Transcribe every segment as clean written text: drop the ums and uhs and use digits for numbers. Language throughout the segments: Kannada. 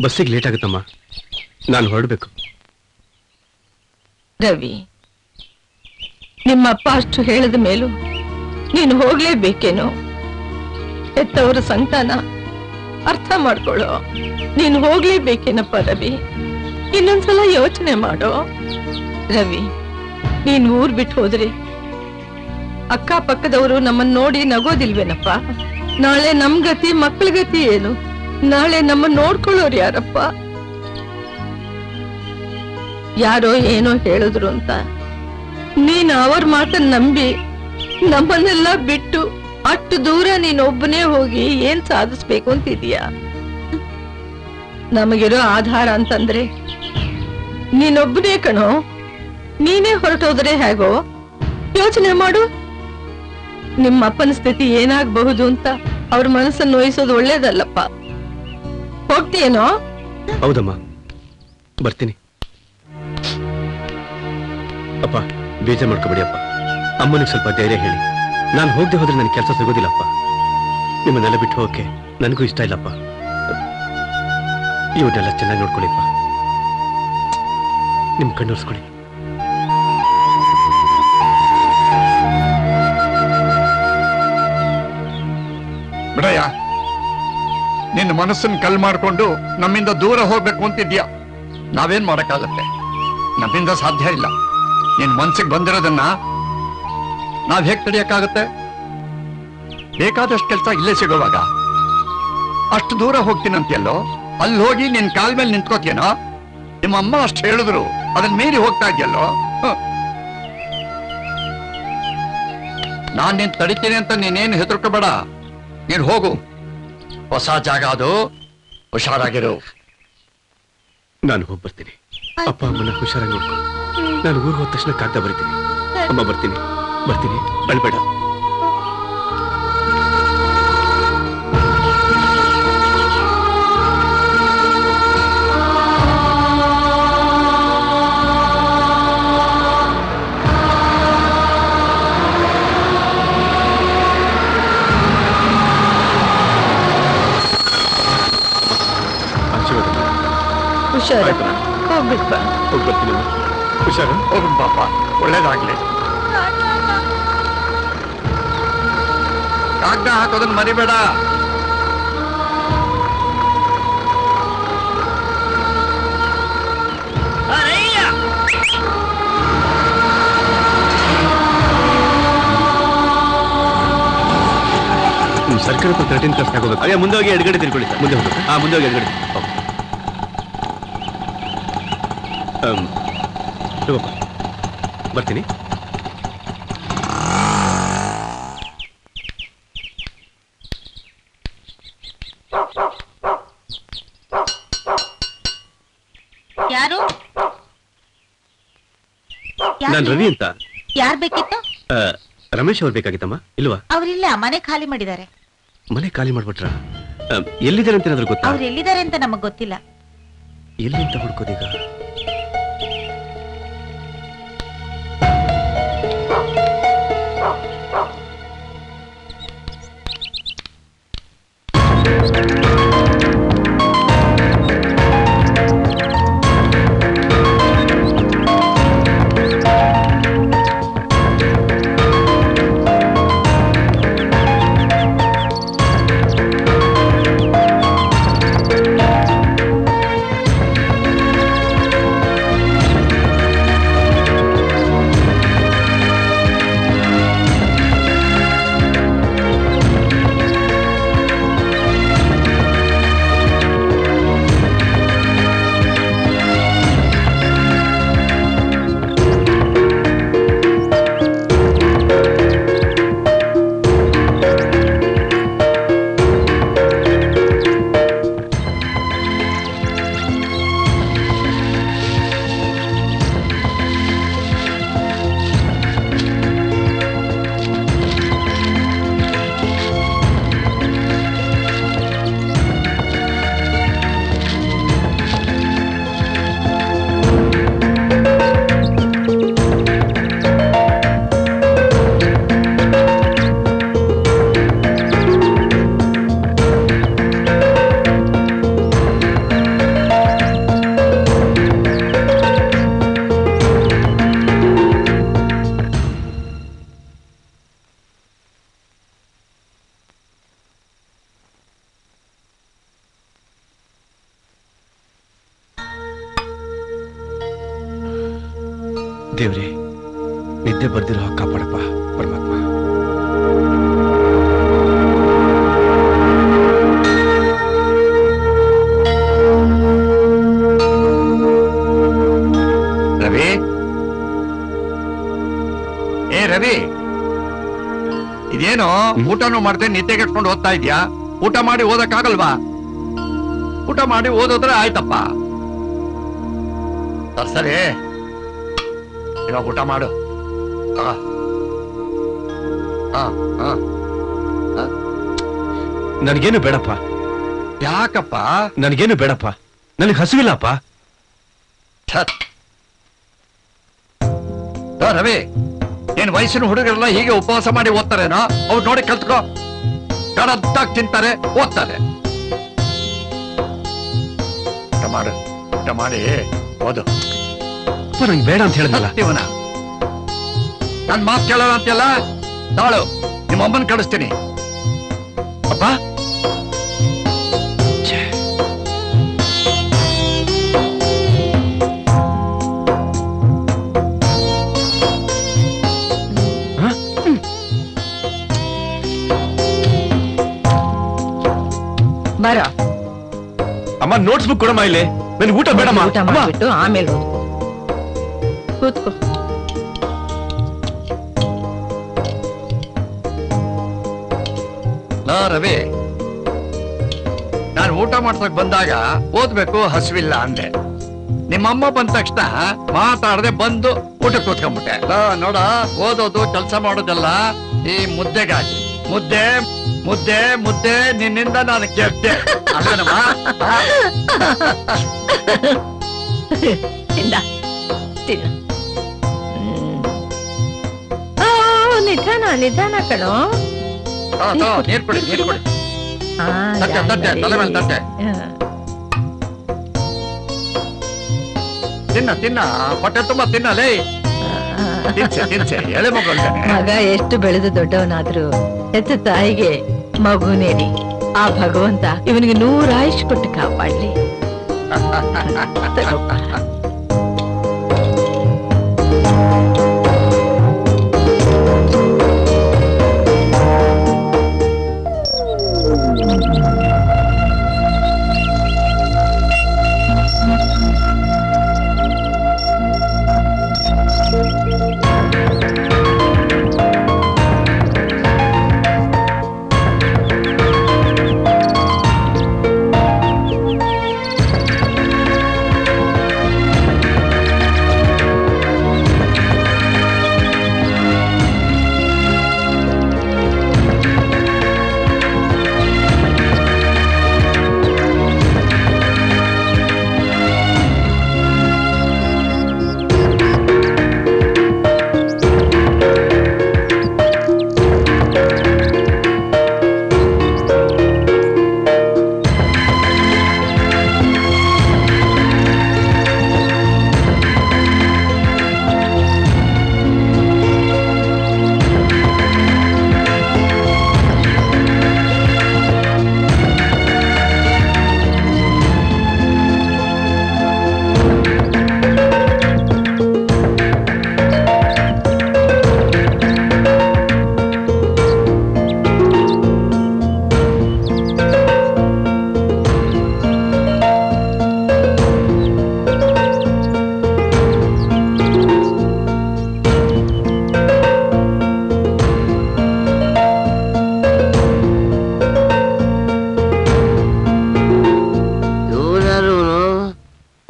ಬಸ್ಸಿಗೆ ಲೇಟ್ ಆಗುತ್ತಮ್ಮ, ನಾನು ಹೊರಡಬೇಕು. ರವಿ, ನಿಮ್ಮಪ್ಪ ಅಷ್ಟು ಹೇಳಿದ ಮೇಲೂ ನೀನು ಹೋಗ್ಲೇಬೇಕೇನೋ? ಹೆತ್ತವರ ಸಂತಾನ ಅರ್ಥ ಮಾಡ್ಕೊಳ್ಳೋ. ನೀನು ಹೋಗ್ಲೇಬೇಕೇನಪ್ಪ ರವಿ? ಇನ್ನೊಂದ್ಸಲ ಯೋಚನೆ ಮಾಡೋ. ರವಿ, ನೀನ್ ಊರ್ ಬಿಟ್ಟು ಹೋದ್ರೆ ಅಕ್ಕಪಕ್ಕದವರು ನಮ್ಮನ್ನ ನೋಡಿ ನಗೋದಿಲ್ವೇನಪ್ಪ? ನಾಳೆ ನಮ್ ಗತಿ, ಮಕ್ಕಳ ಗತಿ ಏನು? ನಾಳೆ ನಮ್ಮನ್ನ ನೋಡ್ಕೊಳ್ಳೋರು ಯಾರಪ್ಪ? ಯಾರೋ ಏನೋ ಹೇಳಿದ್ರು ಅಂತ ನೀನ್ ಅವ್ರ ಮಾತನ್ನ ನಂಬಿ ನಮ್ಮನ್ನೆಲ್ಲ ಬಿಟ್ಟು ಅಷ್ಟು ದೂರ ನೀನೊಬ್ಬನೇ ಹೋಗಿ ಏನ್ ಸಾಧಿಸ್ಬೇಕು ಅಂತಿದೀಯಾ? ನಮಗಿರೋ ಆಧಾರ ಅಂತಂದ್ರೆ ನೀನೊಬ್ಬನೇ ಕಣೋ. ನೀನೇ ಹೊರಟೋದ್ರೆ ಹೇಗೋ ಯೋಚನೆ ಮಾಡು. ನಿಮ್ಮ ಅಪ್ಪನ ಸ್ಥಿತಿ ಏನಾಗಬಹುದು ಅಂತ ಅವ್ರ ಮನಸ್ಸನ್ನು ನೋಯಿಸೋದು ಒಳ್ಳೇದಲ್ಲಪ್ಪ. ಹೋಗ್ತೀಯೇನೋ? ಹೌದಮ್ಮ, ಬರ್ತೀನಿ. ಅಪ್ಪ, ಬೇಜಾರು ಮಾಡ್ಕೋಬೇಡಿ ಅಪ್ಪ. ಅಮ್ಮನಿಗೆ ಸ್ವಲ್ಪ ಧೈರ್ಯ ಹೇಳಿ. ನಾನು ಹೋಗದೆ ಹೋದ್ರೆ ನನಗೆ ಕೆಲಸ ಸಿಗೋದಿಲ್ಲಪ್ಪ. ನಿಮ್ಮನ್ನೆಲ್ಲ ಬಿಟ್ಟು ಹೋಗಕ್ಕೆ ನನಗೂ ಇಷ್ಟ ಇಲ್ಲಪ್ಪ. ಇವನ್ನೆಲ್ಲ ಚೆನ್ನಾಗಿ ನೋಡ್ಕೊಳ್ಳಿಪ್ಪ. ನಿಮ್ ಕಣ್ಣೋರ್ಸ್ಕೊಳ್ಳಿ. ಬಿಡಯ್ಯ, ನಿನ್ನ ಮನಸ್ಸನ್ನು ಕಲ್ ಮಾಡ್ಕೊಂಡು ನಮ್ಮಿಂದ ದೂರ ಹೋಗ್ಬೇಕು ಅಂತಿದ್ಯಾ. ನಾವೇನ್ ಮಾಡಕ್ಕಾಗತ್ತೆ? ನಮ್ಮಿಂದ ಸಾಧ್ಯ ಇಲ್ಲ. ನಿನ್ ಮನ್ಸಿಗೆ ಬಂದಿರೋದನ್ನ ನಾವ್ ಹೇಗ್ ತಡೆಯಕ್ಕಾಗತ್ತೆ? ಬೇಕಾದಷ್ಟು ಕೆಲಸ ಇಲ್ಲೇ ಸಿಗೋವಾಗ ಅಷ್ಟು ದೂರ ಹೋಗ್ತೀನಂತೆಲ್ಲೋ, ಅಲ್ಲಿ ಹೋಗಿ ನಿನ್ ಕಾಲ್ ಮೇಲೆ ನಿಂತ್ಕೋತೀನೋ? ನಿಮ್ಮ ಅಮ್ಮ ಅಷ್ಟು ಹೇಳಿದ್ರು, ಅದನ್ನ ಮೀರಿ ಹೋಗ್ತಾ ಇದೆಯಲ್ಲೋ. ನಾನ್ ನಿನ್ ತಡಿತೀನಿ ಅಂತ ನೀನೇನು ಹೆದರ್ಕೋಬೇಡ. ನೀನ್ ಹೋಗು, ಹೊಸ ಜಾಗ ಅದು, ಹುಷಾರಾಗಿರು. ನಾನು ಹೋಗಿ ಬರ್ತೀನಿ. ಅಪ್ಪ ಅಮ್ಮನ ಹುಷಾರಾಗಿ ನೋಡ್ಕೊ. ನಾನು ಊರಿಗೆ ಹೋದ ತಕ್ಷಣ ಕಾಗ್ದ ಬರೀತೀನಿ. ಅಮ್ಮ, ಬರ್ತೀನಿ ಬರ್ತೀನಿ, ಅಳ್ಬೇಡ. ಹುಷಾರ, ಹೋಗ್ಬಿಟ್ಟ. ಹೋಗಿ ಬರ್ತೀನಿ. ಹುಷಾರ, ಹೋಗು ಪಾಪ, ಒಳ್ಳೇದಾಗ್ಲಿ. ಕಾಗ್ದ ಹಾಕೋದನ್ನ ಮರಿಬೇಡ. ಸರ್ಕಾರ 13 ಕ್ಲಾಸ್ ಆಗೋಬೇಕು. ಅಯ್ಯ, ಮುಂದೆ ಹೋಗಿ ಎಡಗಡೆ ತಿರ್ಕೊಳ್ಳಿ. ಮುಂದೆ ಹೋಗ್ಬೇಕು. ಮುಂದೆ ಹೋಗಿ ಎಡಗಡೆ. ಬರ್ತೀನಿ. ಯಾರು? ನಾನು ರವಿ ಅಂತ. ಯಾರ್ ಬೇಕಿತ್ತು? ರಮೇಶ್ ಅವ್ರು ಬೇಕಾಗಿತ್ತಮ್ಮ. ಇಲ್ವಾ? ಅವ್ರಿಲ್ಲ, ಮನೆ ಖಾಲಿ ಮಾಡಿದ್ದಾರೆ. ಮನೆ ಖಾಲಿ ಮಾಡ್ಬಿಟ್ರ? ಎಲ್ಲಿದ್ದಾರೆ ಅಂತ ಏನಾದ್ರು ಗೊತ್ತಾ? ಅವ್ರು ಎಲ್ಲಿದ್ದಾರೆ ಅಂತ ನಮಗ್ ಗೊತ್ತಿಲ್ಲ. ಎಲ್ಲಿ ಅಂತ ಹುಡ್ಕೋದೀಗ? ದೇವ್ರೆ, ನಿದ್ದೆ ಬರ್ದಿರೋ ಕಾಪಾಡಪ್ಪ ಪರಮಾತ್ಮ. ರವಿ, ಏ ರವಿ, ಇದೇನು ಊಟನೂ ಮಾಡ್ದೆ ನಿದ್ದೆ ಕಟ್ಕೊಂಡು ಓದ್ತಾ ಇದ್ಯಾ? ಊಟ ಮಾಡಿ ಓದಕ್ಕಾಗಲ್ವಾ? ಊಟ ಮಾಡಿ ಓದೋದ್ರೆ ಆಯ್ತಪ್ಪ. ಸರಿ, ಇವಾಗ ಊಟ ಮಾಡು. ನನಗೇನು ಬೇಡಪ್ಪ. ಯಾಕಪ್ಪ? ನನಗೇನು ಬೇಡಪ್ಪ, ನನಗೆ ಹಸುವಿಲ್ಲಪ್ಪ. ರವಿ, ಏನ್ ವಯಸ್ಸಿನ ಹುಡುಗರೆಲ್ಲ ಹೀಗೆ ಉಪವಾಸ ಮಾಡಿ ಓದ್ತಾರೇನೋ? ಅವ್ರು ನೋಡಿ ಕಲ್ತ್ಕೋ. ಕಡದ್ದಾಗಿ ತಿಂತಾರೆ, ಓದ್ತಾರೆ. ಊಟ ಮಾಡು, ಊಟ ಮಾಡಿ ಓದು. ನಂಗೆ ಬೇಡ ಅಂತ ಹೇಳಿದ್ನಲ್ಲ. ಇವನ ನನ್ ಮಾತು ಕೇಳೋಣ ಅಂತೆಲ್ಲ. ತಾಳು, ನಿಮ್ಮ ಅಮ್ಮನ್ ಕಳಿಸ್ತೀನಿ. ಅಪ್ಪ, ಬರ ಅಮ್ಮ, ನೋಟ್ಸ್ ಬುಕ್ ಕೊಡಮ್ಮ. ಇಲ್ಲಿ ನನ್ಗೆ ಊಟ ಬೇಡಮ್ಮ. ಊಟ ಮಾಡ್ಬಿಟ್ಟು ಆಮೇಲೆ ಕೂತ್ಕೋ. ರವಿ, ನಾನು ಊಟ ಮಾಡ್ಸಕ್ ಬಂದಾಗ ಓದ್ಬೇಕು ಹಸಿವಿಲ್ಲ ಅಂದೆ. ನಿಮ್ಮಮ್ಮ ಬಂದ ತಕ್ಷಣ ಮಾತಾಡದೆ ಬಂದು ಊಟಕ್ಕೆ ಕೂತ್ಕೊಂಡ್ಬಿಟ್ಟೆ. ನೋಡ, ಓದೋದು ಕೆಲಸ ಮಾಡೋದೆಲ್ಲ ಈ ಮುದ್ದೆಗಾಗಿ. ಮುದ್ದೆ ಮುದ್ದೆ ಮುದ್ದೆ ನಿನ್ನಿಂದ ನಾನು ಗೆದ್ದೆ ಅಲ್ವೇನಮ್ಮ? ನಿಧಾನ ನಿಧಾನ ಕಣೋ. ನೀರ್ ಕೊಡಿ, ನೀರ್ ಕೊಡಿ. ತಟ್ಟೆ ತಟ್ಟೆ, ತಲೆ ಮೇಲೆ ತಟ್ಟೆ. ತಿನ್ನ ತಿನ್ನ, ಹೊಟ್ಟೆ ತುಂಬಾ ತಿನ್ನಲೇ. ತಿನ್ಸೆ ತಿನ್ಸೆ, ಎಳೆ ಮಗು ಅಂತಾನೆ. ಮಗ ಎಷ್ಟು ಬೆಳೆದು ದೊಡ್ಡವನಾದ್ರು ಹೆತ್ತ ತಾಯಿಗೆ ಮಗುನೇರಿ. ಆ ಭಗವಂತ ಇವನಿಗೆ 100 ಆಯುಷ್ ಕೊಟ್ಟು ಕಾಪಾಡ್ಲಿ.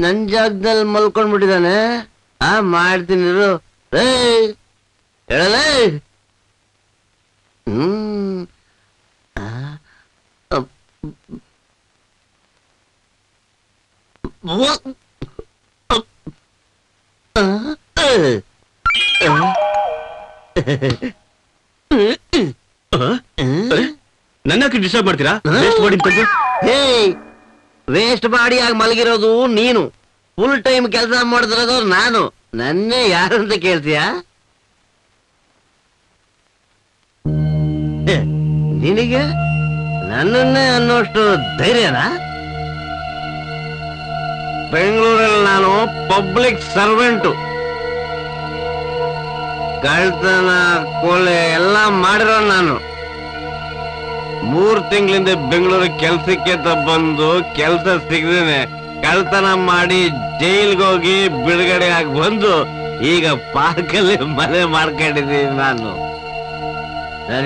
ನನ್ ಜಾಗದಲ್ಲಿ ಮಲ್ಕೊಂಡ್ಬಿಟ್ಟಿದ್ದಾನೆ. ಮಾಡ್ತೀನಿ ಹೇಳಲೇ. ನನ್ನ ಡಿಸ್ಟರ್ಬ್ ಮಾಡ್ತೀರಾ? ವೇಸ್ಟ್ ಬಾಡಿ ವೇಸ್ಟ್ ಬಾಡಿಯಾಗಿ ಮಲಗಿರೋದು ನೀನು, ಫುಲ್ ಟೈಮ್ ಕೆಲಸ ಮಾಡಿದಿರೋದು ನಾನು. ನನ್ನೇ ಯಾರಂತ ಕೇಳ್ತೀಯ? ನಿನಗೆ ನನ್ನನ್ನೇ ಅನ್ನೋಷ್ಟು ಧೈರ್ಯನಾ? ಬೆಂಗಳೂರಲ್ಲಿ ನಾನು ಪಬ್ಲಿಕ್ ಸರ್ವೆಂಟು. ಕಳ್ತನ ಕೊಲೆ ಎಲ್ಲ ಮಾಡಿರೋ ನಾನು 3 ತಿಂಗಳಿಂದ ಬೆಂಗಳೂರು ಕೆಲ್ಸಕ್ಕೆ ಬಂದು ಕೆಲ್ಸ ಸಿಗದೇನೆ ಕಳ್ತನ ಮಾಡಿ ಜೈಲ್ಗೆ ಹೋಗಿ ಬಿಡುಗಡೆ ಆಗಿ ಬಂದು ಈಗ ಪಾರ್ಕಲ್ಲಿ ಮನೆ ಮಾಡ್ಕೊಂಡಿದ್ದೀನಿ ನಾನು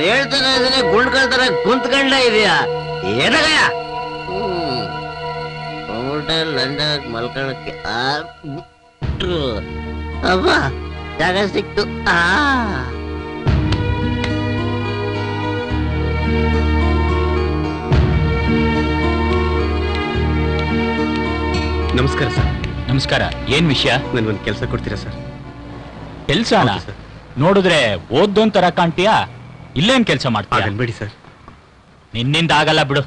ಹೇಳ್ತಾನೆ ಇದನ್ನ ಗುಂಡ್ಕೊಳ್ತಾರ ಕುಂತ್ಕೊಂಡ ಇದೆಯಾ ಏನಗಯ ಹೋಟೆಲ್ ಲಂಡನ್ ಮಲ್ಕೊಳಕ್ಕೆ ಅಬ್ಬ ಜಾಗ ಸಿಕ್ತು ನಮಸ್ಕಾರ ಸರ್. ನಮಸ್ಕಾರ. ಏನ್ ವಿಷಯ? ನನ್ಗೊಂದು ಕೆಲಸ ಕೊಡ್ತೀರಾ ಸರ್? ಕೆಲ್ಸನ ನೋಡಿದ್ರೆ ಓದ್ದೊಂತರ ಕಾಣ್ತೀಯಾ? ಇಲ್ಲೇನ್ ಕೆಲಸ ಮಾಡ್ತೀಯ? ಅನ್ಬೇಡಿ ಸರ್. ನಿನ್ನಿಂದ ಆಗಲ್ಲ ಬಿಡು.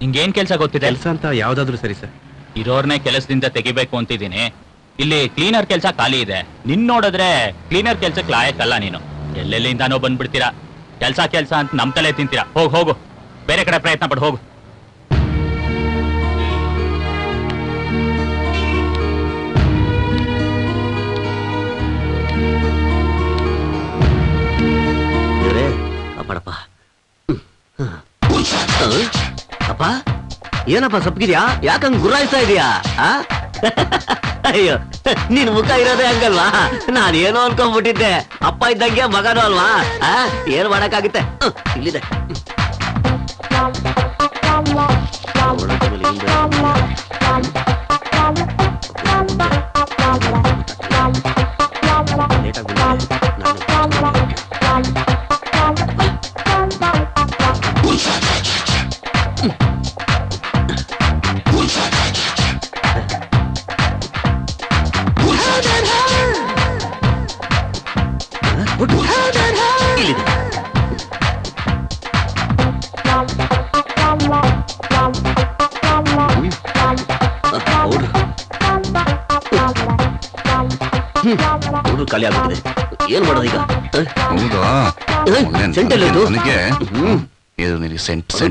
ನಿಂಗೇನ್ ಕೆಲಸ ಗೊತ್ತಿದೆ? ಕೆಲಸ ಅಂತ ಯಾವ್ದಾದ್ರು ಸರಿ ಸರ್. ಇರೋರ್ನೇ ಕೆಲಸದಿಂದ ತೆಗಿಬೇಕು ಅಂತಿದ್ದೀನಿ. ಇಲ್ಲಿ ಕ್ಲೀನರ್ ಕೆಲಸ ಖಾಲಿ ಇದೆ. ನಿನ್ ನೋಡಿದ್ರೆ ಕ್ಲೀನರ್ ಕೆಲ್ಸಕ್ಕೆ ಲಾಯಕ್ಕಲ್ಲ ನೀನು. ಎಲ್ಲೆಲ್ಲಿಂದಾನೋ ಬಂದ್ಬಿಡ್ತೀರಾ. ಕೆಲ್ಸ ಅಂತ ನಮ್ ತಲೆ ತಿಂತೀರಾ. ಹೋಗು ಬೇರೆ ಕಡೆ ಪ್ರಯತ್ನ ಪಡು ಹೋಗು. ಅಪ್ಪ ಏನಪ್ಪ ಸಪ್ಗಿದ್ಯಾ? ಯಾಕಂಗ್ ಗುರಾಯಿಸ್ತಾ ಇದೀಯಾ? ಅಯ್ಯೋ ನಿನ್ ಮುಖ ಇರೋದೇ ಹಂಗಲ್ವಾ? ನಾನೇನೋ ಅನ್ಕೊಂಡ್ಬಿಟ್ಟಿದ್ದೆ. ಅಪ್ಪ ಇದ್ದಂಗೆ ಮಗನೂ ಅಲ್ವಾ? ಏನ್ ಮಾಡಕ್ಕಾಗುತ್ತೆ? ಇಲ್ಲಿದೆ ಖಾಲಿ ಆಗ್ಬಿಟ್ಟಿದೆ. ಏನ್ ಮಾಡೋದು ಈಗ?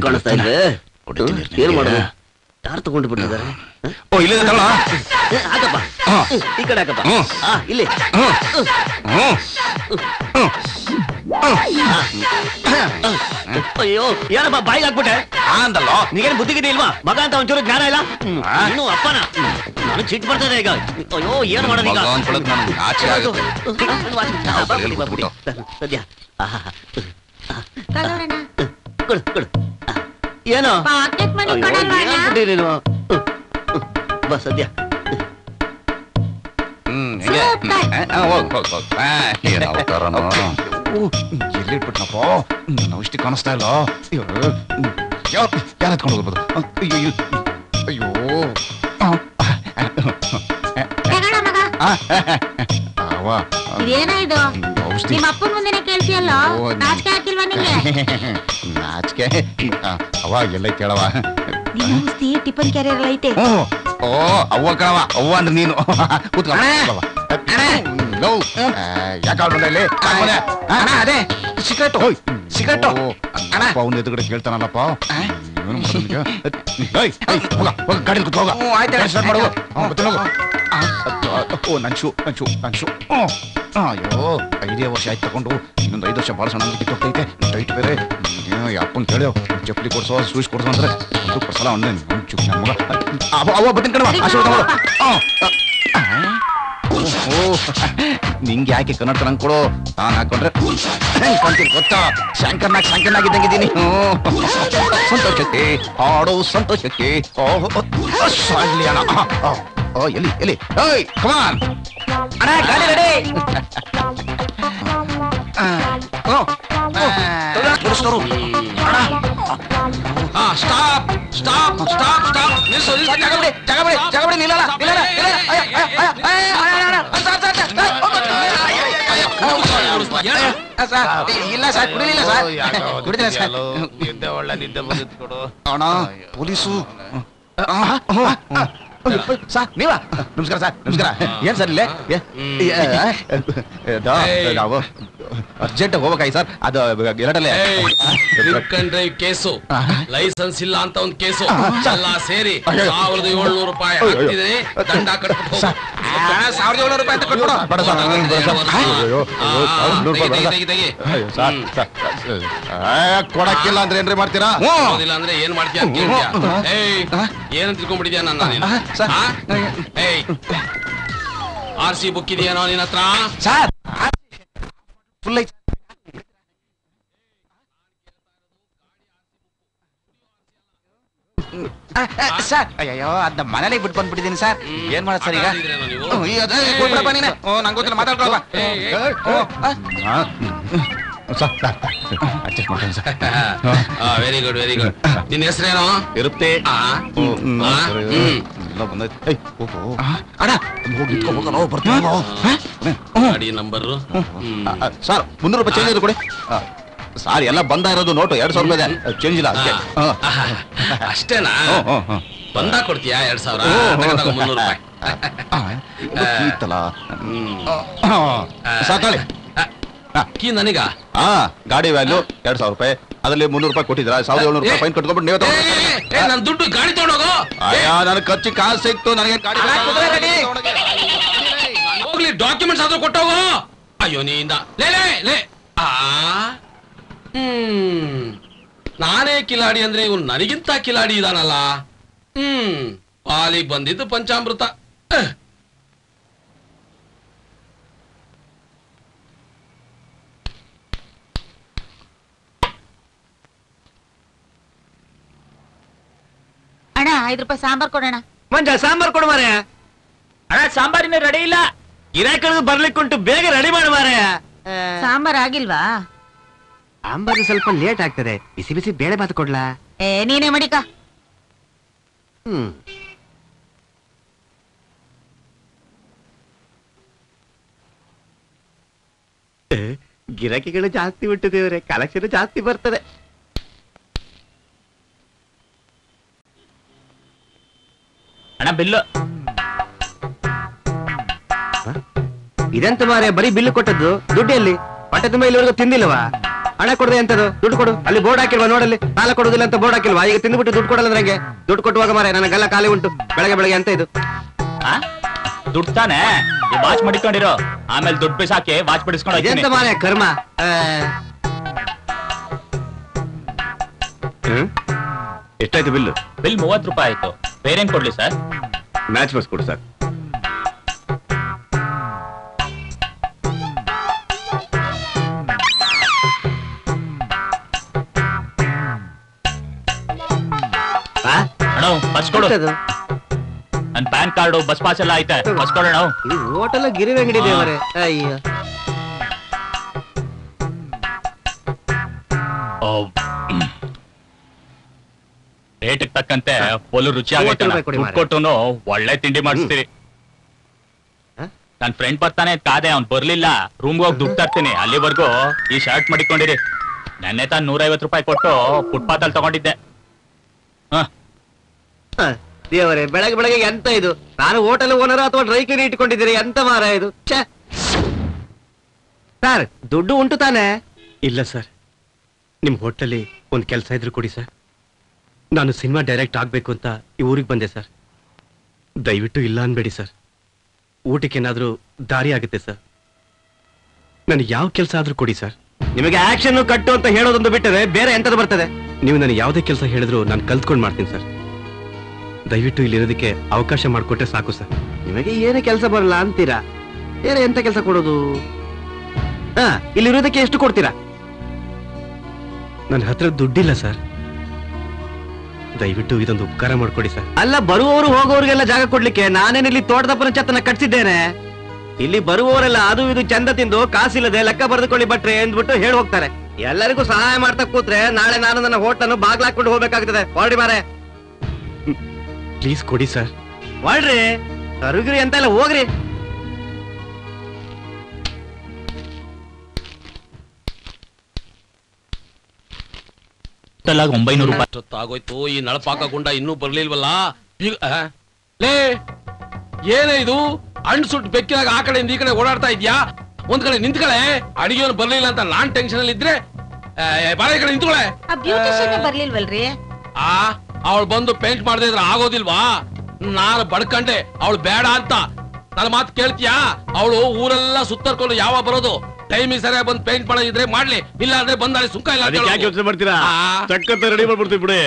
ಕಾಣಿಸ್ತಾ ಇದೆ. ಏನ್ ಮಾಡೋದು? ಯಾರು ತಗೊಂಡು ಬಿಟ್ಟಿದ್ದಾರೆ? ಹಾಕಪ್ಪ ಈ ಕಡೆ ಹಾಕಪ್ಪ. ಇಲ್ಲಿ ಅಯ್ಯೋ ಏನಪ್ಪ ಬಾಯಿಗೆ ಹಾಕ್ಬಿಟ್ಟೆ ಅಂದಲ್ಲೋ? ನೀಗೇನು ಬುದ್ಧಿಗಿದೆ ಇಲ್ವಾ? ಮಗ ಅಂತ ಒಂಚೂರು ಜ್ಞಾನ ಇಲ್ಲ. ಇನ್ನು ಅಪ್ಪನ ನಾನು ಚಿಟ್ ಬರ್ತದೆ ಈಗ. ಅಯ್ಯೋ ಏನ್ ಮಾಡೋದು ಈಗ? ಸದ್ಯ ಏನೋ ನೀನು ಬಾ ಸದ್ಯ. ಎಲ್ಲಿಟ್ಬಿಟ್ನಪ್ಪ? ನಾವು ಇಷ್ಟು ಕಾಣಿಸ್ತಾ ಇಲ್ಲ. ಯಾರು ಎತ್ಕೊಂಡು ಹೋಗ್ಬೋದು? ಅಯ್ಯೋ ಇದೇನಾಯ್ತು? ನಿಮ್ಮ ಅಪ್ಪನ ಮುಂದೆ ಕೇಳ್ತೀಯಲ್ಲ, ನಾಚಿಕೆ ಹಾಕಿಲ್ವಾ ನಿಂಗೆ? ನಾಚಿಕೆ ಅವ ಎಲ್ಲೈತೆ ಕೇಳವ? ಔಷಧಿ ಟಿಫನ್ ಕ್ಯಾರಿಯರ್ ಐತೆ. ಓ ಅವ್ವ ಕಣವ, ಅವ್ವ ಅಂದ್ರೆ ನೀನು. ಅದೇ ಸಿಗರೇಟು ಸಿಗರೇಟು ಅವನ ಎದುರುಗಡೆ ಕೇಳ್ತಾನಲ್ಲಪ್ಪ. ಗಾಡಿ ಕೂತ್ ಹೋಗ. ಓ ನನ್ಶು ನನ್ಶು ನನ್ಶು. ಅಯ್ಯೋ 5 ವರ್ಷ ಆಯ್ತು ತಗೊಂಡು, ಇನ್ನೊಂದು 5 ವರ್ಷ ಬಾಳಸೋಣ ಅಂತ ಕಿತ್ತೋಗ್ತೈತೆ. ಟೈಟ್ ಬೇರೆ. ಅಪ್ಪನ್ ಕೇಳೋ ಚಪ್ಪಲಿ ಕೊಡ್ಸೋ ಶೂಸ್ ಕೊಡ್ಸೋ ಅಂದ್ರೆ ಒಂದು ಕೊಡ್ಸಲ್ಲ. ನನ್ನ ಮಗ ಅವ ಬತ್ತಿನ ಕಣವ ಆಶೀರ್ವಾದ ಮಾಡು. ನಿಂಗೆ ಯಾಕೆ ಕನ್ನಡ ನಂಗೆ ಕೊಡು, ನಾನು ಹಾಕೊಂಡ್ರೆ ಕಾಣ್ತೀನಿ ಗೊತ್ತಾ? ಶಂಕರ್ನಾಗಿದ್ದಂಗಿದ್ದೀನಿ. ಸಂತೋಷಕ್ಕೆ ಆಡೋ ಸಂತೋಷಕ್ಕೆ ಎಲ್ಲಿ ಎಲ್ಲಿ ಕಮಾನ್ ಸ್ಟಾಪ್ ಸ್ಟಾಪ್ ಸ್ಟಾಪ್ ಸ್ಟಾಪ್. ಜಗಬಡಿ ನಿಲ್ಲಲ್ಲ. ಇಲ್ಲ ಸರ್ ಕುಡಿಲಿಲ್ಲ ಸರ್. ಕುಡಿದಿಲ್ಲ ಸರ್. ನಿದ್ದೆ ಒಳ್ಳೆ ನಿದ್ದೆ ಬಂದಿತ್ತು ಕೊಡು ಅಣ್ಣ. ಪೊಲೀಸು ಸರ್ ನೀವಾ? ನಮಸ್ಕಾರ ಸರ್. ನಮಸ್ಕಾರ. ಏನ್ ಸರ್ ಇಲ್ಲೇ ನಾವು ಅರ್ಜೆಂಟ್ ಹೋಗ್ಬೇಕಾಗಿ ಸರ್. ಅದು ಎರಡಲ್ಲೇ ಕೇಸು, ಲೈಸೆನ್ಸ್ ಇಲ್ಲ ಅಂತ ಒಂದು ಕೇಸು ಎಲ್ಲ ಸೇರಿ 1700 ರೂಪಾಯಿ ಹಾಕ್ತಿದ್ದೀನಿ. ದಂಡ ಕಟ್ಬಿಟ್ಟು 1700 ರೂಪಾಯಿ ಅಂತ ಕೊಟ್ಬಿಡು. ಕೊಡಕ್ಕಿಲ್ಲ ಅಂದ್ರೆ ಏನ್ರಿ ಮಾಡ್ತೀರಾ? ಇಲ್ಲ ಅಂದ್ರೆ ಏನ್ ಮಾಡ್ತೀಯ ಅಂತ ಕೇಳ್ತೀಯ? ಏನಂತ ತಿಳ್ಕೊಂಡ್ಬಿಟ್ಟಿದ್ಯಾ ನನ್ನ ನೀನು? RC ಬುಕ್ ಇದೆಯೇನೋ ನಿನ್ನ ಹತ್ರ? ಸರ್ ಫುಲ್ ಐತಿ ಸರ್. ಅಯ್ಯೋ ಅದ ಮನೇಲಿ ಬಿಟ್ಟು ಬಂದ್ಬಿಟ್ಟಿದ್ದೀನಿ ಸರ್. ಏನ್ ಮಾಡೋದು ಸರ್ ಈಗ? ನಂಗೆ ಗೊತ್ತಿಲ್ಲ, ಮಾತಾಡ್ಕೊಳಪ್ಪ. Very good very good. ನಿನ್ನ ಹೆಸರೇನೋ? ಇರುತ್ತೆ ಗಾಡಿ ನಂಬರ್ ಸರ್. 300 ರೂಪಾಯಿ ಚೇಂಜ್ ಕೊಡಿ ಸರ್. ಎಲ್ಲ ಬಂದ ಇರೋದು ನೋಟು 2000 ರೂಪಾಯಿ ಇದೆ, ಚೇಂಜ್ ಇಲ್ಲ ಅಷ್ಟೇ. ಅಷ್ಟೇನಾ? ಬಂದ ಕೊಡ್ತೀಯಾ 2000? 300 ರೂಪಾಯಿ ಸಾಕಾಳಿ. ಕೀ ನನಗ? ಗಾಡಿ ವ್ಯಾಲ್ಯೂ 2000 ರೂಪಾಯಿ, ಅದರಲ್ಲಿ 300 ರೂಪಾಯಿ ಕೊಟ್ಟಿದ್ರ. 1700 ರೂಪಾಯಿ ಫೈನ್ ಕಟ್ಕೊಂಡ್ಬಿಟ್ಟು ನೀವೇ ನನ್ನ ದುಡ್ಡು ಗಾಡಿ ತಗೊಂಡೋಗು. ನನಗೆ ಖರ್ಚಿ ಕಾಸು ಸಿಕ್ತು, ನನಗೆ ಹೋಗ್ಲಿ, ಡಾಕ್ಯುಮೆಂಟ್ಸ್ ಆದ್ರೂ ಕೊಟ್ಟೋಗು. ಅಯ್ಯೋ ನೀಂದ ಲೇ ಲೇ ಲೇ. ನಾನೇ ಕಿಲಾಡಿ ಅಂದ್ರೆ ಇವನು ನನಗಿಂತ ಕಿಲಾಡಿ ಇದಾನಲ್ಲ. ಪಾಲಿಗೆ ಬಂದಿದ್ದು ಪಂಚಾಮೃತ. ಅಣ್ಣ 5 ರೂಪಾಯಿ ಸಾಂಬಾರ್ ಕೊಡೋಣ. ಮಂಜ ಸಾಂಬಾರ್ ಕೊಡು ಮಾರೆ. ಅಣ್ಣ ಸಾಂಬಾರಿನ ರೆಡಿ ಇಲ್ಲ, ಗಿರಾಕಿಗಳು ಬರ್ಲಿಕ್ಕುಂಟು, ಬೇಗ ರೆಡಿ ಮಾಡು ಮಾರೆ. ಸಾಂಬಾರ್ ಆಗಿಲ್ವಾ? ಸಾಂಬಾರು ಸ್ವಲ್ಪ ಲೇಟ್ ಆಗ್ತದೆ, ಬಿಸಿ ಬಿಸಿ ಬೇಳೆ ಬಾತು ಕೊಡ್ಲಾ? ನೀನೇ ಮಡಿಕ. ಗಿರಾಕಿಗಳು ಜಾಸ್ತಿ ಬಿಟ್ಟಿದ್ದೇವ್ರೆ, ಕಲೆಕ್ಷನ್ ಜಾಸ್ತಿ ಬರ್ತದೆ. ಅಣ್ಣ ಬಿಲ್ಲು. ಇದೆಂತ ಮಾರೆ, ಬರೀ ಬಿಲ್ಲು ಕೊಟ್ಟದ್ದು, ದುಡ್ಡು ಎಲ್ಲಿ? ಹೊಟ್ಟೆ ತುಂಬ ಇಲ್ಲಿವರೆಗೂ ತಿಂದಿಲ್ವಾ? ಹಣ ಕೊಡದೆ ಎಂತದು? ದುಡ್ಡು ಕೊಡು. ಅಲ್ಲಿ ಬೋರ್ಡ್ ಹಾಕಿಲ್ವಾ ನೋಡಲ್ಲಿ? ಸಾಲ ಕೊಡುದಿಲ್ಲ ಅಂತ ಬೋರ್ಡ್ ಹಾಕಿಲ್ವಾ? ಈಗ ತಿಂದ್ಬಿಟ್ಟು ದುಡ್ಡು ಕೊಡಲ್ಲ ನಂಗೆ. ದುಡ್ಡು ಕೊಟ್ಟುವಾಗ ಮಾರೆ ನನಗೆಲ್ಲ ಖಾಲಿ ಉಂಟು. ಬೆಳಗ್ಗೆ ಬೆಳಗ್ಗೆ ಅಂತ ಇದು ದುಡ್ಡು ತಾನೆ, ವಾಚ್ ಮಡಿಕೊಂಡಿರೋ, ಆಮೇಲೆ ದುಡ್ಡು ಬಿಸಾಕಿ ವಾಚ್ ಬಿಡಿಸ್ಕೊಂಡು ಇದೆಂತ ಮಾರೆ ಕರ್ಮ. ಎಷ್ಟಾಯ್ತು ಬಿಲ್ಲು? ಬಿಲ್ 30 ರೂಪಾಯಿ ಆಯ್ತು. ಬೇರೇನ್ ಕೊಡ್ಲಿ ಸರ್? ಮ್ಯಾಚ್ ಬಸ್ ಕೊಡು ಸರ್. ಅಣ್ಣ ಬಸ್ ಕೊಡು. ನನ್ ಪ್ಯಾನ್ ಕಾರ್ಡು ಬಸ್ ಪಾಸ್ ಎಲ್ಲ ಐತೆ, ಬಸ್ ಕೊಡೋಣ. ಇದು ಹೋಟೆಲ್ ಗಿರಿವೆ ಅಂಗಡಿ ದೇವರೇ. ಅಯ್ಯೋ ರೇಟ್ ತಕ್ಕಂತೆ ಫುಲ್ ರುಚಿ ಆಗೈತೆ. ದುಡ್ಡು ಕೊಟ್ಟು ಒಳ್ಳೆ ತಿಂಡಿ ಮಾಡಿಸ್ತೀರಿ. ನನ್ ಫ್ರೆಂಡ್ ಬರ್ತಾನೆ ಕಾದೆ, ಅವ್ನ್ ಬರ್ಲಿಲ್ಲ. ರೂಮ್ಗೆ ಹೋಗಿ ದುಡ್ಡು ತರ್ತೀನಿ, ಅಲ್ಲಿವರೆಗೂ ಈ ಶರ್ಟ್ ಮಡಿಕೊಂಡಿರಿ. ನೆನ್ನೆ ತಾನು 150 ರೂಪಾಯಿ ಕೊಟ್ಟು ಫುಟ್ಪಾತ್ ಅಲ್ಲಿ ತಗೊಂಡಿದ್ದೆ. ದೇವರೇ, ಬೆಳಗ್ಗೆ ಬೆಳಗ್ಗೆ ಎಂತ ಇದು? ನಾನು ಹೋಟೆಲ್ ಓನರ್ ಅಥವಾ ಡ್ರೈ ಕ್ಲೀನ್ ಇಟ್ಕೊಂಡಿದ್ದೀರಿ, ಎಂತ ಮಾರ ಇದು? ಸರ್ ದುಡ್ಡು ಉಂಟು ತಾನೆ? ಇಲ್ಲ ಸರ್, ನಿಮ್ ಹೋಟೆಲ್ ಒಂದು ಕೆಲಸ ಇದ್ರು ಕೊಡಿ ಸರ್. ನಾನು ಸಿನಿಮಾ ಡೈರೆಕ್ಟ್ ಆಗ್ಬೇಕು ಅಂತ ಈ ಊರಿಗೆ ಬಂದೆ ಸರ್. ದಯವಿಟ್ಟು ಇಲ್ಲ ಅನ್ಬೇಡಿ ಸರ್. ಊಟಕ್ಕೆ ಏನಾದ್ರೂ ದಾರಿ ಆಗುತ್ತೆ ಸರ್. ನನಗೆ ಯಾವ ಕೆಲಸ ಆದ್ರೂ ಕೊಡಿ ಸರ್. ನಿಮಗೆ ಆಕ್ಷನ್ ಕಟ್ಟು ಅಂತ ಹೇಳೋದೊಂದು ಬಿಟ್ಟರೆ ಬೇರೆ ಎಂತದ್ದು ಬರ್ತದೆ? ನೀವು ನನಗೆ ಯಾವುದೇ ಕೆಲಸ ಹೇಳಿದ್ರು ನಾನು ಕಲ್ತ್ಕೊಂಡು ಮಾಡ್ತೀನಿ ಸರ್. ದಯವಿಟ್ಟು ಇಲ್ಲಿರೋದಕ್ಕೆ ಅವಕಾಶ ಮಾಡಿಕೊಟ್ರೆ ಸಾಕು ಸರ್. ನಿಮಗೆ ಏನೇ ಕೆಲಸ ಬರಲ್ಲ ಅಂತೀರಾ, ಬೇರೆ ಎಂತ ಕೆಲಸ ಕೊಡೋದು? ಇಲ್ಲಿರೋದಕ್ಕೆ ಎಷ್ಟು ಕೊಡ್ತೀರಾ? ನನ್ನ ಹತ್ರ ದುಡ್ಡಿಲ್ಲ ಸರ್. ದಯವಿಟ್ಟು ಇದೊಂದು ಉಪಕಾರ ಮಾಡ್ಕೊಡಿ ಸರ್. ಅಲ್ಲ, ಬರುವವರು ಹೋಗೋರಿಗೆಲ್ಲ ಜಾಗ ಕೊಡ್ಲಿಕ್ಕೆ ನಾನೇನಿಲ್ಲಿ ತೋಟದಪ್ಪನ ಛತ್ತನ ಕಟ್ಸಿದ್ದೇನೆ. ಇಲ್ಲಿ ಬರುವವರೆಲ್ಲ ಅದು ಇದು ಚಂದ ತಿಂದು ಕಾಸಿಲ್ಲದೆ ಲೆಕ್ಕ ಬರೆದುಕೊಳ್ಳಿ ಬಟ್ರೆ ಅಂದ್ಬಿಟ್ಟು ಹೇಳಿ ಹೋಗ್ತಾರೆ. ಎಲ್ಲರಿಗೂ ಸಹಾಯ ಮಾಡ್ತಾ ಕೂತ್ರೆ ನಾಳೆ ನಾನು ನನ್ನ ಹೋಟೆಲ್ ಬಾಗ್ಲಾಕೊಂಡು ಹೋಗ್ಬೇಕಾಗ್ತದೆ. ಹೊರಡಿ ಮಾರೆ, ಪ್ಲೀಸ್ ಕೊಡಿ ಸರ್. ಹೊರಡ್ರಿ, ತರುಗ್ರಿ ಅಂತ ಎಲ್ಲ ಹೋಗ್ರಿ. ಟೋಟಲ್ 900 ರೂಪಾಯಿ ಆಗೋಯ್ತು. ಈ ನಳಪಾಕ ಗುಂಡ ಇನ್ನೂ ಬರ್ಲಿಲ್ವಲ್ಲ? ಲೇ, ಏನೇ ಇದು? ಹಣ್ಣು ಸುಟ್ಟು ಬೆಕ್ಕಿನಾಗ ಆ ಕಡೆಯಿಂದ ಈ ಕಡೆ ಓಡಾಡ್ತಾ ಇದ್ಯಾ? ಒಂದ್ ಕಡೆ ನಿಂತ್ಕಳೆ. ಅಡಿಗೆವನು ಬರ್ಲಿಲ್ಲ ಅಂತ ನಾನ್ ಟೆನ್ಷನ್ ಅಲ್ಲಿ ಇದ್ರೆ ಬಾಳೆ ಕಡೆ ನಿಂತ್ಕೊಳೆ. ಬರ್ಲಿಲ್ವಲ್ರಿ? ಅವಳು ಬಂದು ಪೇಂಟ್ ಮಾಡದೇ ಇದ್ರೆ ಆಗೋದಿಲ್ವಾ? ನಾನು ಬಡ್ಕಂಡೆ ಅವಳು ಬೇಡ ಅಂತ. ನನ್ನ ಮಾತು ಕೇಳ್ತೀಯಾ? ಅವಳು ಊರೆಲ್ಲ ಸುತ್ತರ್ಕೊಂಡು ಯಾವಾಗ ಬರೋದು? ಟೈಮಿಗೆ ಸರಿಯಾಗಿ ಬಂದು ಪೇಂಟ್ ಮಾಡೋ ಇದ್ರೆ ಮಾಡ್ಲಿ, ಇಲ್ಲ ಅಂದ್ರೆ ಬಂದಾಳೆ ಸುಂಕ ಇಲ್ಲ. ಯಾಕೆ ಯೋಚನೆ ಮಾಡ್ತೀರಾ? ಚಕ್ಕತ್ತ ರೆಡಿ ಮಾಡ್ಬಿಡ್ತೀವಿ ಬಿಡಿ.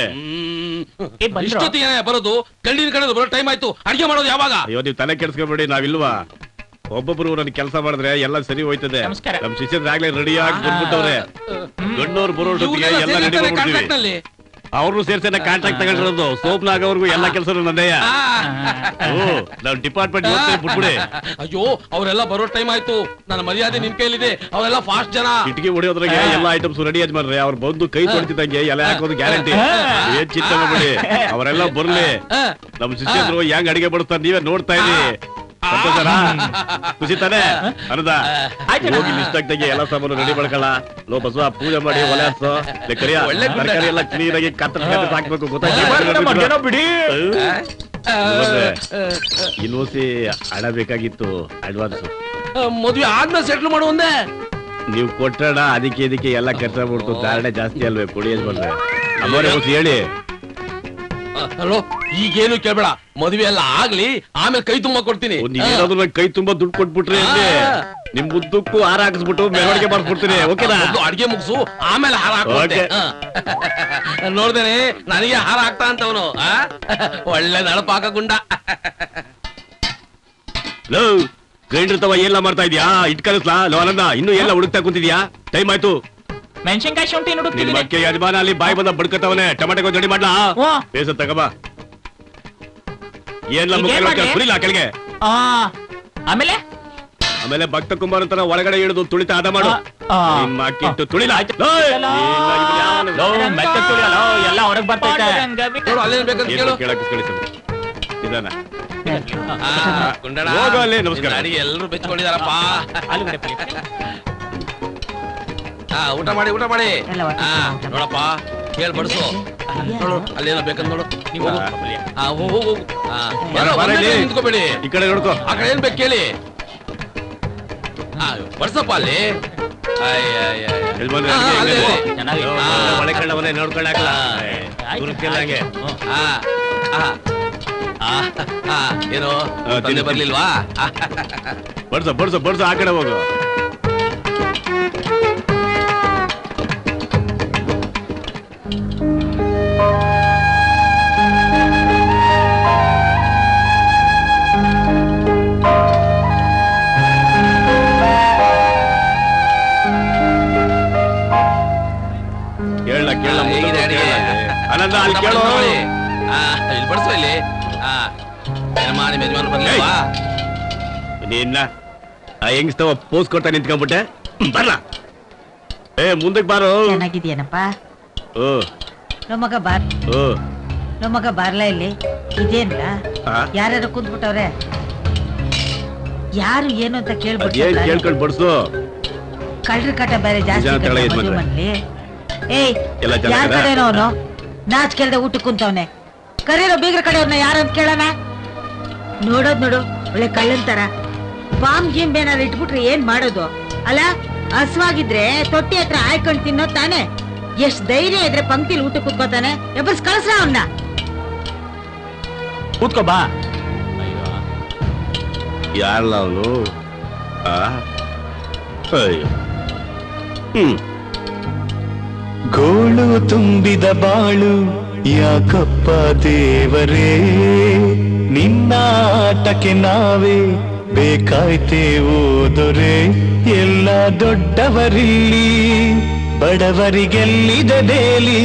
ಇಷ್ಟೊತ್ತಿಗೆ ಬರೋದು? ಗಂಡಿನ ಕಡೆ ಬರೋ ಟೈಮ್ ಆಯ್ತು. ಅಡಿಗೆ ಮಾಡೋದು ಯಾವಾಗ? ಅಯ್ಯೋ ನೀವು ತಲೆ ಕೆಡ್ಸ್ಕೊಬೇಡಿ, ನಾವಿಲ್ವಾ? ಒಬ್ಬೊಬ್ರು ನನ್ನ ಕೆಲಸ ಮಾಡಿದ್ರೆ ಎಲ್ಲ ಸರಿ ಹೋಯ್ತದೆ. ನಮ್ ಶಿಷ್ಯರಾಗ್ಲೇ ರೆಡಿಯಾಗಿ ಬಂದ್ಬಿಟ್ಟವ್ರೆ. ಗಂಡವ್ರು ಬರೋಷ್ಟೊತ್ತಿಗೆ ಎಲ್ಲ ರೆಡಿ ಮಾಡ್ಬಿಡ್ತೀವಿ. ಅವ್ರನ್ನು ಸೇರ್ಸಿ ಕಾಂಟ್ರಾಕ್ಟ್ ತಗೊಂಡಿರೋದು. ಸೋಪ್ನಾಗವ್ರಿಗೂ ಎಲ್ಲ ಕೆಲಸ ನಂದೇ. ನಾವ್ ಡಿಪಾರ್ಟ್ಮೆಂಟ್ ಬಿಟ್ಬಿಡಿ. ಅಯ್ಯೋ ಅವರೆಲ್ಲ ಬರೋ ಟೈಮ್ ಆಯ್ತು. ನನ್ನ ಮರ್ಯಾದೆ ನಿಮ್ ಕೈಲಿದೆ. ಅವರೆಲ್ಲ ಫಾಸ್ಟ್ ಜನ. ಇಟ್ಗೆ ಹೊಡಿಯೋದ್ರಾಗೆ ಎಲ್ಲ ಐಟಮ್ಸ್ ರೆಡಿ ಮಾಡ್ರೆ. ಅವ್ರು ಬಂದು ಕೈ ತೊಳಿತಿದ್ದಂಗೆ ಎಲ್ಲ ಹಾಕೋದು ಗ್ಯಾರಂಟಿ. ಏನ್ ಚಿಂತೆ ಮಾಡ್ಬೇಡಿ, ಅವರೆಲ್ಲ ಬರ್ಲಿ. ನಮ್ ಶಿಷ್ಯರು ಹೆಂಗ್ ಅಡಿಗೆ ಬಡಿಸ್ತಾರೆ ನೀವೇ ನೋಡ್ತಾ ಇರಿ. ಖುಷಿ ತಾನೆ ಅನ್ನದ? ಹೋಗಿ ಲಿಸ್ಟಾಗ್ದಾಗೆ ಎಲ್ಲ ಸಾಮಾನು ರೆಡಿ ಮಾಡ್ಕೊಳ್ಳ. ಲೋ ಬಸವ ಪೂಜೆ ಮಾಡಿ ಒಲೆ ಹಸು ತರಕಾರಿ ಎಲ್ಲ ಕ್ಲೀನ್ ಆಗಿ ಕತ್ತರಿಸಿ ಹಾಕ್ಬೇಕು. ಗೊತ್ತಾಗ್ಬಿಡಿ. ಇನ್ನೊಸಿ ಹಣ ಬೇಕಾಗಿತ್ತು, ಅಡ್ವಾನ್ಸ್. ಮದ್ವೆ ಆದ್ಮೇಲೆ ಸೆಟ್ಲ್ ಮಾಡು ಒಂದೇ. ನೀವು ಕೊಟ್ಟಣ ಅದಕ್ಕೆ ಇದಕ್ಕೆ ಎಲ್ಲ ಖರ್ಚ ಮಾಡ್ಬಿಡ್ತು. ಧಾರಣೆ ಜಾಸ್ತಿ ಅಲ್ವೇ ಕೊಡಿ ಬಂದ್ರೆ ಅಮ್ಮೋರೆ ಹೊಸಿ ಹೇಳಿ. ಹಲೋ, ಈಗೇನು ಕೇಳ್ಬೇಡ. ಮದುವೆ ಎಲ್ಲ ಆಗ್ಲಿ, ಆಮೇಲೆ ಕೈ ತುಂಬಾ ಕೊಡ್ತೀನಿ. ನೀವೇನಾದ್ರು ಕೈ ತುಂಬಾ ದುಡ್ಡು ಕೊಟ್ಬಿಟ್ರಿ ನಿಮ್ ಮುದ್ದಕ್ಕೂ ಹಾರ ಹಾಕಿಸ್ಬಿಟ್ಟು ಮೆರವಣಿಗೆ ಮಾಡ್ಬಿಡ್ತೀನಿ. ಓಕೆನಾ? ಅಡಿಗೆ ಮುಗಿಸು, ಆಮೇಲೆ ಹಾರ ಹಾಕ್ಬಿಟ್ಟೆ. ನೋಡ್ದೇನೆ ನನಗೆ ಹಾರ ಹಾಕ್ತಾ ಅಂತವನು. ಒಳ್ಳೆ ನಳಪಾಕ ಗುಂಡ. ಗ್ರೈಂಡರ್ ತವ ಎಲ್ಲ ಮಾಡ್ತಾ ಇದ್ಯಾ? ಇಟ್ ಕಲಿಸ್ಲಾ? ಲೋ ಆನಂದ, ಇನ್ನೂ ಎಲ್ಲ ಹುಡುಕ್ತಾ ಕುಂತಿದ್ಯಾ? ಟೈಮ್ ಆಯ್ತು. ಮೆಣಸಿನ್ಕಾಯಿ ಶುಂಠಿ ನಿನ್ ಮಕ್ಕೆ ಯಜಮಾನ ಅಲ್ಲಿ ಬಾಯಿ ಬಂದ ಬಡ್ಕತವನೆ. ಟೊಮೆಟೊ ರೆಡಿ ಮಾಡ್ಲಾ? ಬೇಸ ತಗಬಾ. ಏನ್ಲ ಮುಗಿಲ್ಲ ಕೆಳಗೆ. ಆಮೇಲೆ ಆಮೇಲೆ ಭಕ್ತ ಕುಂಬಾರ ಅಂತ ಒಳಗಡೆ ಇಳಿದು ತುಳಿತ ಅದ ಮಾಡು. ನಿಮ್ಮ ಅಕ್ಕಿಟ್ಟು ತುಳಿಲ ಎಲ್ಲ ಹೊರಗೆ ಬರ್ತೈತೆ. ನಿಧಾನ. ನಮಸ್ಕಾರ. ಅಡಿಗೆ ಎಲ್ಲರೂ ಬೆಚ್ಕೊಂಡಿದಾರಪ್ಪ. ಊಟ ಮಾಡಿ ಊಟ ಮಾಡಿ. ನೋಡಪ್ಪ ಕೇಳ್ ಬಡ್ಸು. ನೋಡು ಅಲ್ಲೇನೋ ಬೇಕಂತ ನೋಡು. ನೀವು ಹೋಗು. ನಿಂತ್ಕೋಬೇಡಿ. ಈ ಕಡೆ ನೋಡ್ಕೋ. ಆ ಕಡೆ ಏನ್ ಬೇಕು ಕೇಳಿ. ಬಡ್ಸಪ್ಪ ಅಲ್ಲಿ. ಒಳ್ಳೆ ಕಣ್ಣವನ್ನೇ ನೋಡ್ಕೊಂಡು ಹಾಕಲ್ಲ. ಏನು ತಂದೆ ಬರ್ಲಿಲ್ವಾ? ಬಡ್ಸ ಬಡ್ಸ ಬಡ್ಸ ಆ ಕಡೆ ಹೋಗು. ಆನಂದ ಅಲ್ಲಿ ಕೇಳೋ. ಇಲ್ಲಿ ಬಡ್ಸೋ ಇಲ್ಲಿ. ನಿಮ್ಮ ಯಜಮಾನ ಬರ್ಲಿಲ್ವಾ? ನಿನ್ನ ಹೆಂಗಸ್ತವ ಪೋಸ್ ಕೊಡ್ತಾ ನಿಂತ್ಕೊಂಡ್ಬಿಟ್ಟೆ. ಬರ್ಲ ಮುಂದಕ್ಕೆ ಬಾರೋ. ಚೆನ್ನಾಗಿದ್ಯಾನಪ್ಪ? ಓ ನಮ್ಮಗ ಬಾರ್. ಓ ನಮ್ಮಗ ಬಾರ್ಲಾ ಇಲ್ಲಿ. ಇದೇನ್ಲ ಯಾರ್ಯಾರು ಕುಂತ್ಬಿಟ್ಟವ್ರೆ? ಯಾರು ಏನು ಅಂತ ಕೇಳ್ಕೊಂಡು ಬಡ್ಸು. ಕಳ್ರ ಕಾಟ ಬೇರೆ ಜಾಸ್ತಿ ಮನ್ಲಿ. ಏಯ್ ಯಾರ ಕಡೆನೋ ಅವನು ನಾಚ್ ಕೇಳ್ದೆ ಊಟ ಕುಂತವ್ನೆ. ಕರೀರೋ ಬೀಗ್ರ ಕಡೆಯವ್ರನ್ನ ಯಾರಂತ ಕೇಳೋಣ. ನೋಡೋದ್ ನೋಡು ಒಳ್ಳೆ ಕಳ್ಳಂತಾರ. ಬಾಂಬ್ ಗೀಂಬ್ ಏನಾರು ಇಟ್ಬಿಟ್ರೆ ಏನ್ ಮಾಡೋದು? ಅಲ್ಲ ಹಸ್ವಾಗಿದ್ರೆ ತೊಟ್ಟಿ ಹತ್ರ ಆಯ್ಕೊಂಡ್ ತಿನ್ನೋ ತಾನೆ. ಎಷ್ಟ್ ಧೈರ್ಯ ಇದ್ರೆ ಪಂಕ್ತಿಲಿ ಊಟ ಕುತ್ಕೋತಾನೆ. ಎಬ್ಬರ್ಸ್ ಕಳ್ಸ ಅವನ್ನ. ಕೂತ್ಕೋ ಬಾ. ಯಾರಲ್ಲ ಅವನು? ಗೋಳು ತುಂಬಿದ ಬಾಳು ಯಾಕಪ್ಪ ದೇವರೇ, ನಿನ್ನ ಆಟಕ್ಕೆ ನಾವೇ ಬೇಕಾಯ್ತೇ ಓದೊರೆ. ಎಲ್ಲ ದೊಡ್ಡವರಿಲ್ಲಿ ಬಡವರಿಗೆಲ್ಲಿದೆ ಬೇಲಿ,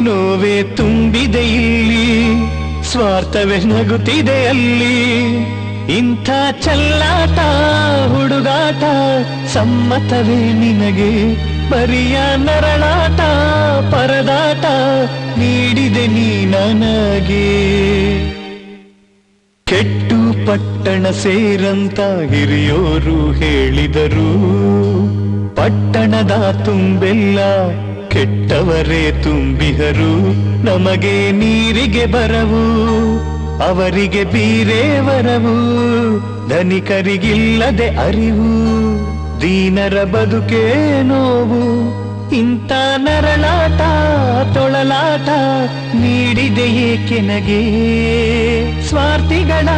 ನೋವೇ ತುಂಬಿದೆ ಇಲ್ಲಿ, ಸ್ವಾರ್ಥವೇ ನಗುತ್ತಿದೆ ಅಲ್ಲಿ. ಇಂಥ ಚಲ್ಲಾಟ ಹುಡುಗಾಟ ಸಮ್ಮತವೇ ನಿನಗೆ? ಬರಿಯ ನರಳಾಟ ಪರದಾಟ ನೀಡಿದೆ ನೀ ನನಗೆ. ಕೆಟ್ಟು ಪಟ್ಟಣ ಸೇರಂತ ಹಿರಿಯೋರು ಹೇಳಿದರು, ಪಟ್ಟಣದ ತುಂಬೆಲ್ಲ ಕೆಟ್ಟವರೇ ತುಂಬಿಹರು. ನಮಗೆ ನೀರಿಗೆ ಬರವು, ಅವರಿಗೆ ಬೀರೇ ವರವು, ಧನಿಕರಿಗಿಲ್ಲದೆ ಅರಿವು. ದೀನರ ಬದುಕೇ ನೋವು, ಇಂಥ ನರಳಾಟ ತೊಳಲಾಟ ನೀಡಿದೆ ಏಕೆನಗೆ ಸ್ವಾರ್ಥಿಗಳ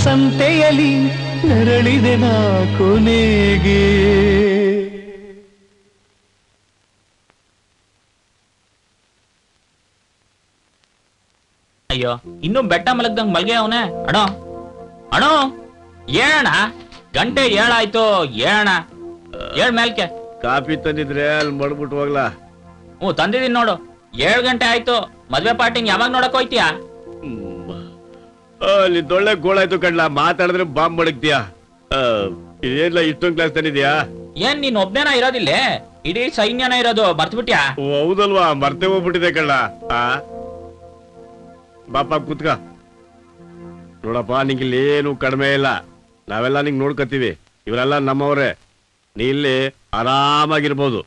ಸಂತೆಯಲ್ಲಿ ನರಳಿದೆ ನಾ ಕೊನೆಗೆ. ಅಯ್ಯೋ ಇನ್ನು ಬೆಟ್ಟ ಮಲಗ್ದಂಗ್ ಮಲ್ಗೆ ಅವನೇ. ಅಣ್ಣ ಅಣ್ಣ ಏಣ ಗಂಟೆ ಏಳಾಯ್ತು, ಏಣ ಏಳ್ ಮೇಲ್ಕೆ. ಕಾಫಿ ತಂದಿದ್ರೆ ಅಲ್ಲಿ ಮಡ್ಬಿಟ್ಟು ಹೋಗ್ಲಾ? ತಂದಿದೀನಿ ನೋಡು. 7 ಗಂಟೆ ಆಯ್ತು. ಮದ್ವೆ ಪಾರ್ಟಿಂಗ್ ಯಾವಾಗ ನೋಡಕ್ ಹೋಯ್ತೀಯಾ? ಅಲ್ಲಿ ದೊಳ್ಳೆ ಗೋಳಾಯ್ತು ಕಣ್ಲಾ, ಮಾತಾಡಿದ್ರೆ ಬಾಂಬ್ ಮಡಗ್ತೀಯಾ? ಏನಿಲ್ಲ, ಇಷ್ಟೊಂದು ಕ್ಲಾಸ್ ತಂದಿದ್ಯಾ? ಏನ್ ನೀನ್ ಒಬ್ನೇನ ಇರೋದಿಲ್ಲ, ಇಡೀ ಸೈನ್ಯನ ಇರೋದು, ಮರ್ತ್ಬಿಟ್ಯಾ? ಹೌದಲ್ವಾ, ಮರ್ತೇ ಹೋಗ್ಬಿಟ್ಟಿದೆ ಕಣ್ಣ. ಬಾಪ ಕೂತ್ಕ. ನೋಡಪ್ಪ, ನಿಂಗಿಲ್ಲಿ ಏನು ಕಡಿಮೆ ಇಲ್ಲ, ನಾವೆಲ್ಲ ನಿಂಗ್ ನೋಡ್ಕತ್ತೀವಿ. ಇವರೆಲ್ಲ ನಮ್ಮವ್ರೆ, ನೀ ಇಲ್ಲಿ ಆರಾಮಾಗಿರ್ಬೋದು.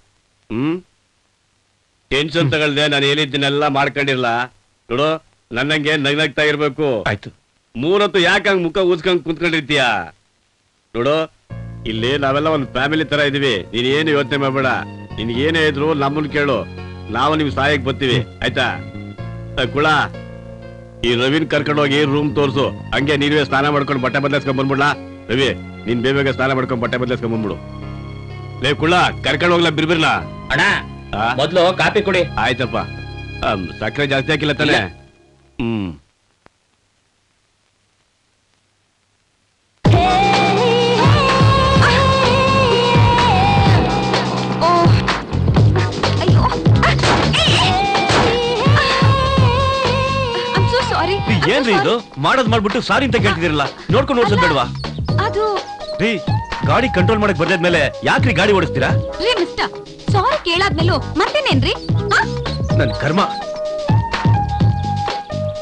ಟೆನ್ಷನ್ ತಗೊಳ್ದೆ, ನಾನು ಹೇಳಿದ್ದನ್ನೆಲ್ಲ ಮಾಡ್ಕೊಂಡಿರ್ಲ. ನೋಡು, ನನ್ನಂಗೆ ನಗ್ನಗ್ತಾ ಇರ್ಬೇಕು. ಆಯ್ತು. 3 ಹೊತ್ತು ಯಾಕೆ ಹಂಗ್ ಮುಖ ಊದ್ಕೊಂಡ್ ಕುಂತ್ಕೊಂಡಿರ್ತೀಯ? ನೋಡು, ಇಲ್ಲಿ ನಾವೆಲ್ಲ ಒಂದು ಫ್ಯಾಮಿಲಿ ತರ ಇದೀವಿ. ನೀನ್ ಏನು ಯೋಚನೆ ಮಾಡ್ಬೇಡ. ನಿನ್ಗೇನೇ ಇದ್ರು ನಮ್ಮನ್ ಕೇಳು, ನಾವು ನಿಮ್ ಸಹಾಯಕ್ ಬರ್ತೀವಿ, ಆಯ್ತಾ? ಕುಳ, ಈ ರವಿನ್ ಕರ್ಕೊಂಡು ಹೋಗಿ ರೂಮ್ ತೋರ್ಸು. ಹಂಗೆ ನೀವೇ ಸ್ನಾನ ಮಾಡ್ಕೊಂಡು ಬಟ್ಟೆ ಬದಲಾಯಿಸ್ಕೊಂಡ್ ಬಂದ್ಬಿಡ್ಲಾ? ರವಿ, ನೀನ್ ಬೇಗ ಸ್ನಾನ ಮಾಡ್ಕೊಂಡು ಬಟ್ಟೆ ಬದಲಾಯಿಸ್ಕೊಂಡ್ ಬಂದ್ಬಿಡು. ಲೇ ಕುಳ, ಕರ್ಕೊಂಡು ಹೋಗ್ಲಾ ಬಿರ್ಬಿರ್ಲಾ? ಅಣ್ಣ ಮೊದ್ಲು ಕಾಪಿ ಕುಡಿ. ಆಯ್ತಪ್ಪ. ಸಕ್ಕರೆ ಜಾಸ್ತಿ ಹಾಕಿಲ್ಲ ತಾನೆ? ಏನ್ರಿ ಇದು? ಮಾಡೋದ್ ಮಾಡ್ಬಿಟ್ಟು ಸಾರಿ ಅಂತ ಕೇಳ್ತಿದಿರಲ್ಲ, ನೋಡ್ಕೊಂಡು ಓಡಿಸೋದ್ ಬೇಡವಾ? ಅದು ರೀ, ಗಾಡಿ ಕಂಟ್ರೋಲ್ ಮಾಡಕ್ ಬರ್ದಾದ್ಮೇಲೆ ಯಾಕ್ರಿ ಗಾಡಿ ಓಡಿಸ್ತೀರಾ? ರೀ ಮಿಸ್ಟರ್, ಸಾರಿ ಕೇಳಾದ್ಮೇಲೂ ಮತ್ತೇನೇನ್ರಿ? ನನ್ ಕರ್ಮ,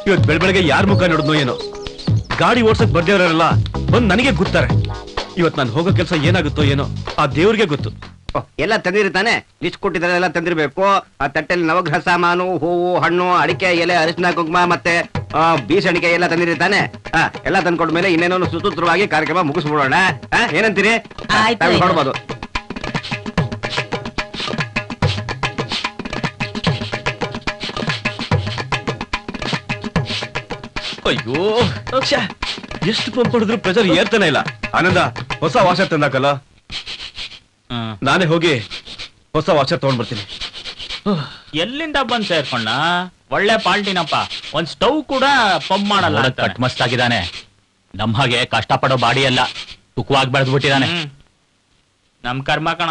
ಇವತ್ ಬೆಳಬೆಳಗ್ಗೆ ಯಾರ ಮುಖ ನೋಡಿದ್ನೋ ಏನೋ. ಗಾಡಿ ಓಡ್ಸಕ್ ಬರ್ದೇವ್ರಲ್ಲ ಬಂದ್ ನನಗೆ ಗೊತ್ತಾರೆ. ಇವತ್ ನಾನು ಹೋಗೋ ಕೆಲಸ ಏನಾಗುತ್ತೋ ಏನೋ, ಆ ದೇವ್ರಿಗೆ ಗೊತ್ತು. ಎಲ್ಲ ತಂದಿರ್ತಾನೆ, ಲಿಸ್ಟ್ ಕೊಟ್ಟಿದ್ದಾರೆ, ಎಲ್ಲ ತಂದಿರ್ಬೇಕು. ಆ ತಟ್ಟೆಯಲ್ಲಿ ನವಗ್ರಹ ಸಾಮಾನು, ಹೂವು, ಹಣ್ಣು, ಅಡಿಕೆ, ಎಲೆ, ಅರಿಶಿನ, ಕುಂಕುಮ ಮತ್ತೆ ಬೀಸಣಿಕೆ ಎಲ್ಲ ತಂದಿರ್ತಾನೆ. ಎಲ್ಲ ತಂದ್ಕೊಂಡ್ಮೇಲೆ ಇನ್ನೇನೋ ಸುಸೂತ್ರವಾಗಿ ಕಾರ್ಯಕ್ರಮ ಮುಗಿಸ್ಬಿಡೋಣ. ಏನಂತೀರಿ? ಹೊಡ್ಬೋದು. ಅಯ್ಯೋ, ಎಷ್ಟು ಪಂಪ್ ಹೊಡೆದ್ರು ಪ್ರೆಷರ್ ಏರ್ತಾನೆ ಇಲ್ಲ. ಆನಂದ, ಹೊಸ ವಾಷರ್ ತಂದಾಕಲ್ಲ, ನಾನೇ ಹೋಗಿ ಹೊಸ ವಾಷರ್ ತಗೊಂಡ್ ಬರ್ತೀನಿ. ಎಲ್ಲಿಂದ ಬಂದ್ ಸೇರ್ಕೊಂಡ? ಒಳ್ಳೆ ಪಾಲ್ಟಿನಪ್ಪ. ಒಂದ್ ಸ್ಟವ್ ಕೂಡ ಪಂಪ್ ಮಾಡಲ್ಲ. ಕಟ್ ಮಸ್ತ್ ಆಗಿದ್ದಾನೆ. ನಮ್ ಹಾಗೆ ಕಷ್ಟಪಡೋ ಬಾಡಿ ಎಲ್ಲ ತುಕವಾಗಿ ಬೆಳೆದ್ಬಿಟ್ಟಿದ್ದಾನೆ. ನಮ್ ಕರ್ಮ ಕಣ.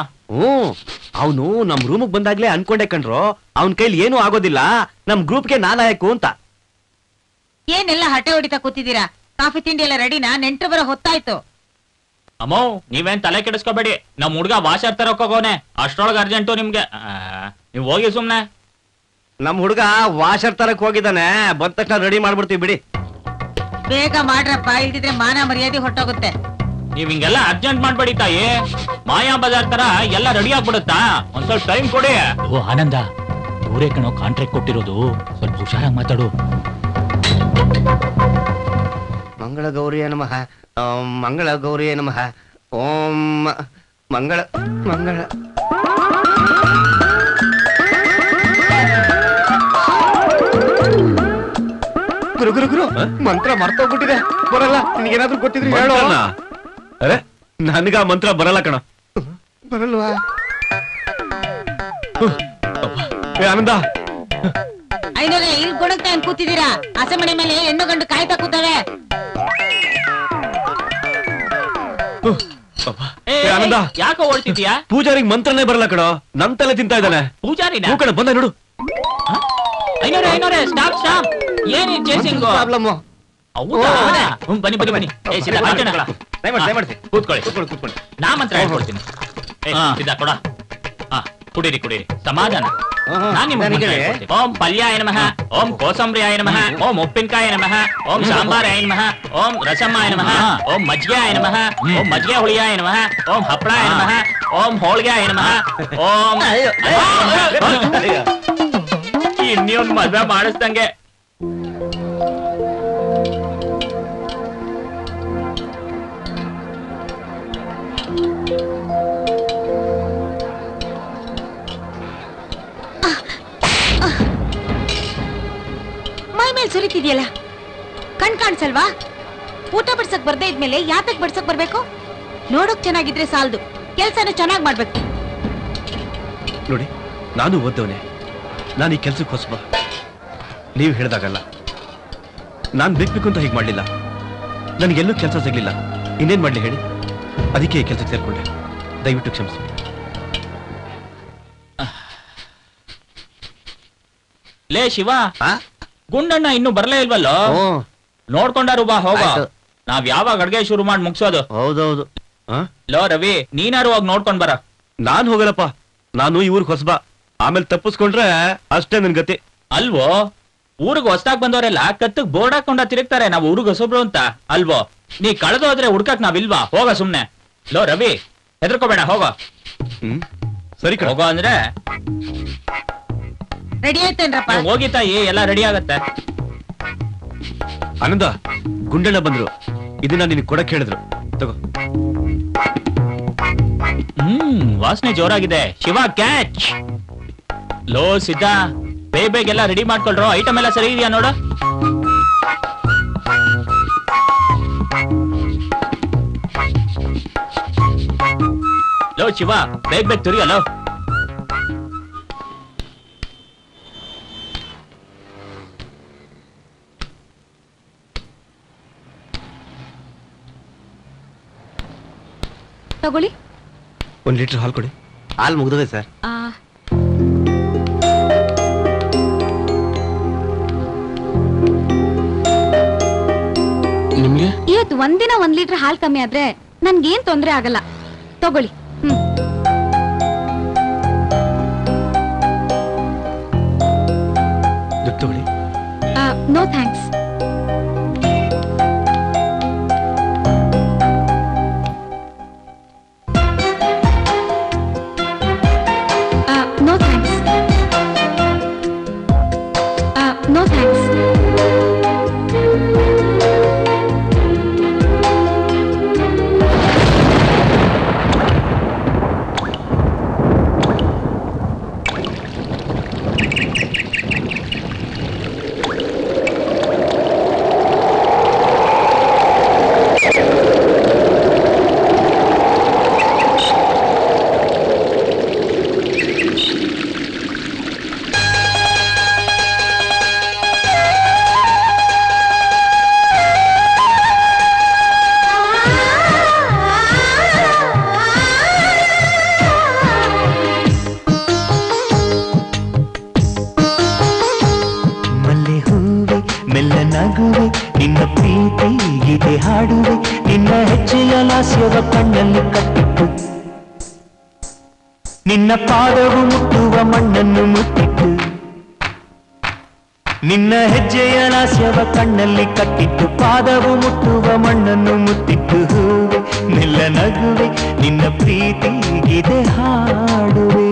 ಅವನು ನಮ್ ರೂಮ್ ಬಂದಾಗ್ಲೇ ಅನ್ಕೊಂಡೆ ಕಣ್ರು, ಅವನ್ ಕೈಲಿ ಏನೂ ಆಗೋದಿಲ್ಲ, ನಮ್ ಗ್ರೂಪ್ಗೆ ನಾಲಾಯಕು ಅಂತ. ಏನೆಲ್ಲ ಹಠೆ ಹೊಡಿತಾ ಕೂತಿದ್ದೀರಾ? ಕಾಫಿ ತಿಂಡಿ ಎಲ್ಲ ರೆಡಿನಾ? ನೆಂಟ್ರು ಬರೋ ಹೊತ್ತಾಯ್ತು. ಅಮ್ಮೋ, ನೀವೇನ್ ತಲೆ ಕೆಡಿಸ್ಕೋಬೇಡಿ. ನಮ್ ಹುಡ್ಗ ವಾಷರ್ ತರಕ್ ಹೋಗೋನೆ, ಅಷ್ಟ್ರೊಳಗ ಅರ್ಜೆಂಟು ನಿಮ್ಗೆ. ನೀವ್ ಹೋಗಿ ಸುಮ್ನೆ. ನಮ್ ಹುಡ್ಗ ವಾಷರ್ ತರಕ್ ಹೋಗಿದ್ದಾನೆ, ಬಂದ ತಕ್ಷಣ ರೆಡಿ ಮಾಡ್ಬಿಡ್ತೀವಿ ಬಿಡಿ. ಬೇಗ ಮಾಡ್ರಪ್ಪ, ಇಲ್ದಿದ್ರೆ ಮಾನ ಮರ್ಯಾದೆ ಹೊಟ್ಟೋಗುತ್ತೆ. ನೀವ್ ಹಿಂಗೆಲ್ಲ ಅರ್ಜೆಂಟ್ ಮಾಡ್ಬೇಡಿ ತಾಯಿ. ಮಾಯಾ ಬಜಾರ್ ತರ ಎಲ್ಲ ರೆಡಿ ಆಗ್ಬಿಡುತ್ತಾ? ಒಂದ್ ಸ್ವಲ್ಪ ಟೈಮ್ ಕೊಡಿ. ಓ ಆನಂದ, ಊರೇ ಕಣೋ ಕಾಂಟ್ರಾಕ್ಟ್ ಕೊಟ್ಟಿರೋದು, ಸ್ವಲ್ಪ ಹುಷಾರಾಗಿ ಮಾತಾಡು. ಮಂಗಳ ಗೌರಿಯೇ ನಮಃ, ಮಂಗಳ ಗೌರಿಯೇ ನಮಃ, ಓಂ ಮಂಗಳ ಮಂಗಳ. ಗುರು ಗುರು ಗುರು, ಮಂತ್ರ ಮರ್ತೋಗ್ಬಿಟ್ಟಿದೆ, ಬರಲ್ಲ. ನಿನಗೇನಾದ್ರೂ ಗೊತ್ತಿದ್ರೆ ಹೇಳೋ. ಅರೆ, ನನ್ಗ ಮಂತ್ರ ಬರಲ್ಲ ಕಣ. ಬರಲ್ವಾ? ಆನಂದ, ಐನೋರೆ, ಇಲ್ಲಿ ಗುಣಕ್ತಾ ಏನ್ ಕೂತಿದ್ದೀರಾ? ಹಸೆ ಮನೆ ಮೇಲೆ ಹೆಣ್ಣು ಗಂಡು ಕಾಯ್ತಾ ಕೂತವೆ. ಆನಂದ, ಯಾಕೋ ಓಡ್ತಿದ್ಯಾ? ಪೂಜಾರಿಗೆ ಮಂತ್ರನೇ ಬರಲ್ಲ ಕಣೋ, ನನ್ ತಲೆ ತಿಂತಾ ಇದ್ದಾನೆ. ಪೂಜಾರಿನ ಕಣ ಬಂದ ನೋಡು. ಐನೋರೆ, ಸ್ಟಾಪ್ ಸ್ಟಾಪ್. ಏನ್ ಚೇಸಿಂಗ್ ಪ್ರಾಬ್ಲಮ್? ಹೌದಾ? ಬನ್ನಿ ಬನ್ನಿ ಬನ್ನಿ. ಕೂತ್ಕೊಳ್ಳಿ ಕೂತ್ಕೊಳ್ಳಿ. ನಾ ಮಂತ್ರ ಹೇಳ್ಕೊಡ್ತೀನಿ. ಕೊಡ. ಕುಡೀರಿ ಕುಡೀರಿ, ಸಮಾಧಾನ. ನಾನ್ ನಿಮ್ಗೆ ಓಂ ಪಲ್ಯಾಯ ನಮಃ, ಓಂ ಕೋಸಂಬರಿಯಾಯ ನಮಃ, ಓಂ ಉಪ್ಪಿನಕಾಯ ನಮಃ, ಓಂ ಸಾಂಬಾರಾಯ ನಮಃ, ಓಂ ರಸಮ್ಮಾಯ ನಮಃ, ಓಂ ಮಜ್ಜಿಗೆಯಾಯ ನಮಃ, ಓಂ ಮಜ್ಜಿಗೆ ಹುಳಿಯಾಯ ನಮಃ, ಓಂ ಹಪ್ಪಳಾಯ ನಮಃ, ಓಂ ಹೋಳಿಗೆಯಾಯ ನಮಃ, ಓಂ. ಇನ್ನೊಂದು ಮದ್ವೆ ಮಾಡಿಸ್ದಂಗೆ. ಸುರಿತಿದ್ಯಲ್ಲ ಕಣ್ ಕಾಣಿಸಲ್ವಾ? ಊಟ ಬಡ್ಸಕ್ ಬರ್ದೇ ಇದ್ಮೇಲೆ ಯಾತಕ್ ಬಡ್ಸಕ್ ಬರ್ಬೇಕು? ನೋಡೋಕ್ ಚೆನ್ನಾಗಿದ್ರೆ ಸಾಲದು, ಕೆಲ್ಸನ ಚೆನ್ನಾಗ್ ಮಾಡ್ಬೇಕು. ನೋಡಿ, ನಾನು ಓದ್ದವನೇ, ನಾನು ಈ ಕೆಲ್ಸಕ್ಕೆ ಹೊಸಬ. ನೀವು ಹೇಳ್ದಾಗಲ್ಲ, ನಾನು ಬೇಕು ಅಂತ ಹೀಗೆ ಮಾಡ್ಲಿಲ್ಲ. ನನಗೆಲ್ಲೂ ಕೆಲಸ ಸಿಗ್ಲಿಲ್ಲ, ಇನ್ನೇನ್ ಮಾಡ್ಲಿ ಹೇಳಿ? ಅದಕ್ಕೆ ಈ ಕೆಲಸಕ್ಕೆ ಸೇರ್ಕೊಂಡೆ. ದಯವಿಟ್ಟು ಕ್ಷಮಿಸಿ. ಲೇ ಶಿವ, ಗುಂಡಣ್ಣ ಇನ್ನು ಬರ್ಲೇ ಇಲ್ವಲ್ಲೋ? ನೋಡ್ಕೊಂಡಾರು ಬಾ ಹೋಗ. ನಾವ್ ಯಾವಾಗ ಅಡ್ಗೆ ಶುರು ಮಾಡಿ ಮುಗಿಸೋದು? ಹೌದೌದು. ಲೋ ರವಿ, ನೀನಾರು ಹೋಗಿ ನೋಡ್ಕೊಂಡ್ ಬರ. ನಾನ್ ಹೋಗಲ್ಲಪ್ಪ, ನಾನು ಈ ಊರಿಗೆ ಹೊಸಬ. ಆಮೇಲೆ ತಪ್ಪಿಸ್ಕೊಂಡ್ರೆ ಅಷ್ಟೇ ನನ್ ಗತಿ. ಅಲ್ವೋ, ಊರಿಗೆ ಹೊಸದಾಗ್ ಬಂದವರೆಲ್ಲ ಕತ್ತಕ್ ಬೋರ್ಡ್ ಹಾಕೊಂಡ ತಿರುಗ್ತಾರೆ ನಾವು ಊರಿಗೆ ಹೊಸಬ್ರು ಅಂತ, ಅಲ್ವೋ? ನೀ ಕಳೆದೋದ್ರೆ ಹುಡ್ಕಕ್ ನಾವಿಲ್ವಾ? ಹೋಗ ಸುಮ್ನೆ. ಲೋ ರವಿ, ಹೆದರ್ಕೋಬೇಡ, ಹೋಗ. ಸರಿ ಹೋಗೋ ಅಂದ್ರೆ ರೆಡಿ ಆಯ್ತೇನ್ರಪ್ಪ? ಹೋಗಿ ತಾಯಿ, ಎಲ್ಲ ರೆಡಿ ಆಗತ್ತೆ. ಆನಂದ, ಗುಂಡಣ್ಣ ಬಂದ್ರು, ಇದನ್ನ ನಿನಗೆ ಕೊಡಕ್ ಹೇಳಿದ್ರು, ತಗೋ. ವಾಸನೆ ಜೋರಾಗಿದೆ. ಶಿವ ಕ್ಯಾಚ್. ಲೋ ಸಿದ್ಧ, ಬೇಗ ಎಲ್ಲ ರೆಡಿ ಮಾಡ್ಕೊಳ್ರೋ. ಐಟಮ್ ಎಲ್ಲ ಸರಿ ಇದೆಯಾ ನೋಡು. ಲೋ ಶಿವ, ಬೇಗ ತುರಿಯಲ್ಲೋ. ತಗೊಳ್ಳಿ. 1 ಲೀಟರ್ ಹಾಲು ಕೊಡಿ. ಹಾಲು ಮುಗ್ದದೆ ಸರ್. ನಿಮ್ಗೆ ಇವತ್ತು ಒಂದಿನ 1 ಲೀಟರ್ ಹಾಲು ಕಮ್ಮಿ ಆದ್ರೆ ನನ್ಗೇನ್ ತೊಂದ್ರೆ ಆಗಲ್ಲ. ತಗೊಳ್ಳಿ. ದುಡ್ಡು ತಗೊಳ್ಳಿ. No thanks. No thanks. ನಗುವೆ ನಿನ್ನ ಪ್ರೀತಿ ಗೀತೆ ಹಾಡುವೆ ನಿನ್ನ ಹೆಜ್ಜೆಯ ಲಾಸ್ಯವ ಕಣ್ಣಲ್ಲಿ ಕಟ್ಟಿಟ್ಟು ನಿನ್ನ ಪಾದವು ಮುಟ್ಟುವ ಮಣ್ಣನ್ನು ಮುಟ್ಟಿಟ್ಟು ನಿನ್ನ ಹೆಜ್ಜೆಯ ಲಾಸ್ಯವ ಕಣ್ಣಲ್ಲಿ ಕಟ್ಟಿಟ್ಟು ಪಾದವು ಮುಟ್ಟುವ ಮಣ್ಣನ್ನು ಮುಟ್ಟಿಟ್ಟು ಹೂವೆ ಮೆಲ್ಲ ನಗುವೆ ನಿನ್ನ ಪ್ರೀತಿ ಗೀತೆ ಹಾಡುವೆ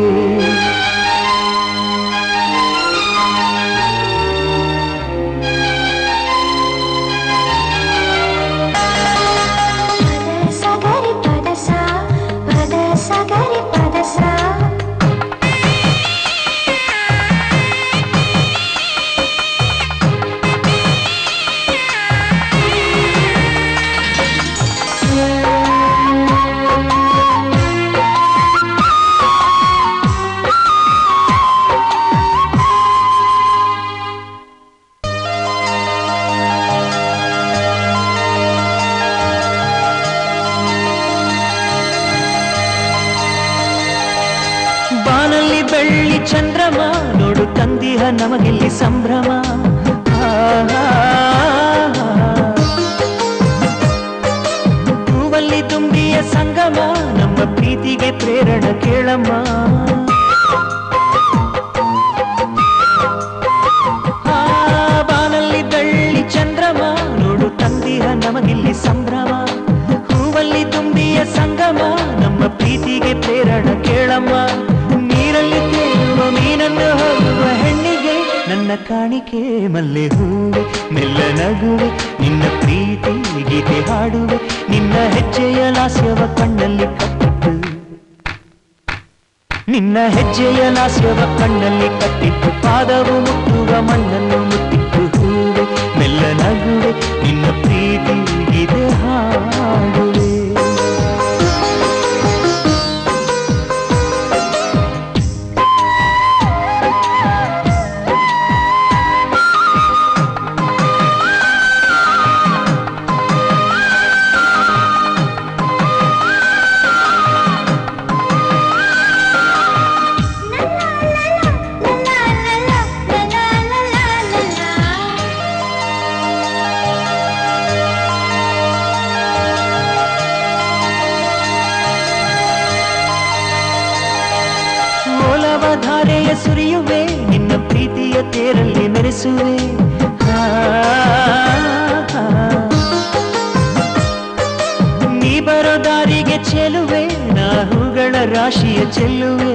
ಬೆಳ್ಳಿ ಚಂದ್ರಮ ನೋಡು ತಂದಿಹ ನಮಗಿಲ್ಲಿ ಸಂಭ್ರಮ ಹೂವಲ್ಲಿ ತುಂಬಿಯ ಸಂಗಮ ನಮ್ಮ ಪ್ರೀತಿಗೆ ಪ್ರೇರಣ ಕೇಳಮ್ಮ ಬಾನಲ್ಲಿ ಬೆಳ್ಳಿ ಚಂದ್ರಮ ನೋಡು ತಂದಿಹ ನಮಗಿಲ್ಲಿ ಸಂಭ್ರಮ ಹೂವಲ್ಲಿ ತುಂಬಿಯ ಸಂಗಮ ನಮ್ಮ ಪ್ರೀತಿಗೆ ಪ್ರೇರಣ ಕೇಳಮ್ಮ ನೀರಲ್ಲಿ ತೇಲುವ ಮೀನನ್ನು ಹೋಗುವ ಹೆಣ್ಣಿಗೆ ನನ್ನ ಕಾಣಿಕೆ ಮಲ್ಲೆ ಹೂವೆ ಮೆಲ್ಲ ನಗುವೆ ನಿನ್ನ ಪ್ರೀತಿ ಗೀತೆ ಹಾಡುವೆ ನಿನ್ನ ಹೆಜ್ಜೆಯ ಲಾಸ್ಯವ ಕಣ್ಣಲ್ಲಿ ಕಟ್ಟಿಟ್ಟು ನಿನ್ನ ಹೆಜ್ಜೆಯ ಲಾಸ್ಯವ ಕಣ್ಣಲ್ಲಿ ಕಟ್ಟಿಟ್ಟು ಪಾದವು ಮುಟ್ಟುವ ಮಣ್ಣನ್ನು ಮುಟ್ಟಿಟ್ಟು ಹೂವೆ ಧಾರೆಯ ಸುರಿಯುವೆ ನಿನ್ನ ಪ್ರೀತಿಯ ತೇರಲ್ಲಿ ಮೆರೆಸುವೆ ನೀ ಬರೋ ದಾರಿಗೆ ಚೆಲುವೆ ನಾ ಹೂಗಳ ರಾಶಿಯ ಚೆಲ್ಲುವೆ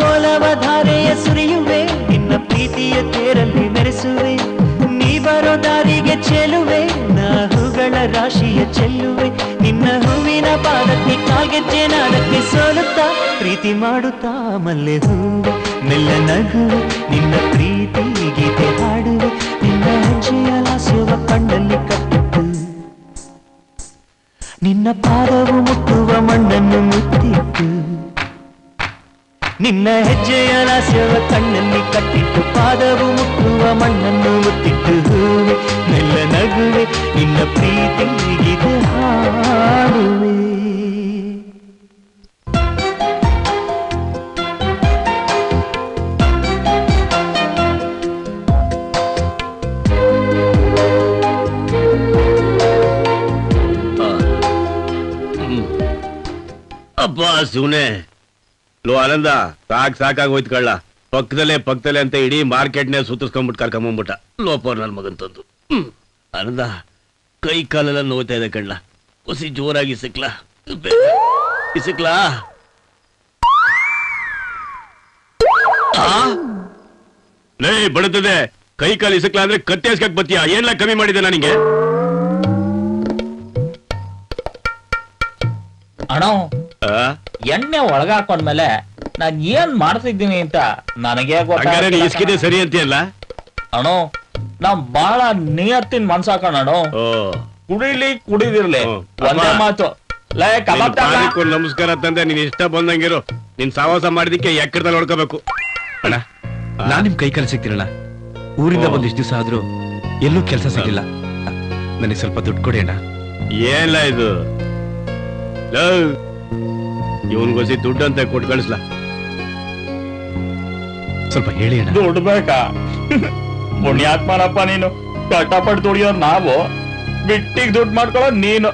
ಒಲವ ಧಾರೆಯ ಸುರಿಯುವೆ ನಿನ್ನ ಪ್ರೀತಿಯ ತೇರಲ್ಲಿ ಮೆರೆಸುವೆ ನೀ ಬರೋ ದಾರಿಗೆ ಚೆಲುವೆ ನಾ ಹೂಗಳ ರಾಶಿಯ ಚೆಲ್ಲುವೆ ನಿನ್ನ ಹೂವಿನ ಪಾದಕ್ಕೆ ಕಾಲ್ಗೆಜ್ಜೆ ನಾದಕ್ಕೆ ಸೋಲುತ್ತಾ ಪ್ರೀತಿ ಮಾಡುತ್ತಾ ಮಲ್ಲೆ ಹೂವೆ ಮೆಲ್ಲ ನಗುವೆ ನಿನ್ನ ಪ್ರೀತಿ ಗೀತೆ ಹಾಡುವೆ ನಿನ್ನ ಹೆಜ್ಜೆಯ ಲಾಸ್ಯವ ಕಣ್ಣಲ್ಲಿ ಕಟ್ಟಿತ್ತು ನಿನ್ನ ಪಾದವು ಮುಟ್ಟುವ ಮಣ್ಣನ್ನು ಮುತ್ತಿತ್ತು ನಿನ್ನ ಹೆಜ್ಜೆಯ ಲಾಸ್ಯವ ಕಣ್ಣಲ್ಲಿ ಕಟ್ಟಿಟ್ಟು ಪಾದವು ಮುಟ್ಟುವ ಮಣ್ಣನ್ನು ಮುತ್ತಿಟ್ಟು ಹೂವೆ ಮೆಲ್ಲ ನಗುವೆ ನಿನ್ನ ಪ್ರೀತಿ ಗೀತೆ ಹಾಡುವೆ ಅಪ್ಪ ಸುಮ್ನೆ ಲೋ ಆನಂದ ಸಾಕಾಗೋಯ್ತು ಕಳ್ಳ ಪಕ್ಕದಲ್ಲೇ ಅಂತ ಇಡೀ ಮಾರ್ಕೆಟ್ನೇ ಸುತ್ತಿಸ್ಕೊಂಡ್ಬಿಟ್ಟು ಕರ್ಕೊಂಬಂದ್ಬಿಟ್ಟ ಲೋಪ ನನ್ ಮಗನ್ ತಂದು ಆನಂದ ಕೈ ಕಾಲೆಲ್ಲ ನೋಯ್ತಾ ಇದೆ ಕಳ್ಳ ಹುಸಿ ಜೋರಾಗಿ ಇಸಕ್ಲಾ ಲೇ ಬಡುತ್ತದೆ ಕೈ ಕಾಲು ಇಸಕ್ಲಾ ಅಂದ್ರೆ ಕತ್ತೇಸ್ಕಕ್ ಬತ್ತೀಯ ಏನ್ಲ ಕಮ್ಮಿ ಮಾಡಿದೆ ನನಗೆ ಅಣ್ಣ ಎಣ್ಣೆ ಒಳಗ ಹಾಕೊಂಡ್ಮೇಲೆ ನಾನ್ ಏನ್ ಮಾಡ್ತಿದ್ದೀನಿ ಅಂತ ನನಗೆ ಇಸ್ಕಿದೆ ಸರಿ ಅಂತೀಯಲ್ಲ ಅಣ್ಣ ನಾವ್ ಬಹಳ ನಿಯತ್ತಿನ ಮನ್ಸ ಹಾಕೋಣ ಕುಡಿದಿರ್ಲಿ ಒಂದೇ ಮಾತು ನಮಸ್ಕಾರ ತಂದೆ ನೀನ್ ಇಷ್ಟ ಬಂದಂಗಿರು ನಿನ್ ಸಾವಾಸ ಮಾಡಿದಕ್ಕೆ ಎಕ್ಕಡದಲ್ಲಿ ಹೊಡ್ಕೋಬೇಕು ಅಣ್ಣ ನಾನ್ ನಿಮ್ ಕೈ ಕಾಲು ಸಿಗ್ತೀನಣ್ಣ ಊರಿಂದ ಬಂದಿಷ್ಟು ದಿವಸ ಆದ್ರೂ ಎಲ್ಲೂ ಕೆಲಸ ಸಿಗ್ಲಿಲ್ಲ ನನಗೆ ಸ್ವಲ್ಪ ದುಡ್ಡು ಕೊಡಿ ಅಣ್ಣ ಏನ್ಲ ಇದು ಇವನ್ಗೋಸಿ ದುಡ್ಡು ಅಂತ ಕೊಟ್ಟು ಕಳಿಸ್ಲಾ ಸ್ವಲ್ಪ ಹೇಳಿ ಅಣ್ಣ ದುಡ್ಡು ಬೇಕಾ ಪುಣ್ಯಾತ್ಮನಪ್ಪ ನೀನು ಕಷ್ಟಪಟ್ಟು ದುಡಿಯೋ ನಾವು ಬಿಟ್ಟಿಗೆ ದುಡ್ಡು ಮಾಡ್ಕೊಳ್ಳೋ ನೀನು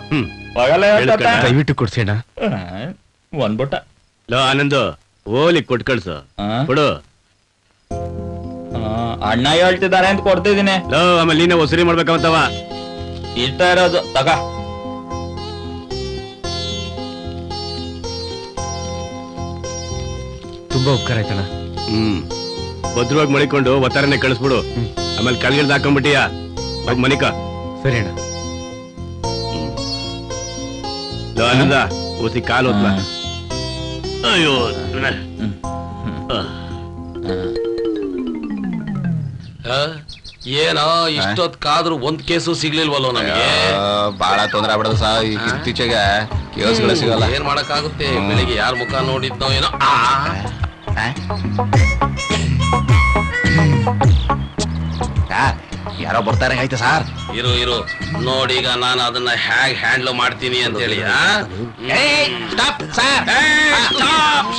ದಯವಿಟ್ಟು ಕೊಡ್ಸಿ ಅಣ್ಣ ಒಂದ್ಬಿಟ್ಟ ಲೋ ಆನಂದು ಓಲಿ ಕೊಟ್ಟು ಕಳ್ಸು ಕೊಡು ಅಣ್ಣ ಹೇಳ್ತಿದ್ದಾರೆ ಅಂತ ಕೊಡ್ತಿದ್ದೀನಿ ಲೋ ಆಮೇಲೆ ನೀನೆ ವಸೂಲಿ ಮಾಡ್ಬೇಕಂತವ ಇಷ್ಟ ಇರೋದು ತಗ ತುಂಬಾ ಉಪಕಾರ ಆಯ್ತಣ್ಣ ಭದ್ರವಾಗಿ ಮಳಿಕೊಂಡು ಒತ್ತಾರನೆ ಕಳಿಸ್ಬಿಡು ಆಮೇಲೆ ಕಳ್ಗಿಲ್ದ ಹಾಕೊಂಡ್ಬಿಟ್ಟಿಯಾ ಮನಿಕ ಸರಿ ಅಣ್ಣ ಆನಂದ ಓಸಿ ಕಾಲು ಹೋದ್ಲ ಅಯ್ಯೋ ಏನ ಇಷ್ಟೊತ್ ಕಾದ್ರೂ ಒಂದ್ ಕೇಸು ಸಿಗ್ಲಿಲ್ವಲ್ಲೋ ನಮಗೆ ಬಹಳ ತೊಂದ್ರೆ ಆಗ್ಬಿಡದ ಸಾ ಇತ್ತೀಚೆಗೆ ಕೇಸ್ಗಳು ಸಿಗಲ್ಲ ಏನ್ ಮಾಡಕ್ಕಾಗುತ್ತೆ ಬೆಳಿಗ್ಗೆ ಯಾರ ಮುಖ ನೋಡಿದ್ನೋ ಏನೋ ಯಾರೋ ಬರ್ತಾರೆ ಆಯ್ತಾ ಸಾರ್ ಇರು ನೋಡೀಗ ನಾನು ಅದನ್ನ ಹ್ಯಾಗ್ ಹ್ಯಾಂಡ್ಲ್ ಮಾಡ್ತೀನಿ ಅಂತ ಹೇಳಿ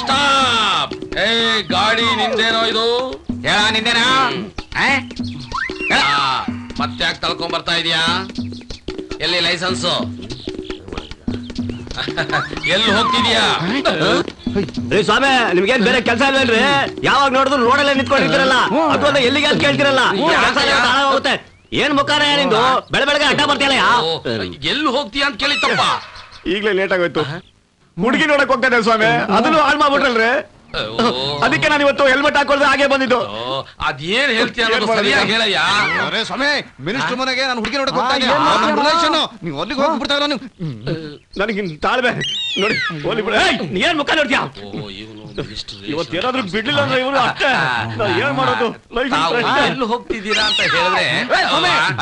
ಸ್ಟಾಪ್ ಗಾಡಿ ನಿಂದೇನೋ ಇದು ನಿಂದೇನಾ ಮತ್ತೆ ಯಾಕೆ ತಳ್ಕೊಂಡ್ ಬರ್ತಾ ಇದೀಯಾ ಎಲ್ಲಿ ಲೈಸೆನ್ಸು ಎಲ್ಲಿ ಹೋಗ್ತಿದ್ಯಾ ಸ್ವಾಮಿ ನಿಮ್ಗೇನ್ ಬೇರೆ ಕೆಲಸ ಇಲ್ವೇನ್ರಿ ಯಾವಾಗ ನೋಡಿದ್ರು ರೋಡಲ್ಲೇ ನಿಂತ್ಕೊಂಡಿರ್ತೀರಲ್ಲ ಅಥವಾ ಎಲ್ಲಿಗೆ ಅಂತ ಕೇಳ್ತಿರಲ್ಲ ಹೋಗುತ್ತೆ ಏನ್ ಮುಖಾನ ನಿಂದು ಬೆಳಗ್ಗೆ ಅಡ್ಡ ಬರ್ತೀಯಲ್ಲ ಎಲ್ಲಿ ಹೋಗ್ತೀಯ ಅಂತ ಕೇಳಿತ್ತಪ್ಪ ಈಗ್ಲೇ ಲೇಟ್ ಆಗೋಯ್ತು ಹುಡುಗಿ ನೋಡಕ್ ಹೋಗ್ತಾ ಸ್ವಾಮಿ ಅದನ್ನು ಹಾಳು ಮಾಡ್ಬಿಟ್ರಲ್ರಿ ಅದಕ್ಕೆ ನಾನು ಇವತ್ತು ಹೆಲ್ಮೆಟ್ ಹಾಕೊಳ್ದೆ ಹಾಗೆ ಬಂದಿದ್ದು ಅದೇನ್ ಹೇಳ್ತೀಯ ಸರಿಯಾಗಿ ಹೇಳಯ್ಯ ಸ್ವಾಮಿ ಮಿನಿಸ್ಟರ್ ಮನೆಗೆ ನಾನು ಹುಡುಗಿ ನೋಡಕ್ ಹೋಗ್ತಾ ಇದ್ದೀನಿ ನೀವು ಅಲ್ಲಿಗೆ ಹೋಗ್ಬಿಡ್ತಾರ ನೀವು ನನಗೆ ತಾಳ್ಬೆ ನೋಡಿ ಹೋಲಿ ಬಿಡ ಏನ್ ಮುಖ ನೋಡ್ತೀಯ ಇವತ್ತೇನಾದ್ರೂ ಬಿಡ್ಲಿಲ್ಲ ಅಂದ್ರೆ ಇವರು ಅಷ್ಟೇ ಏನ್ ಮಾಡೋದು ಎಲ್ಲಿ ಹೋಗ್ತಿದ್ದೀರಾ ಅಂತ ಹೇಳಿದ್ರೆ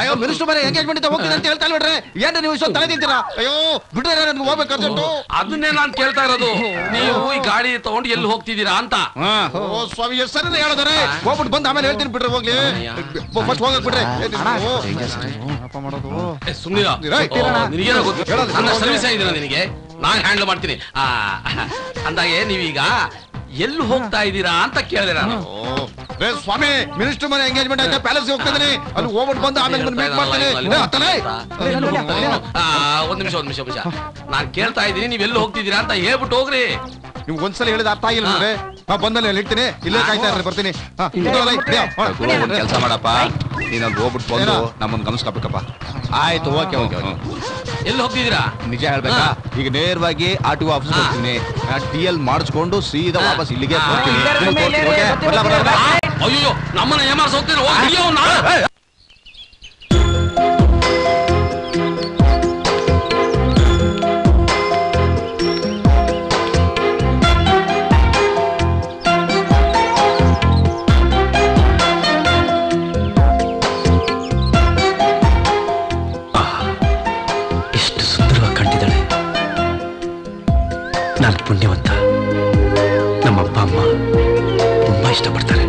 ಅಯ್ಯೋ ಮಿನಿಸ್ಟರ್ ಮನೆ ಎಂಗೇಜ್ಮೆಂಟ್ ಅಂತ ಹೋಗ್ತೀನಿ ಅಂತ ಹೇಳ್ತಾ ಬಿಡ್ರೆ ಏನ್ರಿ ನೀವು ಇಷ್ಟೊಂದು ತಲೆ ತಿಂತೀರಾ ಅಯ್ಯೋ ಬಿಡ್ರೆ ನನ್ಗೆ ಹೋಗ್ಬೇಕು ಅದನ್ನೇ ನಾನು ಕೇಳ್ತಾ ಇರೋದು ನೀವು ಈ ಗಾಡಿ ತಗೊಂಡು ಎಲ್ಲಿ ಹೋಗ್ತಿದ್ದೀರಾ ಅಂತ ಸ್ವಾಮಿ ಸರಿ ಹೇಳಿದಾರೆ ಹೋಗ್ಬಿಟ್ಟು ಬಂದು ಆಮೇಲೆ ಹೇಳ್ತೀನಿ ಬಿಡ್ರಿ ಹೋಗ್ಲಿ ಫಸ್ಟ್ ಹೋಗಕ್ ಬಿಡ್ರಿ ಸುಮ್ಮನೆ ನಿನಗೇನೋ ಗೊತ್ತು ನನ್ನ ಸರ್ವಿಸ್ ಆಗಿದ್ದೀರಾ ನಿನಗೆ ನಾನು ಹ್ಯಾಂಡಲ್ ಮಾಡ್ತೀನಿ ಅಂದಾಗೆ ನೀವೀಗ ಎಲ್ಲಿ ಹೋಗ್ತಾ ಇದ್ದೀರಾ ಅಂತ ಕೇಳಿದೆ ನಾನು ರೇ ಸ್ವಾಮಿ ಮಿನಿಸ್ಟರ್ ಮನೆ ಎಂಗೇಜ್ಮೆಂಟ್ ಆಯ್ತಾ ಪ್ಯಾಲೇಸ್ ಹೋಗ್ತಿದ್ದೀನಿ ಅಲ್ಲಿ ಹೋಗ್ಬಿಟ್ಟು ಬಂದು ಆಮೇಲೆ ಮೀಟ್ ಮಾಡ್ತೀನಿ ಒಂದ್ ನಿಮಿಷ ನಾನ್ ಕೇಳ್ತಾ ಇದ್ದೀನಿ ನೀವೆಲ್ಲ ಹೋಗ್ತಿದ್ದೀರಾ ಅಂತ ಹೇಳ್ಬಿಟ್ಟು ಹೋಗ್ರಿ. ನೀವು ಒಂದ್ಸಲ ಹೇಳಿದ ಅರ್ಥ ಆಗಿಲ್ಲ ಅಂದ್ರೆ ನಾ ಬಂದಲ್ಲಿ ಅಲ್ಲಿ ಇರ್ತೀನಿ ಇಲ್ಲೇ ಕಾಯ್ತಾ ಇರ್ರಿ ಬರ್ತೀನಿ. ಕೆಲಸ ಮಾಡಪ್ಪ ನೀನು ಅಲ್ಲಿ ಹೋಗ್ಬಿಟ್ಟು ಬಂದು ನಮ್ಮನ್ನ ಗಮನಿಸ್ಕೋಬೇಕಪ್ಪ. ಆಯ್ತು ಓಕೆ ಓಕೆ ಓಕೆ. ಎಲ್ಲಿ ಹೋಗ್ತಿದ್ದೀರಾ? ನಿಜ ಹೇಳ್ಬೇಕಾ? ಈಗ ನೇರವಾಗಿ RTO ಆಫೀಸ್ ಹೋಗ್ತೀನಿ. TL ಮಾಡಿಸ್ಕೊಂಡು ಸೀದಾ ವಾಪಸ್ ಇಲ್ಲಿಗೆ ಬರ್ತೀನಿ. ಅಯ್ಯೋ ನಮ್ಮನ್ನ ಏಮಾರ್ಸ್ ಹೋಗ್ತೀನಿ. ಎಷ್ಟು ಸುಂದರವಾಗಿ ಕಾಣ್ತಿದ್ದಾಳೆ. ನಾನು ಪುಣ್ಯವಂತ. ನಮ್ಮ ಅಪ್ಪ ಅಮ್ಮ ತುಂಬಾ ಇಷ್ಟಪಡ್ತಾರೆ.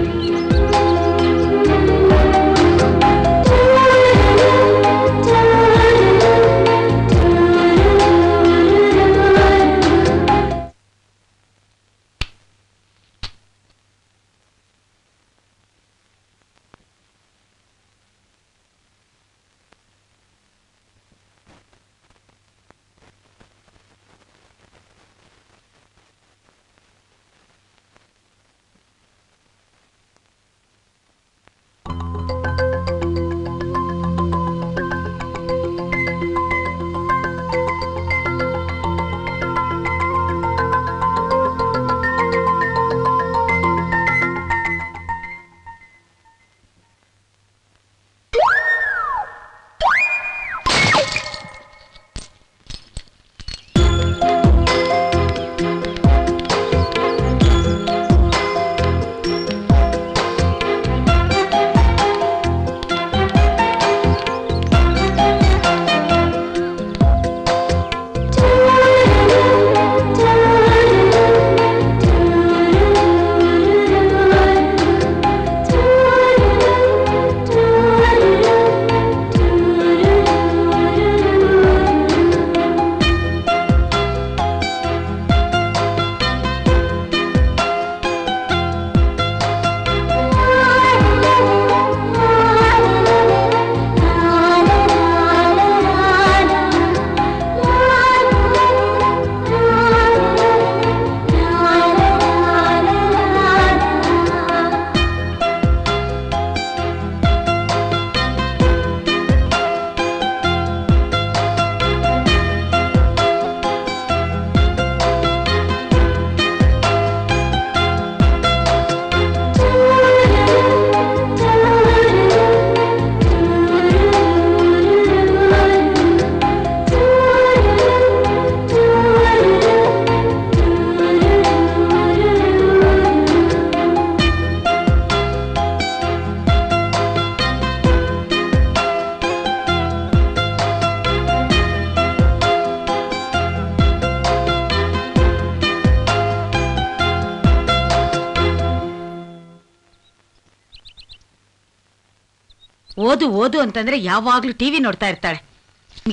ಓದು ಓದು ಅಂತಂದ್ರೆ ಯಾವಾಗ್ಲೂ ಟಿವಿ ನೋಡ್ತಾ ಇರ್ತಾಳೆ.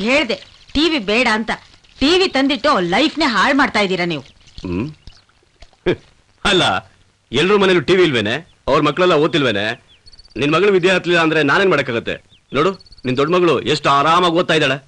ಹೇಳ್ದೆ ಟಿವಿ ಬೇಡ ಅಂತ. ಟಿವಿ ತಂದಿಟ್ಟು ಲೈಫ್ನೇ ಹಾಳು ಮಾಡ್ತಾ ಇದ್ದೀರಾ ನೀವು. ಅಲ್ಲ, ಎಲ್ರ ಮನೇಲಿ ಟಿವಿ ಇಲ್ವೇನೆ? ಅವ್ರ ಮಕ್ಕಳೆಲ್ಲ ಓದ್ತಿಲ್ವೇನೆ? ನಿನ್ ಮಗಳು ವಿದ್ಯೆ ಹತ್ತಲಿಲ್ಲ ಅಂದ್ರೆ ನಾನೇನ್ ಮಾಡಕ್ಕಾಗತ್ತೆ? ನೋಡು, ನಿನ್ ದೊಡ್ಡ ಮಗಳು ಎಷ್ಟು ಆರಾಮಾಗಿ ಓದ್ತಾ ಇದ್ದಾಳೆ.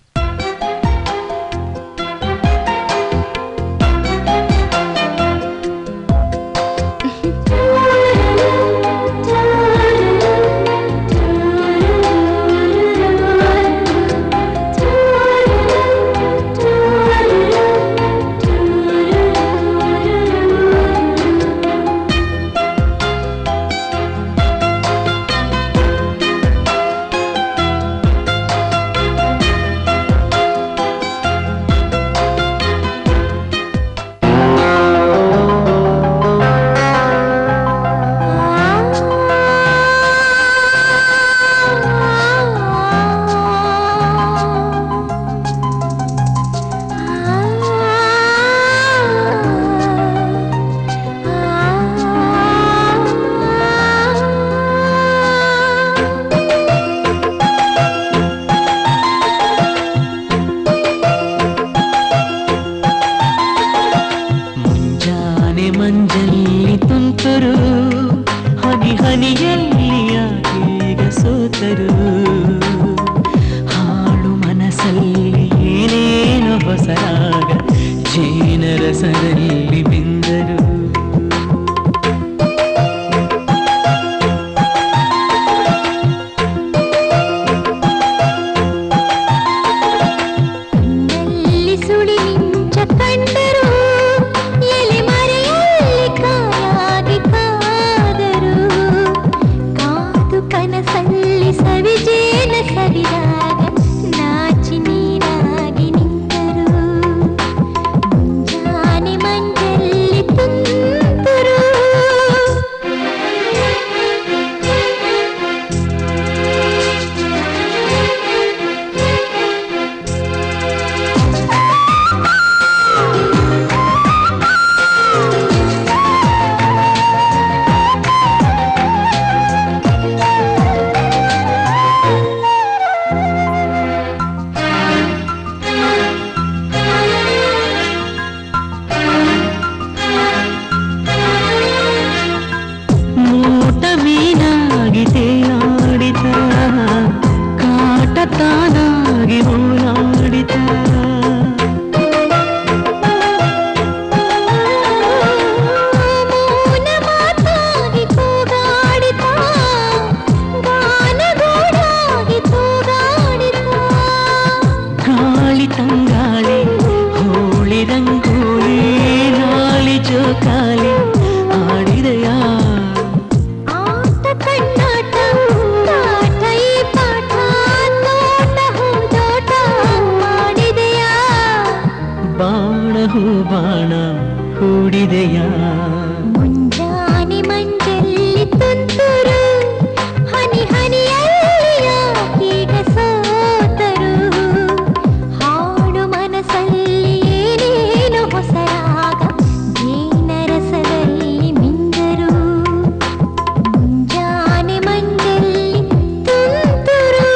ಹೂಬಾಣ ಹೂಡಿದೆಯ ಮುಂಜಾನೆ ಮಂಜಲ್ಲಿ ತುಂತುರು ಹನಿ ಹನಿಯಲ್ಲಿಯ ಕೀಟ ಸೋತರು ಹಾಡು ಮನಸ್ಸಲ್ಲಿ ಏನೇನು ಹೊಸರಾಗ ಜೀನರಸದಲ್ಲಿ ಮಿಂದರು ಮುಂಜಾನೆ ಮಂಜಲ್ಲಿ ತುಂತುರು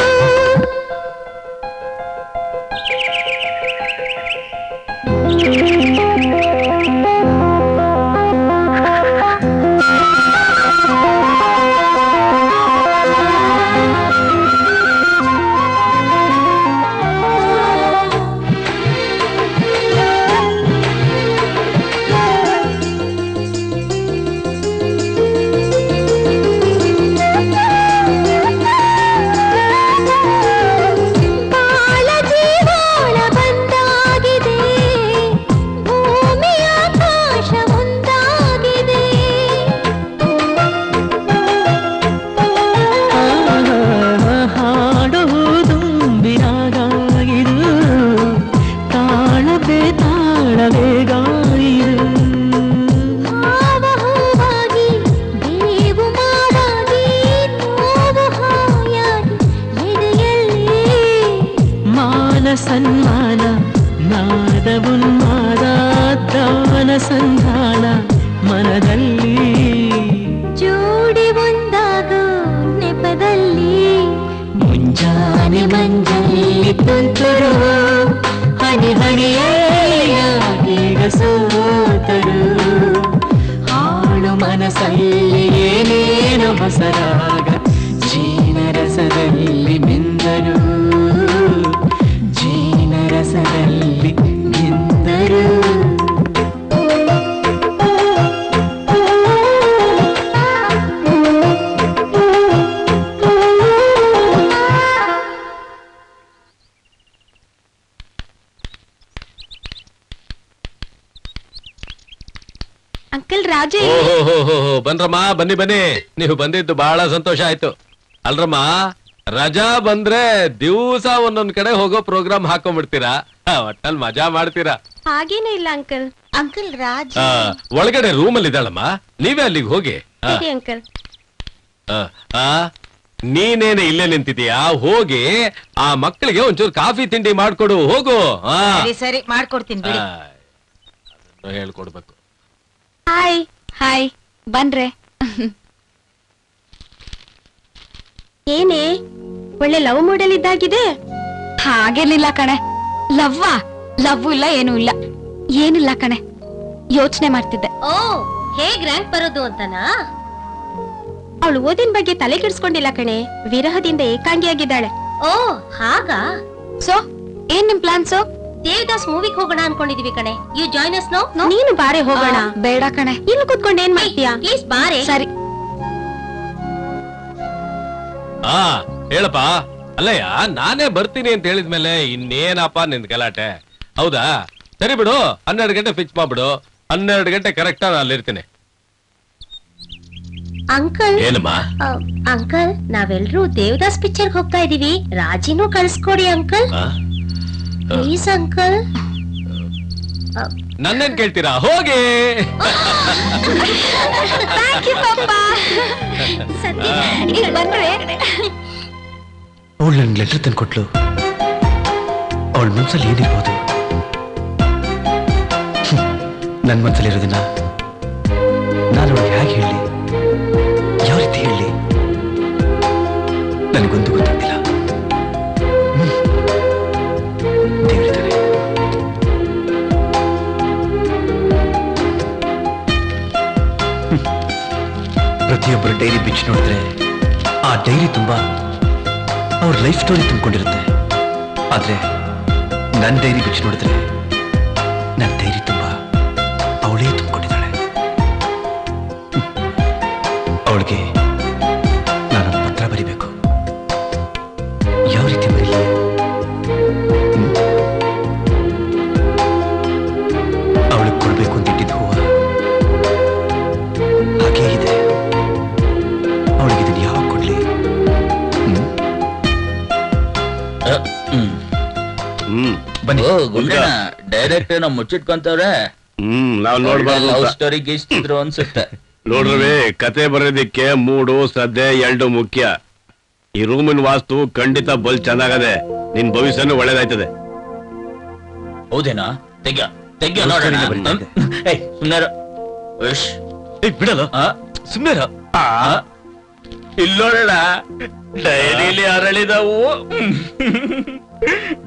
ಬಾಳ ಜೀವಾಳ ಬಂದಾಗಿದೆ ಭೂಮಿ ಆಕಾಶ ಮುಂದಾಗಿದೆ ಹಾಡುವುದುಂಬಿರಾಗಾಯಿದು ತಾಳಬೇ ತಾಳಬೇಗಾಯಿದು ಹಾವ ಹೂವಾಗಿ ಬೇವು ಮಾವಾಗಿ ನೋವು ಹಾಯಾಗಿ ಎದೆಯಲ್ಲಿ ಮಾನ ಸನ್ಮಾನ ನಾದ ಉನ್ಮಾದ ದಾನ ಸಂಧಾನ ಮನದಲ್ಲಿ ಜೋಡಿ ಒಂದಾಗೋ ನೆಪದಲ್ಲಿ ಮುಂಜಾನೆ ಮಂಜಲ್ಲಿ ತುಂತುರು ಹನಿ ಹನಿಯೀಗ ಸೋತರು ಹಾಳು ಮನಸ್ಸಲ್ಲಿ ಏನೇನು ಹೊಸರಾಗ ಜೀನರಸದಲ್ಲಿ ಮಿಂದರು ಜೀನರಸದಲ್ಲಿ ಮಿಂದರು ಅಂಕಲ್ ರಾಜೇ ಓಹೋ ಬನ್ರಮ್ಮ ಬನ್ನಿ ಬನ್ನಿ ನೀವು ಬಂದಿದ್ದು ಬಹಳ ಸಂತೋಷ ಆಯ್ತು ಅಲ್ರಮ್ಮ ರಜಾ ಬಂದ್ರೆ ದಿವಸ ಒಂದೊಂದ್ ಕಡೆ ಹೋಗೋ ಪ್ರೋಗ್ರಾಮ್ ಹಾಕೊಂಡ್ಬಿಡ್ತೀರಾ ಒಟ್ಟಲ್ಲಿ ಮಜಾ ಮಾಡ್ತೀರಾ ಹಾಗೇನೇ ಇಲ್ಲ ಅಂಕಲ್ ಅಂಕಲ್ ರಾಜ್ ಒಳಗಡೆ ರೂಮ್ ಅಲ್ಲಿ ಇದ್ದಾಳಮ್ಮ ನೀವೇ ಅಲ್ಲಿಗೆ ಹೋಗಿ ಸರಿ ಅಂಕಲ್ ನೀನೇನೆ ಇಲ್ಲೇ ನಿಂತಿದೀಯಾ ಹೋಗಿ ಆ ಮಕ್ಕಳಿಗೆ ಒಂಚೂರು ಕಾಫಿ ತಿಂಡಿ ಮಾಡ್ಕೊಡು ಹೋಗು ಸರಿ ಸರಿ ಮಾಡ್ಕೊಡ್ತೀನಿ ಬಿಡಿ ಹೇಳ್ಕೊಡ್ಬೇಕು ಹಾಯ್ ಹಾಯ್ ಬನ್ರೆ ಏನೇ ಒಳ್ಳೆ ಲವ್ ಮಾಡೆಲ್ ಇದ್ದಾಗಿದೆ ಹಾಗೇನಿಲ್ಲ ಕಣೆ ಲವ್ವಾ ಲವ್ ಇಲ್ಲ ಏನೂ ಇಲ್ಲ ಏನಿಲ್ಲ ಕಣೆ ಯೋಚನೆ ಮಾಡ್ತಿದ್ದೆ ಓ ಹೇಗ್ ರ್ಯಾಂಕ್ ಬರೋದು ಅಂತನಾ ಅವಳು ಓದಿನ ಬಗ್ಗೆ ತಲೆ ಕೆಡಿಸ್ಕೊಂಡಿಲ್ಲ ಕಣೆ ವಿರಹದಿಂದ ಏಕಾಂಗಿಯಾಗಿದ್ದಾಳೆ ಓ ಹಾಗಾ ಸೊ ಏನ್ ನಿಮ್ ಪ್ಲಾನ್ಸು ದೇವದಾಸ್ ಮೂವಿಗೆ ಹೋಗೋಣ ಅನ್ಕೊಂಡಿದೀವಿ ಕಣೆ ಯು ಜಾಯ್ನ್ ಅಸ್ ನೋ ನೀನು ಬಾರೆ ಹೋಗೋಣ ಬೇಡ ಕಣೆ ಇಲ್ಲಿ ಕುತ್ಕೊಂಡು ಏನ್ ಮಾಡ್ತೀಯಾ ಪ್ಲೀಸ್ ಬಾರೆ ಸರಿ ಹೇಳಪ್ಪ ಅಲ್ಲಯ್ಯ ನಾನೇ ಬರ್ತೀನಿ ಅಂತ ಹೇಳಿದ್ಮೇಲೆ ಇನ್ನೇನಪ್ಪ ನಿಂದ್ ಗಲಾಟೆ ಹೌದಾ ಸರಿ ಬಿಡು 12 ಗಂಟೆ ಫಿಕ್ಸ್ ಮಾಡ್ಬಿಡು 12 ಗಂಟೆ ಕರೆಕ್ಟ್ ಅಲ್ಲಿರ್ತೀನಿ ಅಂಕಲ್ ಏನಮ್ಮ ಅಂಕಲ್ ನಾವೆಲ್ಲರೂ ದೇವದಾಸ್ ಪಿಕ್ಚರ್ ಹೋಗ್ತಾ ಇದೀವಿ ರಾಜಿನೂ ಕಳ್ಸ್ಕೊಡಿ ಅಂಕಲ್ ಪ್ಲೀಸ್ ಅಂಕಲ್ ನನ್ನೇನ್ ಕೇಳ್ತೀರಾ ಹೋಗಿ ಅವಳು ನನ್ ಲೆಟರ್ ತಂದು ಕೊಟ್ಲು ಅವಳ ಮನ್ಸಲ್ಲಿ ಏನಿರ್ಬೋದು ನನ್ನ ಮನ್ಸಲ್ಲಿರೋದನ್ನ ನಾನು ಅವಳಿಗೆ ಹೇಗೆ ಹೇಳಿ ಯಾವ ರೀತಿ ಹೇಳಿ ನನಗೊಂದು ಗೊತ್ತಾಗ್ತಿಲ್ಲ ದೇವರಿದ್ದಾನೆ ಪ್ರತಿಯೊಬ್ಬರ ಡೈರಿ ಬಿಚ್ಚಿ ನೋಡಿದ್ರೆ ಆ ಡೈರಿ ತುಂಬಾ ಅವ್ರ ಲೈಫ್ ಸ್ಟೋರಿ ತುಂಬಿಕೊಂಡಿರುತ್ತೆ ಆದ್ರೆ ನನ್ನ ಡೈರಿ ಬಿಚ್ಚಿ ನೋಡಿದ್ರೆ ನನ್ನ ಡೈರಿ ತುಂಬಾ ಅವಳೇ ತುಂಬಿಕೊಂಡಿದ್ದಾಳೆ ಅವಳಿಗೆ ನಾನೊಂದು ಪತ್ರ ಬರಿಬೇಕು ಯಾವ ರೀತಿ ಬರೀಲಿ ಅವಳಿಗೆ ಕೊಡ್ಬೇಕು ಅಂತ ಇಟ್ಟಿದ್ದ ಹೂವ ಹಾಗೇ ಇದೆ ಅವಳಿಗೆ ಇದನ್ನು ಯಾವಾಗ ಕೊಡ್ಲಿ ಬನ್ನಿ ಡೈರೆಕ್ಟ್ ಏನೋ ಮುಚ್ಚಿಟ್ಕೊಂತವ್ರೆ. ನಾವ್ ನೋಡ್ಬಾರ್ದು ಲವ್ ಸ್ಟೋರಿ ಗೀಸ್ತಿದ್ರು ಅನ್ಸುತ್ತೆ. ನೋಡ್ರವಿ, ಕತೆ ಬರೋದಿಕ್ಕೆ ಮೂಡು ಶ್ರದ್ಧೆ ಎರಡು ಮುಖ್ಯ. ಈ ರೂಮಿನ ವಾಸ್ತು ಖಂಡಿತ ಬಲ್ ಚೆನ್ನಾಗದೆ, ನಿನ್ ಭವಿಷ್ಯನೂ ಒಳ್ಳೇದಾಯ್ತದೆ. ಹೌದೇನಾ? ತೆಗ್ಯ ನೋಡೋಣ. ಬಿಡಲ್ಲ, ಸುಮ್ಮನೆ ಇಲ್ಲೋಡೋಣ, ಡೈರಿಲಿ ಅರಳಿದವು.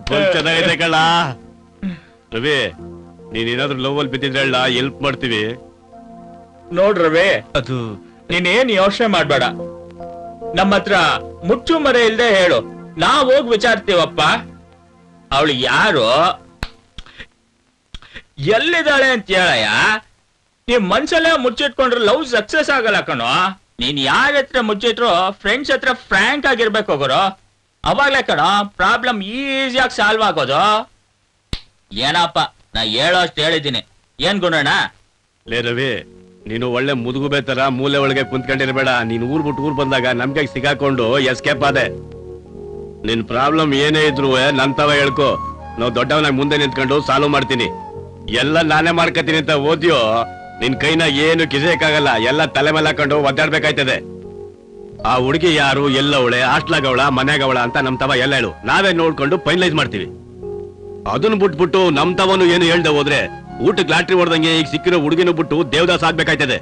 ಬಲ್ ಚೆನ್ನಾಗಿದೆ ಕಳ್ಳ. ರವಿ, ನೀನೇನಾದ್ರೂ ಲವ್ ಅಲ್ಲಿ ಬಿದ್ದಿದ್ರೆ ಹೆಲ್ಪ್ ಮಾಡ್ತೀವಿ. ನೋಡ್ರವಿ, ಅದು ನೀನೇನ್ ಯೋಚನೆ ಮಾಡ್ಬೇಡ. ನಮ್ಮ ಹತ್ರ ಮುಚ್ಚು ಮರೆ ಇಲ್ದೆ ಹೇಳು, ನಾವ್ ಹೋಗಿ ವಿಚಾರ್ತೀವಪ್ಪ. ಅವಳು ಯಾರು, ಎಲ್ಲಿದ್ದಾಳೆ ಅಂತ ಹೇಳಯ್ಯ. ನೀವ್ ಮನ್ಸಲ್ಲೇ ಮುಚ್ಚಿಟ್ಕೊಂಡ್ರೆ ಲವ್ ಸಕ್ಸಸ್ ಆಗಲ್ಲ ಕಣೋ. ನೀನ್ ಯಾರ ಹತ್ರ ಮುಚ್ಚಿಟ್ರು ಫ್ರೆಂಡ್ಸ್ ಹತ್ರ ಫ್ರಾಂಕ್ ಆಗಿರ್ಬೇಕು ಗುರು. ಅವಾಗ್ಲೇ ಕಣೋ ಪ್ರಾಬ್ಲಮ್ ಈಸಿಯಾಗಿ ಸಾಲ್ವ್ ಆಗೋದು. ಏನಪ್ಪ, ನಾ ಹೇಳೋಷ್ಟು ಹೇಳಿದ್ದೀನಿ. ಏನ್ ಗುಣಣ್ಣ? ಲೇ ರವಿ, ನೀನು ಒಳ್ಳೆ ಮುದುಗುಬೆ ತರ ಮೂಲೆ ಒಳಗೆ ಕುಂತ್ಕೊಂಡಿರ್ಬೇಡ. ನೀನ್ ಊರ್ ಬಿಟ್ಟು ಊರ್ ಬಂದಾಗ ನಮ್ಗೆ ಸಿಗಾಕೊಂಡು ಎಸ್ಕೇಪ್ ಆದೆ. ನಿನ್ ಪ್ರಾಬ್ಲಮ್ ಏನೇ ಇದ್ರು ನಂತವ ಹೇಳ್ಕೊ, ನಾವು ದೊಡ್ಡವನಾಗ ಮುಂದೆ ನಿಂತ್ಕೊಂಡು ಸಾಲ್ವ್ ಮಾಡ್ತೀನಿ. ಎಲ್ಲ ನಾನೇ ಮಾಡ್ಕತೀನಿ ಅಂತ ಓದ್ಯೋ, ನಿನ್ ಕೈನ ಏನು ಕಿಸಕ್ಕಾಗಲ್ಲ. ಎಲ್ಲ ತಲೆ ಮೇಲೆ ಹಾಕೊಂಡು ಒದ್ದಾಡ್ಬೇಕಾಯ್ತದೆ. ಆ ಹುಡುಗಿ ಯಾರು, ಎಲ್ಲವಳೆ, ಹಾಸ್ಟ್ಲಾಗವಳ, ಮನ್ಯಾಗವಳ ಅಂತ ನಮ್ ತವ ಎಲ್ಲ ಹೇಳು. ನಾವೇ ನೋಡ್ಕೊಂಡು ಫೈನಲೈಸ್ ಮಾಡ್ತೀವಿ. ಅದನ್ನ ಬಿಟ್ಬಿಟ್ಟು ನಮ್ ತವನು ಏನು ಹೇಳ್ದೆ ಹೋದ್ರೆ ಊಟಕ್ಕೆ ಲಾಟ್ರಿ ಹೊಡೆದಂಗೆ ಈಗ ಸಿಕ್ಕಿರೋ ಹುಡುಗಿನ ಬಿಟ್ಟು ದೇವದಾಸ್ ಆಗ್ಬೇಕಾಯ್ತದೆ.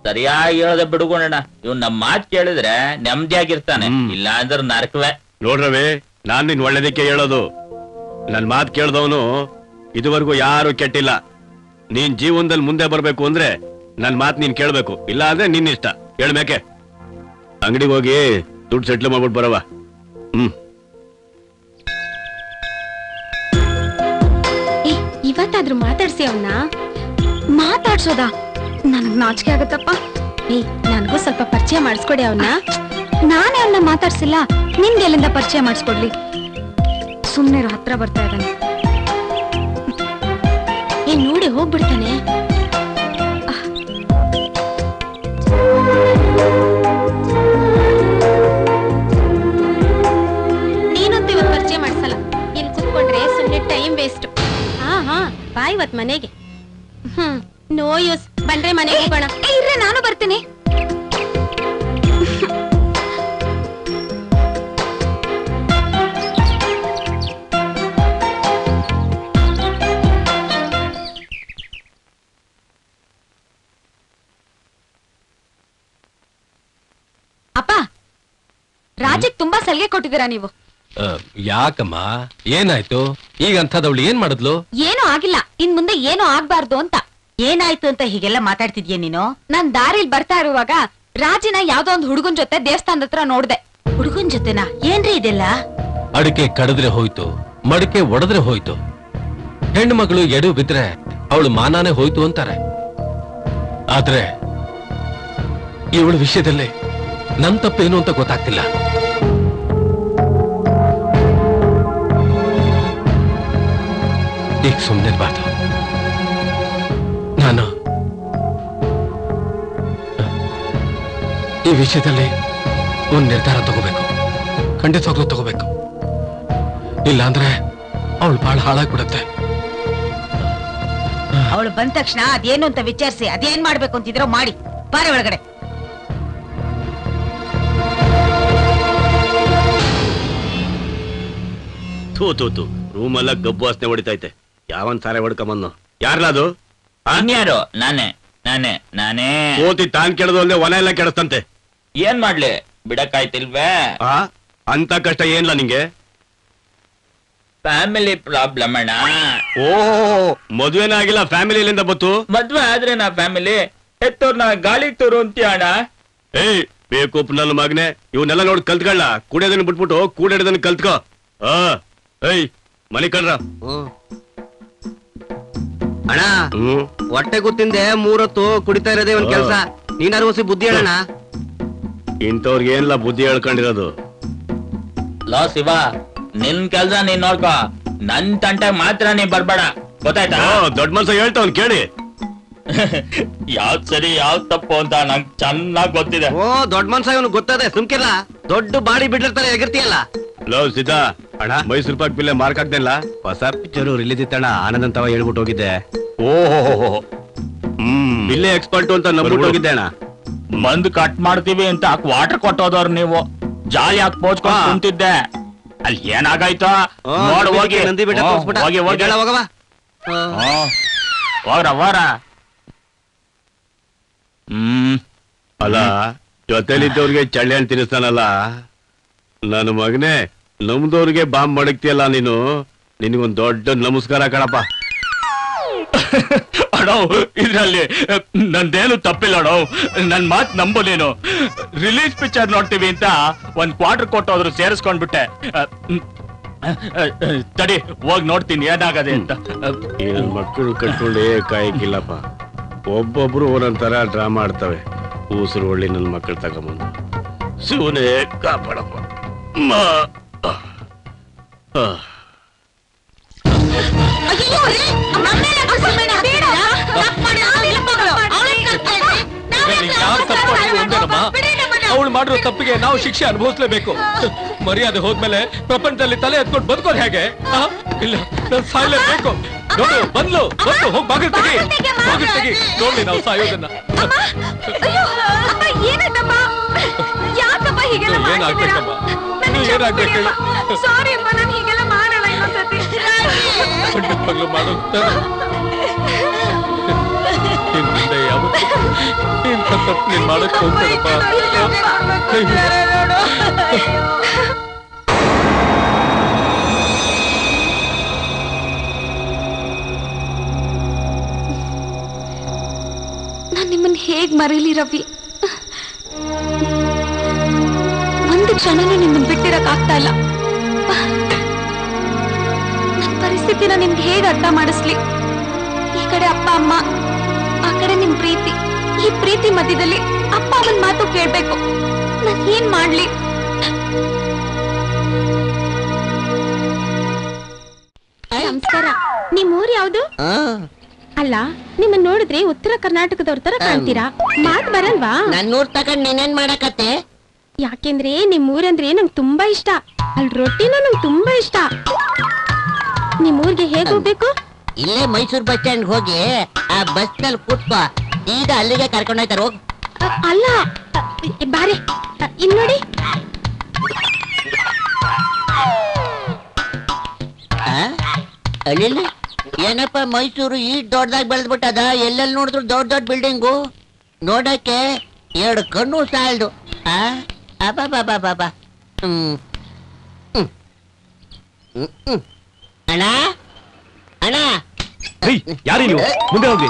ಸರಿಯಾಗಿ ಹೇಳೋದ ಬಿಡುಗೋಣ. ಇವ್ ನಮ್ ಮಾತ್ ಕೇಳಿದ್ರೆ ನೆಮ್ಮದಿಯಾಗಿರ್ತಾನೆ, ಇಲ್ಲ ಅಂದ್ರೆ ನರಕವೇ. ನೋಡ್ರವೇ, ನಾನ್ ನಿನ್ ಒಳ್ಳೇದಕ್ಕೆ ಹೇಳೋದು. ನನ್ ಮಾತ್ ಕೇಳ್ದವನು ಇದುವರೆಗೂ ಯಾರು ಕೆಟ್ಟಿಲ್ಲ. ನೀನ್ ಜೀವನದಲ್ಲಿ ಮುಂದೆ ಬರ್ಬೇಕು ಅಂದ್ರೆ ನನ್ ಮಾತ್ ನೀನ್ ಕೇಳ್ಬೇಕು, ಇಲ್ಲ ಅಂದ್ರೆ ನಿನ್ ಇಷ್ಟ. ಹೇಳ್ಬೇಕೆ, ಅಂಗಡಿಗೆ ಹೋಗಿ ದುಡ್ಡು ಸೆಟ್ಲ್ ಮಾಡ್ಬಿಟ್ಟು ಬರವ. ಇವತ್ತಾದ್ರೂ ಮಾತಾಡ್ಸಿ ಅವನ್ನ. ಮಾತಾಡ್ಸೋದಾ? ನನಗ್ ನಾಚಿಕೆ ಆಗತ್ತಪ್ಪ. ನನಗೂ ಸ್ವಲ್ಪ ಪರಿಚಯ ಮಾಡಿಸ್ಕೊಡಿ ಅವನ್ನ. ನಾನೇ ಅವನ್ನ ಮಾತಾಡ್ಸಿಲ್ಲ, ನಿಮ್ಗೆ ಎಲ್ಲಿಂದ ಪರಿಚಯ ಮಾಡಿಸ್ಕೊಡ್ಲಿ? ಸುಮ್ನೆ ಹತ್ರ ಬರ್ತಾ ಇದ್ದಾನೆ. ನೋಡಿ ಹೋಗ್ಬಿಡ್ತಾನೆ. ನೀನಂತೂ ಇವತ್ತು ಪರಿಚಯ ಮಾಡಿಸಲ್ಲ. ಇಲ್ಲಿ ಕುತ್ಕೊಂಡ್ರೆ ಸುಮ್ನೆ ಟೈಮ್ ವೇಸ್ಟ್. ಹಾ ಬಾ ಇವತ್ ಮನೆಗೆ. No use. ಬಂದ್ರೆ ಮನೆಗೆ ಹೋಗೋಣ. ಇರ್ರೆ, ನಾನು ಬರ್ತೀನಿ. ಅಪ್ಪ, ರಾಜಕ್ ತುಂಬಾ ಸಲಿಗೆ ಕೊಟ್ಟಿದ್ದೀರಾ ನೀವು. ಯಾಕಮ್ಮ, ಏನಾಯ್ತು? ಈಗ ಅಂಥದವಳು ಏನ್ ಮಾಡಿದ್ಲು? ಏನೂ ಆಗಿಲ್ಲ, ಇನ್ ಮುಂದೆ ಏನೂ ಆಗ್ಬಾರ್ದು ಅಂತ. ಏನಾಯ್ತು ಅಂತ ಹೀಗೆಲ್ಲ ಮಾತಾಡ್ತಿದ್ಯಾ ನೀನು? ನಾನ್ ದಾರಿಲ್ ಬರ್ತಾ ಇರುವಾಗ ರಾಜಿನ ಯಾವ್ದೋ ಒಂದ್ ಹುಡುಗನ್ ಜೊತೆ ದೇವಸ್ಥಾನದ ಹತ್ರ ನೋಡ್ದೆ. ಹುಡುಗನ್ ಜೊತೆನಾ? ಏನ್ರಿ ಇದೆಲ್ಲ? ಅಡಿಕೆ ಕಡಿದ್ರೆ ಹೋಯ್ತು, ಮಡಿಕೆ ಒಡೆದ್ರೆ ಹೋಯ್ತು. ಹೆಣ್ಣು ಮಗಳು ಎಡು ಬಿದ್ರೆ ಅವಳು ಮಾನಾನೇ ಹೋಯ್ತು ಅಂತಾರೆ. ಆದ್ರೆ ಇವಳ ವಿಷಯದಲ್ಲಿ ನನ್ ತಪ್ಪೇನು ಅಂತ ಗೊತ್ತಾಗ್ತಿಲ್ಲ. ಈಗ ಸುಮ್ಮನಿರ್ಬಾರ್ದು. ನಾನು ಈ ವಿಷಯದಲ್ಲಿ ಒಂದು ನಿರ್ಧಾರ ತಗೋಬೇಕು, ಖಂಡಿತವಾಗ್ಲೂ ತಗೋಬೇಕು. ಇಲ್ಲಾಂದ್ರೆ ಅವಳು ಬಹಳ ಹಾಳಾಗ್ಬಿಡುತ್ತೆ. ಅವಳು ಬಂದ ತಕ್ಷಣ ಅದೇನು ಅಂತ ವಿಚಾರಿಸಿ ಅದೇನ್ ಮಾಡ್ಬೇಕು ಅಂತಿದ್ರೋ ಮಾಡಿ. ಬಾರೆ ಒಳಗಡೆ. ತೂ ರೂಮ್ ಎಲ್ಲ ಗಬ್ಬು ವಾಸನೆ ಹೊಡಿತೈತೆ. ಯಾವನ್ ಸಾರೆ ಹೊಡ್ಕೊಂಬನ್ನು? ಯಾರ್ಲದು? ಅನ್ಯಾರು? ನಾನೇ ಓತಿ ತಾನ್ ಕೆಡದು ಅಲ್ಲೇ ಒನ ಎಲ್ಲ ಕೆಡಸ್ತಂತೆ. ಏನ್ ಮಾಡ್ಲಿ, ಬಿಡಕ್ಕಾಯ್ತಿಲ್ವೇ? ಅಂತ ಕಷ್ಟ ಏನ್ಲ ನಿಂಗೆ? ಫ್ಯಾಮಿಲಿ ಪ್ರಾಬ್ಲಮ್ ಅಣ್ಣ. ಓ, ಮದ್ವೆನೇ ಆಗಿಲ್ಲ, ಫ್ಯಾಮಿಲಿಯಿಂದ ಬತ್ತು? ಮದ್ವೆ ಆದ್ರೆ ನಾ ಫ್ಯಾಮಿಲಿ, ಹೆತ್ತೋರ್ನ ಗಾಳಿ ತೋರು ಅಂತೀಯ ಅಣ್ಣ. ಏಯ್ ಬೇಕು ನನ್ನ ಮಗನೆ, ಇವನ್ನೆಲ್ಲ ನೋಡಿ ಕಲ್ತ್ಕೊಳ್ಳ. ಕುಡಿಯೋದನ್ನ ಬಿಟ್ಬಿಟ್ಟು ಕೂಡಿಡೋದನ್ನ ಕಲ್ತ್ಕೋ. ಏಯ್ ಮನೆ ಕಳ್ರ. ಅಣ್ಣ, ಹೊಟ್ಟೆ ಗೊತ್ತಿಂದೆ 3 ಹೊತ್ತು ಕುಡಿತಾ ಇರೋದೇ ಒಂದ್ ಕೆಲ್ಸ. ನೀನಾರು ಹೊಸಿ ಬುದ್ಧಿ ಹೇಳಣ್ಣ. ಇಂಥವ್ರಿಗೆ ಏನ್ಲ ಬುದ್ಧಿ ಹೇಳ್ಕೊಂಡಿರೋದು? ಲೋ ಶಿವ, ನಿನ್ ಕೆಲ್ಸ ನೀನ್ ನೋಡ್ಕೋ, ನನ್ ತಂಟೆ ಮಾತ್ರ ನೀ ಬರ್ಬೇಡ, ಗೊತ್ತಾಯ್ತಾ? ದೊಡ್ಡ ಮನ್ಸ ಹೇಳ್ತಾವ್ ಕೇಳಿ. ಯಾವ್ದ್ ಸರಿ ಯಾವ್ದ್ ತಪ್ಪು ಅಂತ ನಂಗ್ ಚೆನ್ನಾಗ್ ಗೊತ್ತಿದೆ. ಓ, ದೊಡ್ಡ ಮನ್ಸ ಇವನು ಗೊತ್ತದೆ. ಸುಮ್ಕಿಲ್ಲ, ದೊಡ್ಡ ಬಾಡಿ ಬಿಡ್ಲಿರ್ತಾರೆ, ಎಗಿರ್ತೀಯಲ್ಲ. ಹಲೋ ಸೀತಾ ಅಣ್ಣ ಮೈಸೂರು ಪಾಕ್ ಬಿಲ್ಲೆ ಮಾರ್ಕ್ ಹಾಕ್ದೆಲ್ಲ ಹೊಸ ಪಿಕ್ಚರು ರಿಲೀಸ್ ಇತ್ತಣ್ಣ ಆನಂದ್ ಅಂತವ ಹೇಳ್ಬಿಟ್ಟು ಹೋಗಿದ್ದೆ. ಓಹೋ ಬಿಲ್ಲೆ ಎಕ್ಸ್ಪರ್ಟ್ ಅಂತ ನಂಬಿಟ್ಟು ಹೋಗಿದ್ದೆ ಅಣ್ಣ. ಮಂದ್ ಕಟ್ ಮಾಡ್ತೀವಿ ಅಂತ ವಾಟರ್ ಕೊಟ್ಟೋದವ್ರು ನೀವು ಜಾಲಿ ಹಾಕಿ ಪೋಚ್ಕೊಂಡು ಕುಂತಿದ್ದೆ. ಅಲ್ಲಿ ಏನಾಗಾಯ್ತು ನೋಡ್ ಹೋಗಿ ನಂದಿ ಬೆಟ್ಟ ತೋರ್ಸ್ಬಿಟ್ಟ. ಹೋಗಿ ಹೋಗಿ ಹೋಗವ ಹೋಗ್ರ ಅಲ್ಲ ಜೊತೆಲಿದ್ದವ್ರಿಗೆ ಚಳ್ಳೆ ಹಣ್ಣು ತಿನ್ನಿಸ್ತಾನಲ್ಲ ನನ್ನ ಮಗನೇ, ನಮ್ದವ್ರಿಗೆ ಬಾಂಬ್ ಮಡಗ್ತಿಯಲ್ಲ ನೀನು. ನಿನಗೊಂದ್ ದೊಡ್ಡ ನಮಸ್ಕಾರ ಕಣಪ್ಪ. ಅಡೋ ಇದ್ರಲ್ಲಿ ನಂದೇನು ತಪ್ಪಿಲ್ಲ ಅಡೋ, ನನ್ ಮಾತ್ ನಂಬು ನೀನು. ರಿಲೀಸ್ ಪಿಕ್ಚರ್ ನೋಡ್ತೀವಿ ಅಂತ ಒಂದ್ ಕ್ವಾರ್ಟರ್ ಕೊಟ್ಟೋದ್ರು ಸೇರಿಸ್ಕೊಂಡ್ಬಿಟ್ಟೆ. ತಡಿ ಹೋಗಿ ನೋಡ್ತೀನಿ ಏನಾಗದೆ ಅಂತ. ನನ್ ಮಕ್ಕಳು ಕಟ್ಕೊಂಡೇ ಕಾಯಕ್ಕಿಲ್ಲಪ್ಪ. ಒಬ್ಬೊಬ್ರು ಒಂದೊಂಥರ ಡ್ರಾಮಾ ಆಡ್ತವೆ. ಊಸರು ಒಳ್ಳೆ ನನ್ ಮಕ್ಕಳು ತಗೊಂಬಂದು ಶಿವನೇ ಕಾಪಾಡಪ್ಪ. ಅವಳು ಮಾಡಿರೋ ತಪ್ಪಿಗೆ ನಾವು ಶಿಕ್ಷೆ ಅನುಭವಿಸ್ಲೇಬೇಕು. ಮರ್ಯಾದೆ ಹೋದ್ಮೇಲೆ ಪ್ರಪಂಚದಲ್ಲಿ ತಲೆ ಎತ್ಕೊಂಡು ಬದುಕೋದು ಹೇಗೆ? ಇಲ್ಲ ನಾನು ಸಾಯ್ಲೇಬೇಕು. ನೋಡು ಬಂದ್ಲು ಹೋಗಿ ಬಾಗಿಲು ತೆಗಿ ನೋಡಿ ನಾವು ಸಾಯೋದನ್ನ. ಏನಾಗ್ಬೇಕಮ್ಮ? ಏನಾಗ್ಬೇಕು ಮಗಳು ಮಾಡು. ನಿನ್ ಮುಂದೆ ಯಾವತ್ತು ಇಂಥ ತಪ್ಪು ನೀನ್ ಮಾಡಕ್ ಹೋಗ್ಬೇಡಪ್ಪ. ನಾನ್ ನಿಮ್ಮನ್ನ ಹೇಗ್ ಮರೀಲಿ ರವಿ? ಒಂದು ಕ್ಷಣನೂ ನಿಮ್ಮನ್ನ ಬಿಟ್ಟಿರಕ್ ಆಗ್ತಾ ಇಲ್ಲ. ನನ್ನ ಪರಿಸ್ಥಿತಿನ ನಿಮ್ಗೆ ಹೇಗ್ ಅರ್ಥ ಮಾಡಿಸ್ಲಿ? ಈ ಕಡೆ ಅಪ್ಪ ಅಮ್ಮ, ಆ ಕಡೆ ನಿಮ್ ಪ್ರೀತಿ. ಈ ಪ್ರೀತಿ ಮಧ್ಯದಲ್ಲಿ ಅಪ್ಪ ಅವನ್ ಮಾತು ಕೇಳ್ಬೇಕು. ನಾನ್ ಏನ್ ಮಾಡ್ಲಿ? ನಮಸ್ಕಾರ. ನಿಮ್ ಊರ್ ಯಾವ್ದು? ಅಲ್ಲ, ನಿಮ್ಮನ್ನ ನೋಡಿದ್ರೆ ಉತ್ತರ ಕರ್ನಾಟಕದವ್ರ ತರ ಕಾಣ್ತೀರಾ. ಮಾತ್ ಬರಲ್ವಾ? ನನ್ನೂರ್ ತಗೊಂಡ್ ನೀನೇನ್ ಮಾಡಕತ್ತೆ? ಯಾಕೆಂದ್ರೆ ನಿಮ್ ಊರಂದ್ರೆ ನಂಗೆ ತುಂಬಾ ಇಷ್ಟ. ಅಲ್ಲಿ ರೊಟ್ಟಿನೂ ನಂಗೆ ತುಂಬಾ ಇಷ್ಟ. ನಿಮ್ ಊರ್ಗೆ ಹೇಗ್ ಹೋಗ್ಬೇಕು? ಇಲ್ಲೇ ಮೈಸೂರು ಬಸ್ ಸ್ಟ್ಯಾಂಡ್ ಹೋಗಿ ಆ ಬಸ್ ನಲ್ಲಿ ಕೂತ್ಕೋ, ಈಗ ಅಲ್ಲಿಗೆ ಕರ್ಕೊಂಡು ಹೋಯ್ತಾರ. ಹೋಗ್. ಅಲ್ಲ ಬಾರೆ, ಇಲ್ ನೋಡಿ. ಅಲ್ಲಿ ಏನಪ್ಪ ಮೈಸೂರು ಈ ದೊಡ್ಡದಾಗಿ ಬೆಳೆದ್ಬಿಟ್ಟದ. ಎಲ್ಲೆಲ್ಲಿ ನೋಡಿದ್ರು ದೊಡ್ಡ ದೊಡ್ಡ ಬಿಲ್ಡಿಂಗು. ನೋಡಕ್ಕೆ 2 ಕಣ್ಣು ಸಾಲದು. ಅಣ್ಣ ಅಣ್ಣ, ಯಾರೀ ನೀವು? ಮುಂದೆ ಹೋಗ್ರಿ.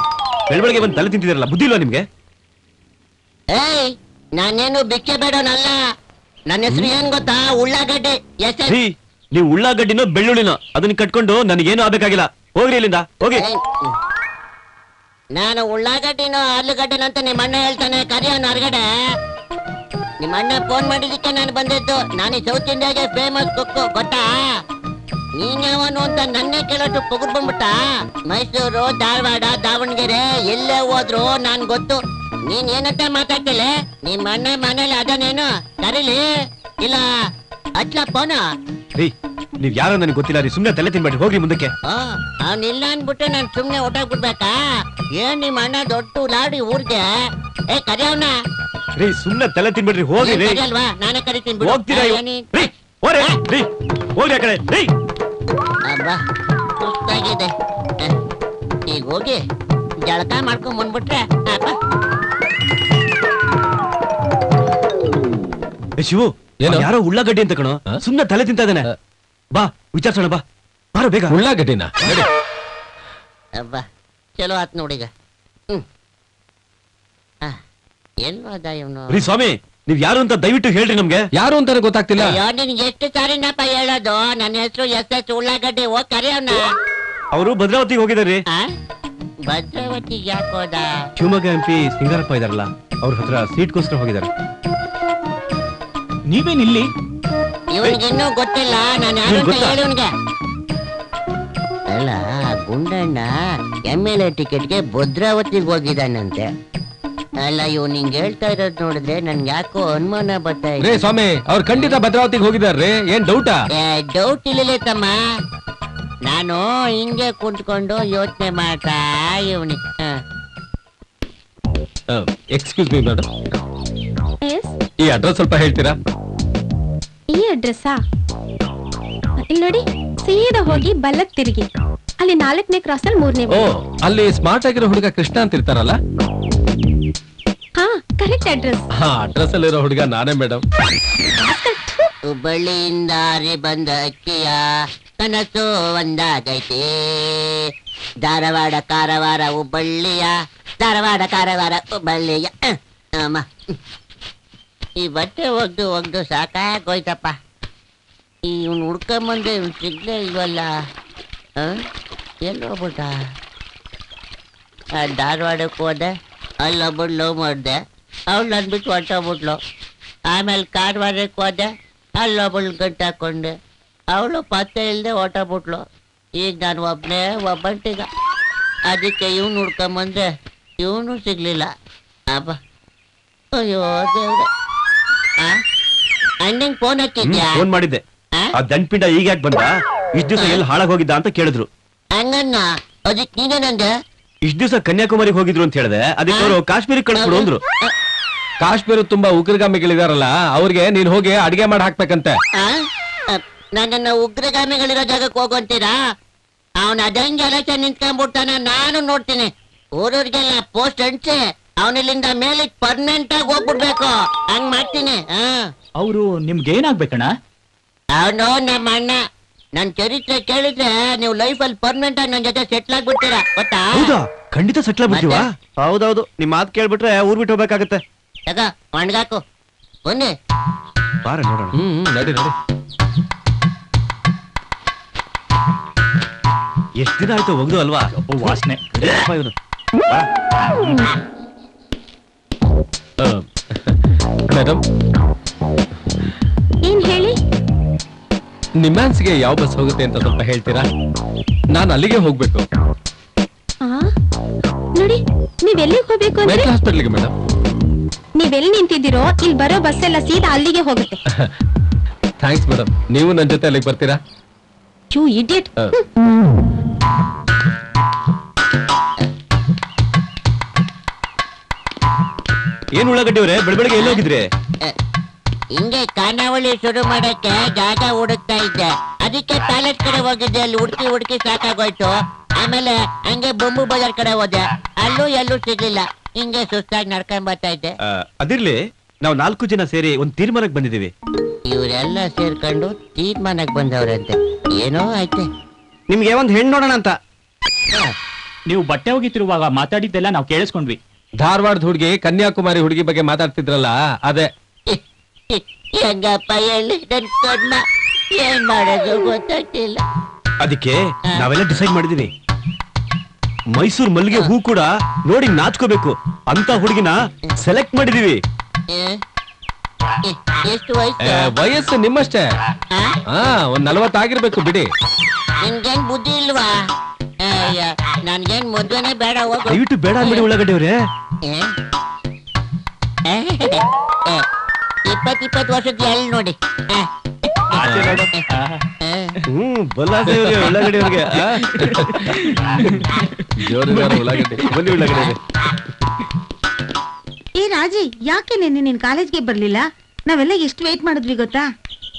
ಬೆಳಬೆಳಗ್ಗೆ ಬಂದು ತಲೆ ತಿಂತಿದಾರಲ್ಲ, ಬುದ್ಧಿ ಇಲ್ವಾ ನಿಮ್ಗೆ? ಏಯ್, ನಾನೇನು ಭಿಕ್ಷೆ ಬೇಡನಲ್ಲ. ನನ್ನ ಹೆಸರು ಏನ್ ಗೊತ್ತಾ? ಉಳ್ಳಾಗಡ್ಡೆ. ನೀವು ಉಳ್ಳಾಗಡ್ಡಿನೋ ಬೆಳ್ಳುಳ್ಳಿನೋ ಅದನ್ನ ಕಟ್ಕೊಂಡು ನನಗೇನು ಆಗ್ಬೇಕಾಗಿಲ್ಲ. ಹೋಗ್ರಿ ಇಲ್ಲಿಂದ, ಹೋಗಿ. ನಾನು ಉಳ್ಳಾಗಡ್ಡಿನೋ ಆಲೂಗಡ್ಡೆನೋ ಅಂತ ನಿಮ್ಮ ಅಣ್ಣ ಹೇಳ್ತಾನೆ. ಕರಿಯೋನ್ ಹೊರಗಡೆ. ನಿಮ್ಮ ಅಣ್ಣ ಫೋನ್ ಮಾಡಿದಕ್ಕೆ ನಾನು ಬಂದಿದ್ದು. ನಾನು ಸೌತ್ ಇಂಡಿಯಾಗೆ ಫೇಮಸ್ ಕುಕ್ಕು ಗೊತ್ತಾ? ನೀನ್ ಯಾವನು ಅಂತ ನನ್ನೇ ಕೇಳೋಷ್ಟು ಪುಗುರ್ ಬಂದ್ಬಿಟ್ಟ. ಮೈಸೂರು, ಧಾರವಾಡ, ದಾವಣಗೆರೆ ಎಲ್ಲೇ ಹೋದ್ರು ನಾನ್ ಗೊತ್ತು. ನೀನ್ ಏನಂತ ಮಾತಾಡ್ತಿಲ್ಲ? ನಿಮ್ಮ ಅಣ್ಣ ಮನೇಲಿ ಅದನೇನು ಕರೀಲಿ ಇಲ್ಲ ಹಚ್ಲ ಫೋನ. ನೀವ್ ಯಾರೋ ನನಗೆ ಗೊತ್ತಿಲ್ಲ ರೀ. ಸುಮ್ನೆ ತಲೆ ತಿನ್ಬೇಡಿ, ಹೋಗ್ರಿ ಮುಂದಕ್ಕೆ. ಅವ್ನಿಲ್ಲ ಅನ್ಬಿಟ್ಟು ನಾನ್ ಸುಮ್ನೆ ಹೊಟ್ಟಾಗ್ಬಿಡ್ಬೇಕಾ? ಏನ್ ನಿಮ್ಮ ಅಣ್ಣ ದೊಡ್ಡ ಲಾಡಿ ಊರ್ಗೆ. ಏ ಕರಿಯವನ ರೀ, ಸುಮ್ನೆ ತಲೆ ತಿನ್ಬೇಡ್ರಿ, ಹೋಗ್ರಿ ರೀ. ಅಲ್ವಾ? ನಾನೇ ಕರಿತೀನಿ. ಹೋಗ್ತೀರಾ? ಹೋಗ್ರಿ ಆ ಕಡೆ ರೀ. ಅಬ್ಬಾ ಸುಸ್ತಾಗಿದೆ. ಈಗ ಹೋಗಿ ಜಳಕ ಮಾಡ್ಕೊಂಡ್ ಬಂದ್ಬಿಟ್ರೆ ಶಿವು, ಯಾರೋ ಉಳ್ಳಾಗಡ್ಡಿ ಅಂತ ಕಣೋ. ಸುಮ್ನೆ ತಲೆ ತಿಂತಾ ಇದ್ದಾನೆ. ಬಾ ವಿಚಾರಿಸೋಣ, ಬಾ ಬಾರೋ ಬೇಗ. ಉಳ್ಳಾಗಡ್ಡಿನ ಅಬ್ಬಾ ಚಲೋ ಆತ್ ನೋಡೀಗ. ಎಲ್ವಾದ ಇವನು? ರೀ ಸ್ವಾಮಿ, ನೀವ್ ಯಾರು ಅಂತ ದಯವಿಟ್ಟು ಹೇಳ್ರಿ ನಮ್ಗೆ. ಯಾರು ಅಂತಾನೆ ಗೊತ್ತಾಗ್ತಿಲ್ಲ. ನಿನ್ಗೆ ಎಷ್ಟು ಸಾರಿನಪ್ಪ ಹೇಳೋದು? ನನ್ನ ಹೆಸರು ಎಸ್ ಉಳ್ಳಾಗಡ್ಡಿ. ಹೋಗ್ ಕರಿಯವನ. ಅವರು ಭದ್ರಾವತಿಗೆ ಹೋಗಿದಾರ್ರಿ. ಭದ್ರಾವತಿಗೆ ಯಾಕೆ ಹೋದ? ಶಿವಮೊಗ್ಗ MP ಸಿಂಗಾರಪ್ಪ ಇದಾರಲ್ಲ, ಅವ್ರ ಹತ್ರ ಸೀಟ್ಗೋಸ್ಕರ ಹೋಗಿದ್ದಾರೆ. ನೀವೇನ್ ಇಲ್ಲಿ? ಇವನ್ಗೆ ಇನ್ನೂ ಗೊತ್ತಿಲ್ಲ ನಾನು ಯಾರು ಅಂತ ಹೇಳಿ ಅವನ್ಗೆ. ಅಲ್ಲ, ಗುಂಡಣ್ಣ MLA ಟಿಕೆಟ್ಗೆ ಭದ್ರಾವತಿಗೆ ಹೋಗಿದ್ದಾನಂತೆ. ಅಲ್ಲ ಇವ್ ನಿಂಗೆ ಹೇಳ್ತಾ ಇರೋದ್ ನೋಡಿದ್ರೆ ನನ್ಗೆ ಯಾಕೋ ಅನುಮಾನ ಬರ್ತಾ ಇದೆ. ರೇ ಸ್ವಾಮಿ ಅವ್ರು ಖಂಡಿತ ಭದ್ರಾವತಿಗೆ ಹೋಗಿದಾರ್ರಿ, ಏನ್ ಡೌಟಾ? ಡೌಟ್ ಇಲ್ಲ ತಮ್ಮ, ನಾನು ಹಿಂಗೆ ಕುಂತ್ಕೊಂಡು ಯೋಚನೆ ಮಾಡ್ತಾ ಇವನಿ. ಎಕ್ಸ್ಕ್ಯೂಸ್ ಮೀ ಮೇಡಮ್, ಈ ಅಡ್ರೆಸ್ ಸ್ವಲ್ಪ ಹೇಳ್ತೀರಾ? ಈ ಅಡ್ರೆಸ್ಸಾ? ಇಲ್ಲಿ ನೋಡಿ, ಸೀದಾ ಹೋಗಿ ಬಲ್ಲಕ್ ತಿರುಗಿ, ಅಲ್ಲಿ 4ನೇ ಕ್ರಾಸ್ ಅಲ್ಲಿ 3ನೇ. ಓ, ಅಲ್ಲಿ ಸ್ಮಾರ್ಟ್ ಆಗಿರೋ ಹುಡುಗ ಕೃಷ್ಣ ಅಂತ ಇರ್ತಾರಲ್ಲ? ಹಾ, ಕರೆಕ್ಟ್ ಅಡ್ರೆಸ್. ಹಾ, ಅಡ್ರೆಸ್ ಅಲ್ಲಿರೋ ಹುಡುಗ ನಾನೇ ಮೇಡಮ್. ಹುಬ್ಬಳ್ಳಿಯಿಂದ ಬಂದ ಅಕ್ಕಿಯ ಕನಸು ಒಂದಾಗೈತೆ, ಧಾರವಾಡ ಕಾರವಾರ ಹುಬ್ಬಳ್ಳಿಯ, ಧಾರವಾಡ ಕಾರವಾರ ಹುಬ್ಬಳ್ಳಿಯ. ಅಮ್ಮ, ಈ ಬಟ್ಟೆ ಒಗ್ದು ಸಾಕಾಗೋಯ್ತಪ್ಪ. ಇವ್ನು ಹುಡ್ಕೊಂಬಂದೆ, ಇವ್ನು ಸಿಗ್ಲೇ ಇಲ್ವಲ್ಲ. ಎಲ್ಲಿ ಹೋಗ್ಬಿಟ್ಟ? ಧಾರವಾಡಕ್ಕೆ ಹೋದೆ, ಅಲ್ಲೊಬ್ಬಳು ಲವ್ ಮಾಡಿದೆ, ಅವಳು ಅಂದ್ಬಿಟ್ಟು ಹೊಟ್ಟೋಗ್ಬಿಟ್ಲು. ಆಮೇಲೆ ಕಾರವಾರಕ್ಕೆ ಹೋದೆ, ಅಲ್ಲೊಬ್ಬಳು ಗಂಟು ಹಾಕೊಂಡೆ, ಅವಳು ಪತ್ತೆ ಇಲ್ಲದೆ ಹೊಟ್ಟೋಗ್ಬಿಟ್ಲು. ಈಗ ನಾನು ಒಬ್ಬಂಟಿಗ. ಅದಕ್ಕೆ ಇವ್ನು ಹುಡ್ಕೊಂಬಂದೆ, ಇವನು ಸಿಗ್ಲಿಲ್ಲ. ಅಪ್ಪ, ಅಯ್ಯೋ ದೇವ್ರೆ. ಅಣ್ಣಂಗೆ ಫೋನ್ ಹಾಕಿದ್ಯಾ? ಫೋನ್ ಮಾಡಿದ್ದೆ. ಆ ದಂಡ್ಪಿಂಡ ಈಗ ಯಾಕೆ ಬಂದ? ಇಷ್ಟ ದಿವಸ ಎಲ್ಲಿ ಹಾಳಾಗಿ ಹೋಗಿದ್ದ ಅಂತ ಕೇಳಿದ್ರು. ಹಂಗನ್ನ ಅದಕ್ಕೆ ನೀನೇನಂದೆ? ಇಷ್ಟ ದಿವಸ ಕನ್ಯಾಕುಮಾರಿಗೆ ಹೋಗಿದ್ರು ಅಂತ ಹೇಳಿದೆ, ಅದಕ್ಕೆ ಅವರು ಕಾಶ್ಮೀರಿಗೆ ಕಳಿಸ್ಬಿಡು ಅಂದ್ರು. ಕಾಶ್ಮೀರ ತುಂಬಾ ಉಗ್ರಗಾಮಿಗಳಿದಾರಲ್ಲ, ಅವ್ರಿಗೆ ನೀನ್ ಹೋಗಿ ಅಡಿಗೆ ಮಾಡಿ ಹಾಕ್ಬೇಕಂತೆ. ನನ್ನನ್ನ ಉಗ್ರಗಾಮಿಗಳಿರೋ ಜಾಗಕ್ಕೆ ಹೋಗಂತೀರಾ? ಅವನ ಅದಂಗೆ ಎಲೆಕ್ಷನ್ ನಿಂತ್ಕೊಂಡ್ಬಿಡ್ತಾನ, ನಾನು ನೋಡ್ತೀನಿ. ಊರವ್ರಿಗೆಲ್ಲ ಪೋಸ್ಟ್ ಅಂಟಿಸಿ ಅವನಿಲ್ಲಿಂದ ಮೇಲೆ ಪರ್ಮನೆಂಟ್ ಆಗಿ ಹೋಗ್ಬಿಡ್ಬೇಕು, ಹಂಗ್ ಮಾಡ್ತೀನಿ. ಅವರು ನಿಮ್ಗೆ ಏನಾಗ್ಬೇಕಣ್ಣ? ಅವನು ನಮ್ಮ ಅಣ್ಣ. ನನ್ ಚರಿತ್ರೆ ಕೇಳಿದ್ರೆ ನೀವು ಲೈಫಲ್ಲಿ ಪರ್ಮನೆಂಟ್ ಆಗಿ ನನ್ ಜೊತೆ ಸೆಟ್ಲ್ ಆಗ್ಬಿಡ್ತೀರಾ, ಗೊತ್ತಾ? ಹೌದಾ? ಖಂಡಿತ ಸೆಟ್ಲ್ ಆಗ್ಬಿಡ್ತೀವ? ಹೌದೌದು, ನಿಮ್ ಮಾತು ಕೇಳ್ಬಿಟ್ರೆ ಊರ್ ಬಿಟ್ಟು ಹೋಗ್ಬೇಕಾಗತ್ತೆ. ತಗ ಒಣಗಾಕು, ಬನ್ನಿ ಬಾರ ನೋಡೋಣ. ನಡಿ ನಡಿ. ಎಷ್ಟ್ ದಿನ ಆಯ್ತು ಒಗ್ದು ಅಲ್ವಾ? ವಾಸನೆ. ಮೇಡಮ್, ಏನ್ ಹೇಳಿ? ನಿಮ್ಯಾನ್ಸ್ಗೆ ಯಾವ ಬಸ್ ಹೋಗುತ್ತೆ ಅಂತ ಸ್ವಲ್ಪ ಹೇಳ್ತೀರಾ? ನಾನು ಅಲ್ಲಿಗೆ ಹೋಗ್ಬೇಕು. ನೋಡಿ, ನೀವೆಲ್ಲಿಗೆ ಹೋಗ್ಬೇಕು ಅಂದ್ರೆ? ಮೆಂಟಲ್ ಹಾಸ್ಪಿಟಲ್ಗೆ ಮೇಡಮ್. ನೀವೆಲ್ಲಿ ನಿಂತಿದ್ದೀರೋ ಇಲ್ಲಿ ಬರೋ ಬಸ್ ಎಲ್ಲ ಸೀದಾ ಅಲ್ಲಿಗೆ ಹೋಗುತ್ತೆ. ಥ್ಯಾಂಕ್ಸ್ ಮೇಡಮ್, ನೀವು ನನ್ನ ಜೊತೆ ಅಲ್ಲಿಗೆ ಬರ್ತೀರಾ? You idiot. ಏನ್ ಉಳ್ಳಾಗಡ್ಡಿ ಅವ್ರೆ, ಬೆಳಬೆಳಗ್ಗೆ ಎಲ್ಲಿ ಹೋಗಿದ್ರಿ? ಹಿಂಗೆ ಖಾನಾವಳಿ ಶುರು ಮಾಡಕ್ಕೆ ಜಾಗ ಹುಡುಕ್ತಾ ಇದ್ದೆ, ಅದಕ್ಕೆ ಪ್ಯಾಲೆಸ್ ಕಡೆ ಹೋಗಿದ್ದೆ. ಅಲ್ಲಿ ಹುಡುಕಿ ಸಾಕಾಗೋಯ್ತು. ಆಮೇಲೆ ಹಂಗೆ ಬೊಂಬು ಬಜಾರ್ ಕಡೆ ಹೋದೆ, ಅಲ್ಲೂ ಎಲ್ಲೂ ಸಿಗ್ಲಿಲ್ಲ. ಹಿಂಗೆ ಸುಸ್ತಾಗಿ ನಡ್ಕೊಂಡ್ ಬರ್ತಾ ಇದ್ದೆ. ಅದಿರ್ಲಿ, ನಾವು 4 ಜನ ಸೇರಿ ಒಂದ್ ತೀರ್ಮಾನಕ್ಕೆ ಬಂದಿದೀವಿ. ಇವರೆಲ್ಲ ಸೇರ್ಕೊಂಡು ತೀರ್ಮಾನಕ್ಕೆ ಬಂದವ್ರಂತೆ. ಏನೋ ಆಯ್ತೆ. ನಿಮ್ಗೆ ಒಂದ್ ಹೆಣ್ಣು ನೋಡೋಣ ಅಂತ. ನೀವು ಬಟ್ಟೆ ಹೋಗಿತ್ತಿರುವಾಗ ಮಾತಾಡಿದ್ದೆಲ್ಲ ನಾವು ಕೇಳಿಸ್ಕೊಂಡ್ವಿ. ಧಾರವಾಡದ ಹುಡುಗಿ ಕನ್ಯಾಕುಮಾರಿ ಹುಡುಗಿ ಬಗ್ಗೆ ಮಾತಾಡ್ತಿದ್ರಲ್ಲ, ಅದೇ. ಹೆಂಗಪ್ಪ ಹೇಳಿ, ನನ್ ಕರ್ಮ ಏನ್ ಮಾಡೋದು ಗೊತ್ತಾಗ್ತಿಲ್ಲ. ಅದಕ್ಕೆ ನಾವೆಲ್ಲ ಡಿಸೈಡ್ ಮಾಡಿದೀವಿ, ಮೈಸೂರು ಮಲ್ಲಿಗೆ ಹೂ ಕೂಡ ನೋಡಿ ನಾಚ್ಕೋಬೇಕು ಅಂತ ಹುಡುಗಿನ ಸೆಲೆಕ್ಟ್ ಮಾಡಿದೀವಿ. ಎಷ್ಟು ವಯಸ್ಸು? ವಯಸ್ಸು ನಿಮ್ಮಷ್ಟೇ. ಒಂದ್ 40 ಆಗಿರ್ಬೇಕು ಬಿಡಿ. ನಿನ್ಗೇನ್ ಬುದ್ಧಿ ಇಲ್ವಾ? ನನ್ಗೇನ್ ಮದ್ವೆನೇ ಬೇಡ, ಹೋಗು. ದಯವಿಟ್ಟು ಬೇಡ ಅಂದ್ಬಿಡಿ ಉಳ್ಳಾಗಡ್ಡಿ ಅವ್ರೆ. 20 ವರ್ಷದ ಎಲ್ಲಿ ನೋಡಿ. ಬಲ್ಲಾಸೆ ಉಳ್ಳಾಗಡ್ಡಿ ಅವ್ರಿಗೆ ಜೋರಿದಾರ ಉಳ್ಳಾಗಡ್ಡಿ. ಬನ್ನಿ ಉಳ್ಳಾಗಡ್ಡಿ ಅವ್ರೆ. ಏ ರಾಜಿ, ಯಾಕೆ ನಿನ್ನೆ ನೀನ್ ಕಾಲೇಜ್ಗೆ ಬರ್ಲಿಲ್ಲ? ನಾವೆಲ್ಲ ಎಷ್ಟು ವೇಟ್ ಮಾಡಿದ್ವಿ ಗೊತ್ತಾ?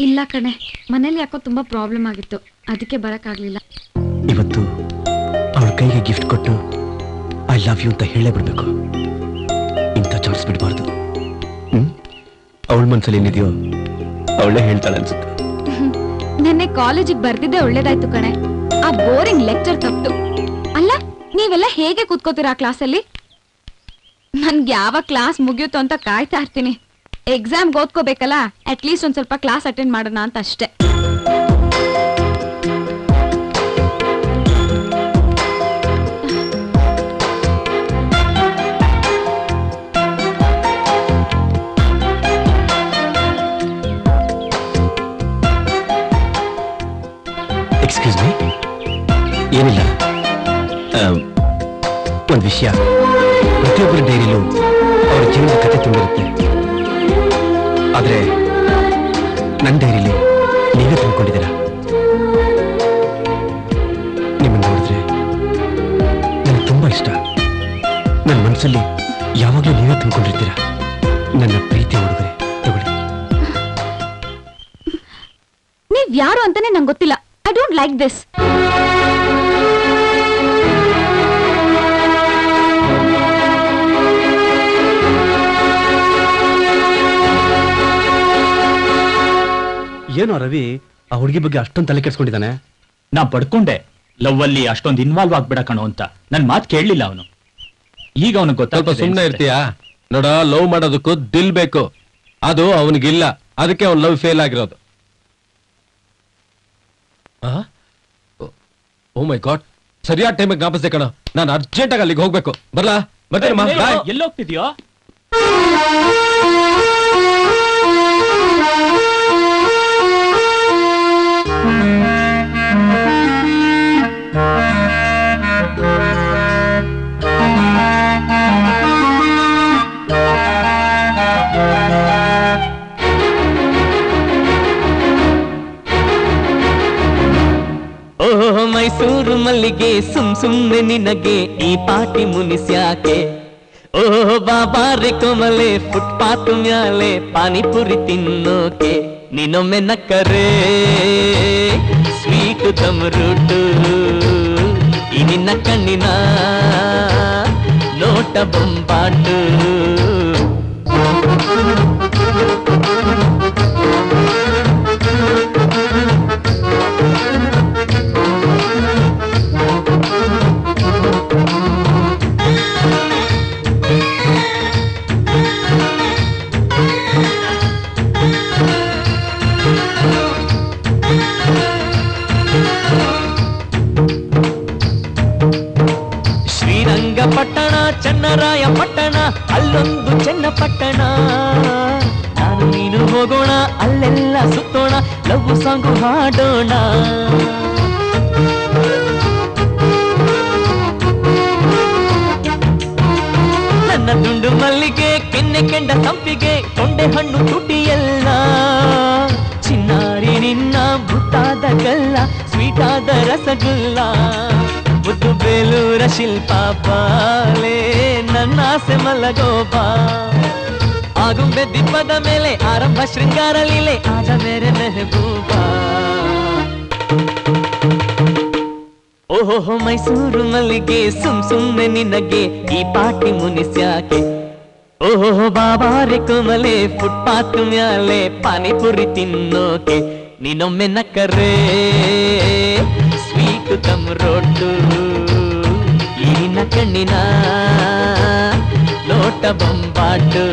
ಇಲ್ಲ ಕಣೆ, ಮನೇಲಿ ಯಾಕೋ ತುಂಬಾ ಪ್ರಾಬ್ಲಮ್ ಆಗಿತ್ತು, ಅದಕ್ಕೆ ಬರಕ್ಕಾಗ್ಲಿಲ್ಲ. ಇವತ್ತು ಅವಳ ಕೈಗೆ ಗಿಫ್ಟ್ ಕೊಟ್ಟು ಐ ಲವ್ ಯು ಅಂತ ಹೇಳೇ ಬಿಡ್ಬೇಕು. ಇಂಥ ಚಾನ್ಸ್ ಬಿಡಬಾರ್ದು. ಅವಳ ಮನ್ಸಲ್ಲಿ ಏನಿದೆಯೋ ಅವಳೇ ಹೇಳ್ತಾಳೆ ಅನ್ಸುತ್ತೆ. ನೆನ್ನೆ ಕಾಲೇಜಿಗೆ ಬರ್ದಿದ್ದೆ ಒಳ್ಳೇದಾಯ್ತು ಕಣೆ. ಆ ಬೋರಿಂಗ್ ಲೆಕ್ಚರ್ ತಪ್ಪು. ಅಲ್ಲ, ನೀವೆಲ್ಲ ಹೇಗೆ ಕೂತ್ಕೋತೀರಾ ಕ್ಲಾಸಲ್ಲಿ? ನನ್ಗೆ ಯಾವ ಕ್ಲಾಸ್ ಮುಗಿಯುತ್ತೋ ಅಂತ ಕಾಯ್ತಾ ಇರ್ತೀನಿ. ಎಕ್ಸಾಮ್ ಓದ್ಕೋಬೇಕಲ್ಲ, ಅಟ್ಲೀಸ್ಟ್ ಒಂದ್ ಸ್ವಲ್ಪ ಕ್ಲಾಸ್ ಅಟೆಂಡ್ ಮಾಡೋಣ ಅಂತ ಅಷ್ಟೇ. Excuse me. ಏನಿಲ್ಲ, ಒಂದ್ ವಿಷಯ. ಪ್ರತಿಯೊಬ್ಬರ ಡೈರಿಲೂ ಜೀವನದ ಕಥೆ ತುಂಬಿರುತ್ತೆ. ಆದ್ರೆ ನನ್ನ ಡೈರಿಲಿ ನೀವೇ ತಂದ್ಕೊಂಡಿದ್ದೀರಾ. ನಿಮ್ಮನ್ನು ನೋಡಿದ್ರೆ ನನಗೆ ತುಂಬಾ ಇಷ್ಟ. ನನ್ನ ಮನಸ್ಸಲ್ಲಿ ಯಾವಾಗಲೂ ನೀವೇ ತಂದ್ಕೊಂಡಿರ್ತೀರಾ. ನನ್ನ ಪ್ರೀತಿ ಹುಡುಗರೆ ತಗೊಳ್ಳಿ. ನೀವ್ ಯಾರು ಅಂತಾನೆ ನಂಗೆ ಗೊತ್ತಿಲ್ಲ. I don't like this. ಏನೋ ರವಿ ಆ ಹುಡುಗಿ ಬಗ್ಗೆ ಅಷ್ಟೊಂದು ತಲೆ ಕೆಡ್ಸ್ಕೊಂಡಿದ್ದಾನೆ. ನಾ ಪಡ್ಕೊಂಡೆ ಲವ್ ಅಲ್ಲಿ ಅಷ್ಟೊಂದು ಇನ್ವಾಲ್ವ್ ಆಗ್ಬಿಡ ಕಣೋ ಅಂತ. ನನ್ ಮಾತು ಕೇಳಲಿಲ್ಲ ಅವನು. ಈಗ ಅವನಿಗೆ ಸ್ವಲ್ಪ ಸುಮ್ಮನೆ ಇರ್ತೀಯಾ? ನೋಡ, ಲವ್ ಮಾಡೋದಕ್ಕೂ ದಿಲ್ ಬೇಕು. ಅದು ಅವನಿಗಿಲ್ಲ, ಅದಕ್ಕೆ ಅವ್ನು ಲವ್ ಫೇಲ್ ಆಗಿರೋದು. ಓ ಮೈ ಗಾಡ್, ಸರಿಯಾದ ಟೈಮಿಗೆ ಜ್ಞಾಪಿಸ್ದೆ ಕಣ. ನಾನು ಅರ್ಜೆಂಟ್ ಆಗಿ ಅಲ್ಲಿಗೆ ಹೋಗ್ಬೇಕು. ಬರ್ಲಾ? ಬರ್ತೇನಮ್ಮ. ಬಾಯ್. ಎಲ್ಲಿ ಹೋಗ್ತಿದ್ಯೋ? ಓಹೋ ಮೈಸೂರು ಮಲ್ಲಿಗೆ ಸುಮ್ನೆ ನಿನಗೆ ಈ ಪಾಟಿ ಮುನಿಸ್ಯಾಕೆ. ಓಹೋ ಬಾಬಾರೆ ಕೋಮಲೆ ಫುಟ್ಪಾತ್ ಮ್ಯಾಲೆ ಪಾನಿಪುರಿ ತಿನ್ನೋಕೆ. ನೀನೊಮ್ಮೆ ನಕ್ಕರೆ ಸ್ವೀಟ್ ದಮ್ ರೂಟು. ಈ ನಿನ್ನ ಕಣ್ಣಿನ ನೋಟ ಬೊಂಬಾಟು. ಶ್ರೀರಂಗಪಟ್ಟಣ, ಚನ್ನರಾಯ ಪಟ್ಟಣ, ಅಲ್ಲೊಂದು ಚನ್ನಪಟ್ಟಣ. ನಾನು ನೀನು ಹೋಗೋಣ, ಅಲ್ಲೆಲ್ಲ ಸುತ್ತೋಣ, ಲವ್ ಸಾಂಗು ಹಾಡೋಣ. ನನ್ನ ದುಂಡು ಮಲ್ಲಿಗೆ, ಕೆನ್ನೆ ಕೆಂಡ ಸಂಪಿಗೆ, ತೊಂಡೆ ಹಣ್ಣು ತುಟಿಯೆಲ್ಲ. ಚಿನ್ನಾರಿ ನಿನ್ನ ಮುತ್ತಾದ ಗಲ್ಲ, ಸ್ವೀಟಾದ ರಸಗುಲ್ಲ. ಮುದ್ದು ಬೇಲೂರ ಶಿಲ್ಪ ಬಾಲೆ, ನನ್ನ ಆಸೆ ಮಲಗೋಬಾ. ಆಗುಂಬೆ ದಿಬ್ಬದ ಮೇಲೆ ಆರಂಭ ಶೃಂಗಾರ ಲೀಲೆ, ಆಜ ಮೇರೆ ಮೆಹಬೂಬಾ. ಓಹೋ ಮೈಸೂರು ಮಲ್ಲಿಗೆ ಸುಮ್ನೆ ನಿನಗೆ ಈ ಪಾಟಿ ಮುನಿಸ್ಯಾಕೆ. ಓಹೋ ಬಾಬಾರೆ ಕೋಮಲೆ ಫುಟ್ಪಾತ್ ಮ್ಯಾಲೆ ಪಾನಿಪುರಿ ತಿನ್ನೋಕೆ. ನೀನೊಮ್ಮೆ ನಕ್ಕರೆ ಸ್ವೀಟ್ ದಮ್ ರೋಟು. ಈ ನಿನ್ನ ಕಣ್ಣಿನ ನೋಟ ಬೊಂಬಾಟು.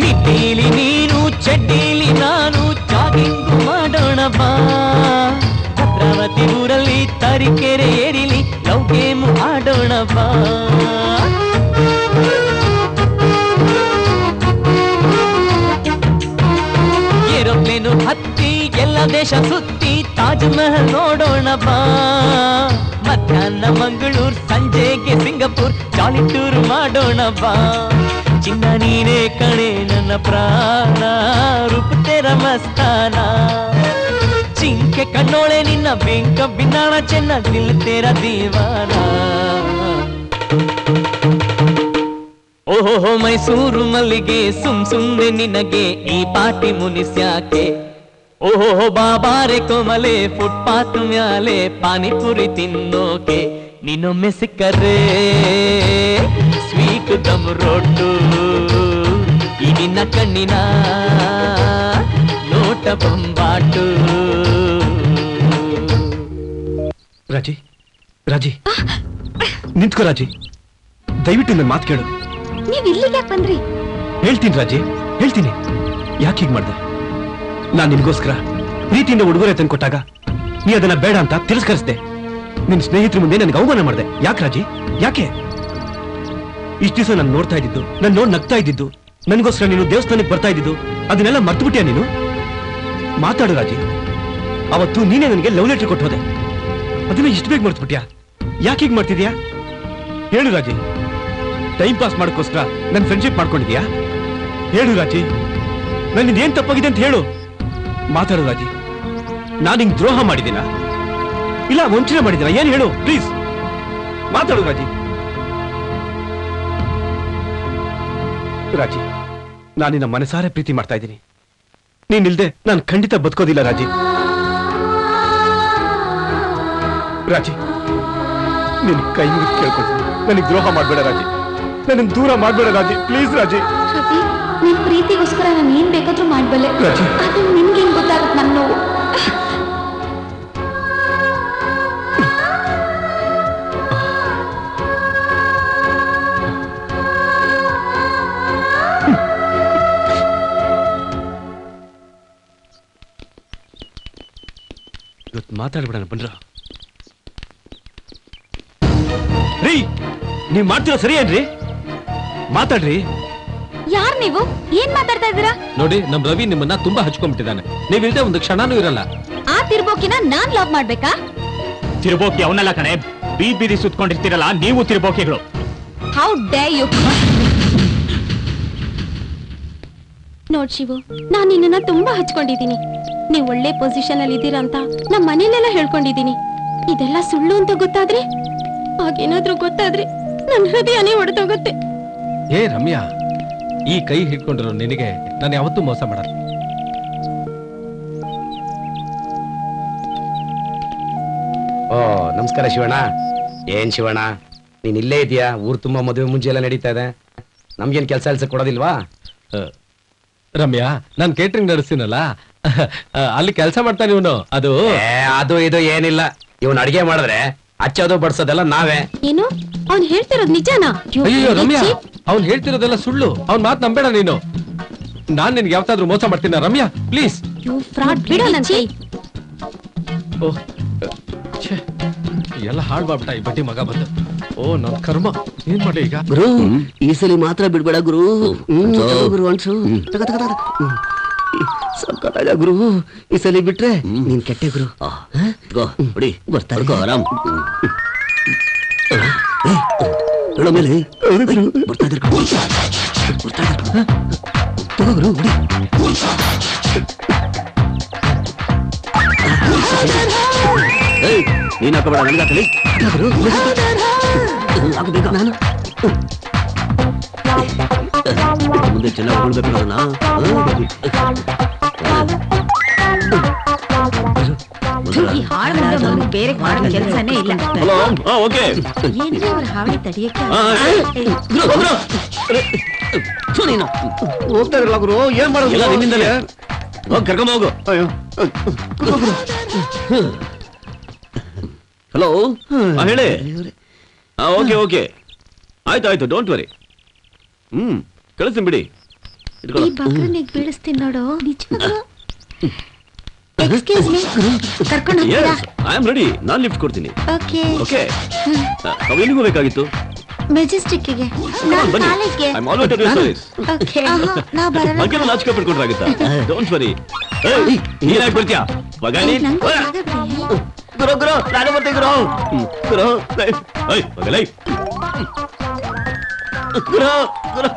ಮಿಟ್ಟಿಲಿ ನೀನು, ಚಡ್ಡಿಲಿ ನಾನು, ಜಾಗಿಂಗು ಮಾಡೋಣ ಬಾ. ಭದ್ರಾವತಿ ಊರಲ್ಲಿ ತರೀಕೆರೆ ಏರಿಲಿ ಲವ್ ಗೇಮು ಆಡೋಣ ಬಾ. ಏರೋಪ್ಲೇನು ಹತ್ತಿ ಎಲ್ಲ ದೇಶ ಸುತ್ತಿ ತಾಜ್ ಮಹಲ್ ನೋಡೋಣ ಬಾ. ಮಧ್ಯಾಹ್ನ ಮಂಗಳೂರು, ಸಂಜೆಗೆ ಸಿಂಗಪುರ್ ಜಾಲಿ ಟೂರ್ ಮಾಡೋಣ ಬಾ. ಚಿನ್ನ ನೀನೇ ಕಣೆ ನನ್ನ ಪ್ರಾಣ, ರೂಪ ತೆರ ಮಸ್ತಾನ. ಚಿಂಕೆ ಕಣ್ಣೋಳೆ ನಿನ್ನ ಬೆಂಕ ಬಿನ್ನಾಣ, ಚೆನ್ನ ದಿಲ್ ತೆರ ದೀವಾನ. ಓಹೋ ಮೈಸೂರು ಮಲ್ಲಿಗೆ ಸುಮ್ನೆ ನಿನಗೆ ಈ ಪಾಟಿ ಮುನಿಸ್ಯಾಕೆ. ಓಹೋ ಬಾಬಾರೆ ಕೋಮಲೆ ಫುಟ್ಪಾತ್ ಮ್ಯಾಲೆ ಪಾನಿಪುರಿ ತಿನ್ನೋಕೆ. ನೀನೊಮ್ಮೆ ಸಿಕ್ಕರೆ ಸ್ವೀಟ್ ದಮ್ ರೋಟು. ಈ ನಿನ್ನ ಕಣ್ಣಿನ ನೋಟ ಬೊಂಬಾಟು. ರಾಜಿ, ರಾಜಿ ನಿಂತ್ಕೋ ರಾಜಿ. ದಯವಿಟ್ಟು ನನ್ನ ಮಾತು ಕೇಳು. ನೀವ್ ಇಲ್ಲಿಗೆ ಯಾಕೆ ಬಂದ್ರಿ? ಹೇಳ್ತೀನಿ ರಾಜಿ, ಹೇಳ್ತೀನಿ. ಯಾಕೆ ಹೀಗೆ ಮಾಡ್ದೆ? ನಾನ್ ನಿನ್ಗೋಸ್ಕರ ಪ್ರೀತಿಯಿಂದ ಉಡುಗೊರೆ ತಂದ್ಕೊಟ್ಟಾಗ ನೀ ಅದನ್ನ ಬೇಡ ಅಂತ ತಿರಸ್ಕರಿಸ್ದೆ. ನಿನ್ ಸ್ನೇಹಿತರ ಮುಂದೆ ನನಗೆ ಅವಮಾನ ಮಾಡಿದೆ. ಯಾಕೆ ರಾಜಿ, ಯಾಕೆ? ಇಷ್ಟ ದಿವಸ ನಾನು ನೋಡ್ತಾ ಇದ್ದಿದ್ದು, ನಾನು ನೋಡಿ ನಗ್ತಾ ಇದ್ದಿದ್ದು, ನನಗೋಸ್ಕರ ನೀನು ದೇವಸ್ಥಾನಕ್ಕೆ ಬರ್ತಾ ಇದ್ದಿದ್ದು, ಅದನ್ನೆಲ್ಲ ಮರ್ತು ಬಿಟ್ಟಿಯಾ ನೀನು? ಮಾತಾಡು ರಾಜಿ. ಅವತ್ತು ನೀನೇ ನನಗೆ ಲವ್ ಲೆಟರ್ ಕೊಟ್ಟು ಹೋದೆ, ಅದನ್ನ ಇಷ್ಟು ಬೇಗ ಮರ್ತು ಬಿಟ್ಟಿಯಾ? ಯಾಕೆ ಹೀಗೆ ಮಾಡ್ತಿದ್ಯಾ? ಹೇಳು ರಾಜಿ. ಟೈಮ್ ಪಾಸ್ ಮಾಡೋಕ್ಕೋಸ್ಕರ ನನ್ನ ಫ್ರೆಂಡ್ಶಿಪ್ ಮಾಡ್ಕೊಂಡಿದ್ಯಾ? ಹೇಳು ರಾಜಿ, ನನ್ನಿಂದ ಏನ್ ತಪ್ಪಾಗಿದೆ ಅಂತ ಹೇಳು. ಮಾತಾಡು ರಾಜಿ. ನಾನು ಹಿಂಗ್ ದ್ರೋಹ ಮಾಡಿದ್ದೀನ, ಇಲ್ಲ ವಂಚನೆ ಮಾಡಿದ್ದೀನ? ಏನ್ ಹೇಳು ಪ್ಲೀಸ್, ಮಾತಾಡು ರಾಜಿ. ರಾಜಿ, ನಾನು ನಿನ್ನ ಮನಸಾರೆ ಪ್ರೀತಿ ಮಾಡ್ತಾ ಇದ್ದೀನಿ. ನೀನಿಲ್ದೆ ನಾನು ಖಂಡಿತ ಬದುಕೋದಿಲ್ಲ ರಾಜಿ. ರಾಜಿ, ನಿನ್ ಕೈ ಮುಗಿದು ಕೇಳ್ಕೊಳ್ತೀನಿ, ನನಗೆ ದ್ರೋಹ ಮಾಡ್ಬೇಡ ರಾಜಿ, ನನ್ನ ದೂರ ಮಾಡ್ಬೇಡ ರಾಜಿ, ಪ್ಲೀಸ್ ರಾಜಿ. ರವಿ, ನಿನ್ ಪ್ರೀತಿಗೋಸ್ಕರ ನಾನು ಏನ್ ಬೇಕಾದ್ರೂ ಮಾಡ್ಬಲ್ಲೆ. ರಾಜಿ, ಅದು ನಿನ್ಗೇನ್ ಗೊತ್ತಾಗತ್ತೆ ನನ್ನ ನೋವು. ಇವತ್ತು ಮಾತಾಡ್ಬಿಡೋಣ ಬನ್ರ. ರೀ, ನೀವ್ ಮಾಡ್ತಿರೋ ಸರಿ ಏನ್ರಿ? ಮಾತಾಡ್ರಿ. ಯಾರ್ ನೀವು? ಏನ್ ಮಾತಾಡ್ತಾ ಇದ್ದೀರಾ? ನೋಡಿ, ನಮ್ ರವಿ ನಿಮ್ಮನ್ನ ತುಂಬಾ ಹಚ್ಕೊಂಡ್ಬಿಟ್ಟಿದ್ದಾನೆ. ನೀವಿಲ್ದೆ ಒಂದು ಕ್ಷಣನೂ ಇರಲ್ಲ. ಆ ತಿರ್ಬೋಕಿನ ನಾನ್ ಲವ್ ಮಾಡ್ಬೇಕಾ? ತಿರುಬೋಕಿ ಅವನಲ್ಲ ಕಣೆ, ಬೀದಿ ಸುತ್ಕೊಂಡಿರ್ತೀರಲ್ಲ ನೀವು ತಿರುಬೋಕಿಗಳು. How day you! ನೋಡ್ ಶಿವು, ನಾನ್ ನಿನ್ನ ತುಂಬಾ ಹಚ್ಕೊಂಡಿದ್ದೀನಿ. ನೀವ್ ಒಳ್ಳೆ ಪೊಸಿಷನ್ ಅಲ್ಲಿ ಇದ್ದೀರಾ ಅಂತ ನಮ್ ಮನೇಲೆಲ್ಲ ಹೇಳ್ಕೊಂಡಿದ್ದೀನಿ. ಇದೆಲ್ಲ ಸುಳ್ಳು ಅಂತ ಗೊತ್ತಾದ್ರೆ, ಹಾಗೇನಾದ್ರೂ ಗೊತ್ತಾದ್ರೆ ನನ್ ಹೃದಯನೇ ಒಡೆದೋಗುತ್ತೆ. ಏ ರಮ್ಯಾ, ಈ ಕೈ ಹಿಡ್ಕೊಂಡಿರೋ ನಿನಗೆ ನಾನು ಯಾವತ್ತೂ ಮೋಸ ಮಾಡಲ್ಲ. ಓ ನಮಸ್ಕಾರ ಶಿವಣ್ಣ. ಏನ್ ಶಿವಣ್ಣ, ನೀನ್ ಇಲ್ಲೇ ಇದೆಯಾ? ಊರ್ ತುಂಬಾ ಮದುವೆ ಮುಂಚೆ ಎಲ್ಲ ನಡೀತಾ ಇದೆ, ನಮ್ಗೇನ್ ಕೆಲಸ ಕೊಡೋದಿಲ್ವಾ? ರಮ್ಯಾ, ನಾನ್ ಕೇಟ್ರಿಂಗ್ ನಡೆಸ್ತೀನಲ್ಲ, ಅಲ್ಲಿ ಕೆಲಸ ಮಾಡ್ತಾನೆ ಇವನು. ಅದು ಇದು ಏನಿಲ್ಲ, ಇವನ್ ಅಡಿಗೆ ಮಾಡಿದ್ರೆ ಹಚ್ಚೋದು ಬಡ್ಸೋದೆಲ್ಲ ನಾವೇ. ಏನು ಅವ್ನ್ ಹೇಳ್ತಿರೋದ್ ನಿಜಾನಾ? ಅಯ್ಯೋ ರಮ್ಯಾ, ಅವ್ನ್ ಹೇಳ್ತಿರೋದೆಲ್ಲ ಸುಳ್ಳು. ಅವ್ನ್ ಮಾತ್ ನಂಬೇಡ ನೀನು. ನಾನ್ ನಿನ್ಗೆ ಯಾವತ್ತಾದ್ರೂ ಮೋಸ ಮಾಡ್ತೀನ ರಮ್ಯಾ? ಪ್ಲೀಸ್. ಬಿಡೋ ನನ್ ಕೈ. ಓಹ್, ಎಲ್ಲ ಹಾಳು ಮಾಡ್ಬಿಟ್ಟ ಈ ಬಡ್ಡಿ ಮಗ ಬಂದು. ಓ ನನ್ ಕರ್ಮ, ಏನ್ ಮಾಡಿ ಈಗ? ಗುರು, ಈ ಸಲ ಮಾತ್ರ ಬಿಡ್ಬೇಡ ಗುರು. ಗುರು ಅನ್ಸು ಸಕ್ಕತ್ತಾಗ ಗುರು. ಈ ಸಲ ಬಿಟ್ರೆ ನೀನ್ ಕೆಟ್ಟೆ ಗುರು. ಬರ್ತಾರೆ ಆರಾಮ್ ಮೇಲೆ ಬರ್ತಾ ಇದ್ರು ಗುರು. ನೀನ್ ಹಾಕಬೇಡ, ನನ್ಗೆ ಹಾಕಲಿ ಹಾಕಬೇಕ. ನಾನು ಮುಂದೆ ಚೆನ್ನಾಗಿ ಹೊಳ್ಬೇಕು ಈ ಹಾಳು ಮುಂದೆ ಬೇರೆ ಮಾಡೋ ಕೆಲಸನೇ ಇಲ್ಲ. ಏನ್ರಿ ಅವ್ರ ಹಾವಳಿ ತಡಿಯಕ್ಕೆ? ನೀನು ಹೋಗ್ತಾ ಇರಲ್ಲ ಗುರು, ಏನ್ ಮಾಡೋದಿಲ್ಲ ನಿನ್ನಿಂದಲೇ. ಹೋಗಿ ಕರ್ಕೊಂಡ್ ಹೋಗು. ಹಲೋ, ಹೇಳಿ. ಓಕೆ ಓಕೆ, ಆಯ್ತು, ಡೋಂಟ್ ವರಿ. ಕಳಿಸ್ತೀನಿ ಬಿಡಿ. ಈ ಬಗ್ರನಿಗೆ ಬೀಳಿಸ್ತೀನಿ ನೋಡು. ನಿಜವಾಗ್ಲೂ ಎಕ್ಸ್ಕ್ಯೂಸ್ ಮೀ, ಕರ್ಕೊಂಡು ಹೋಗ್ತೀರಾ? ಐ ಆಮ್ ರೆಡಿ, ನಾನು ಲಿಫ್ಟ್ ಕೊಡ್ತೀನಿ. ಓಕೆ ಓಕೆ, ನಾವು ಎಲ್ಲಿಗೆ ಹೋಗ್ಬೇಕಾಗಿತ್ತು? ಮೆಜೆಸ್ಟಿಕ್ಗೆ. ನಾನು ಕಾಲೇಜ್ಗೆ. I am always at your service. Okay, ನಾ ಬರಲ್ಲ. ಬಗ್ಗೆ ನಾಚಿಕೆ ಪಡ್ಕೊಂಡ್ರಾಗುತ್ತಾ? Don't worry. ನೀನ್ ಯಾಕೆ ಬರ್ತೀಯಾ? ಮಗನಿ ಗುರು ಗುರು, ನಾನು ಬರ್ತೀನಿ ಗುರು. ಗುರು ಮಗಲೈ ಗುರು ಗುರು.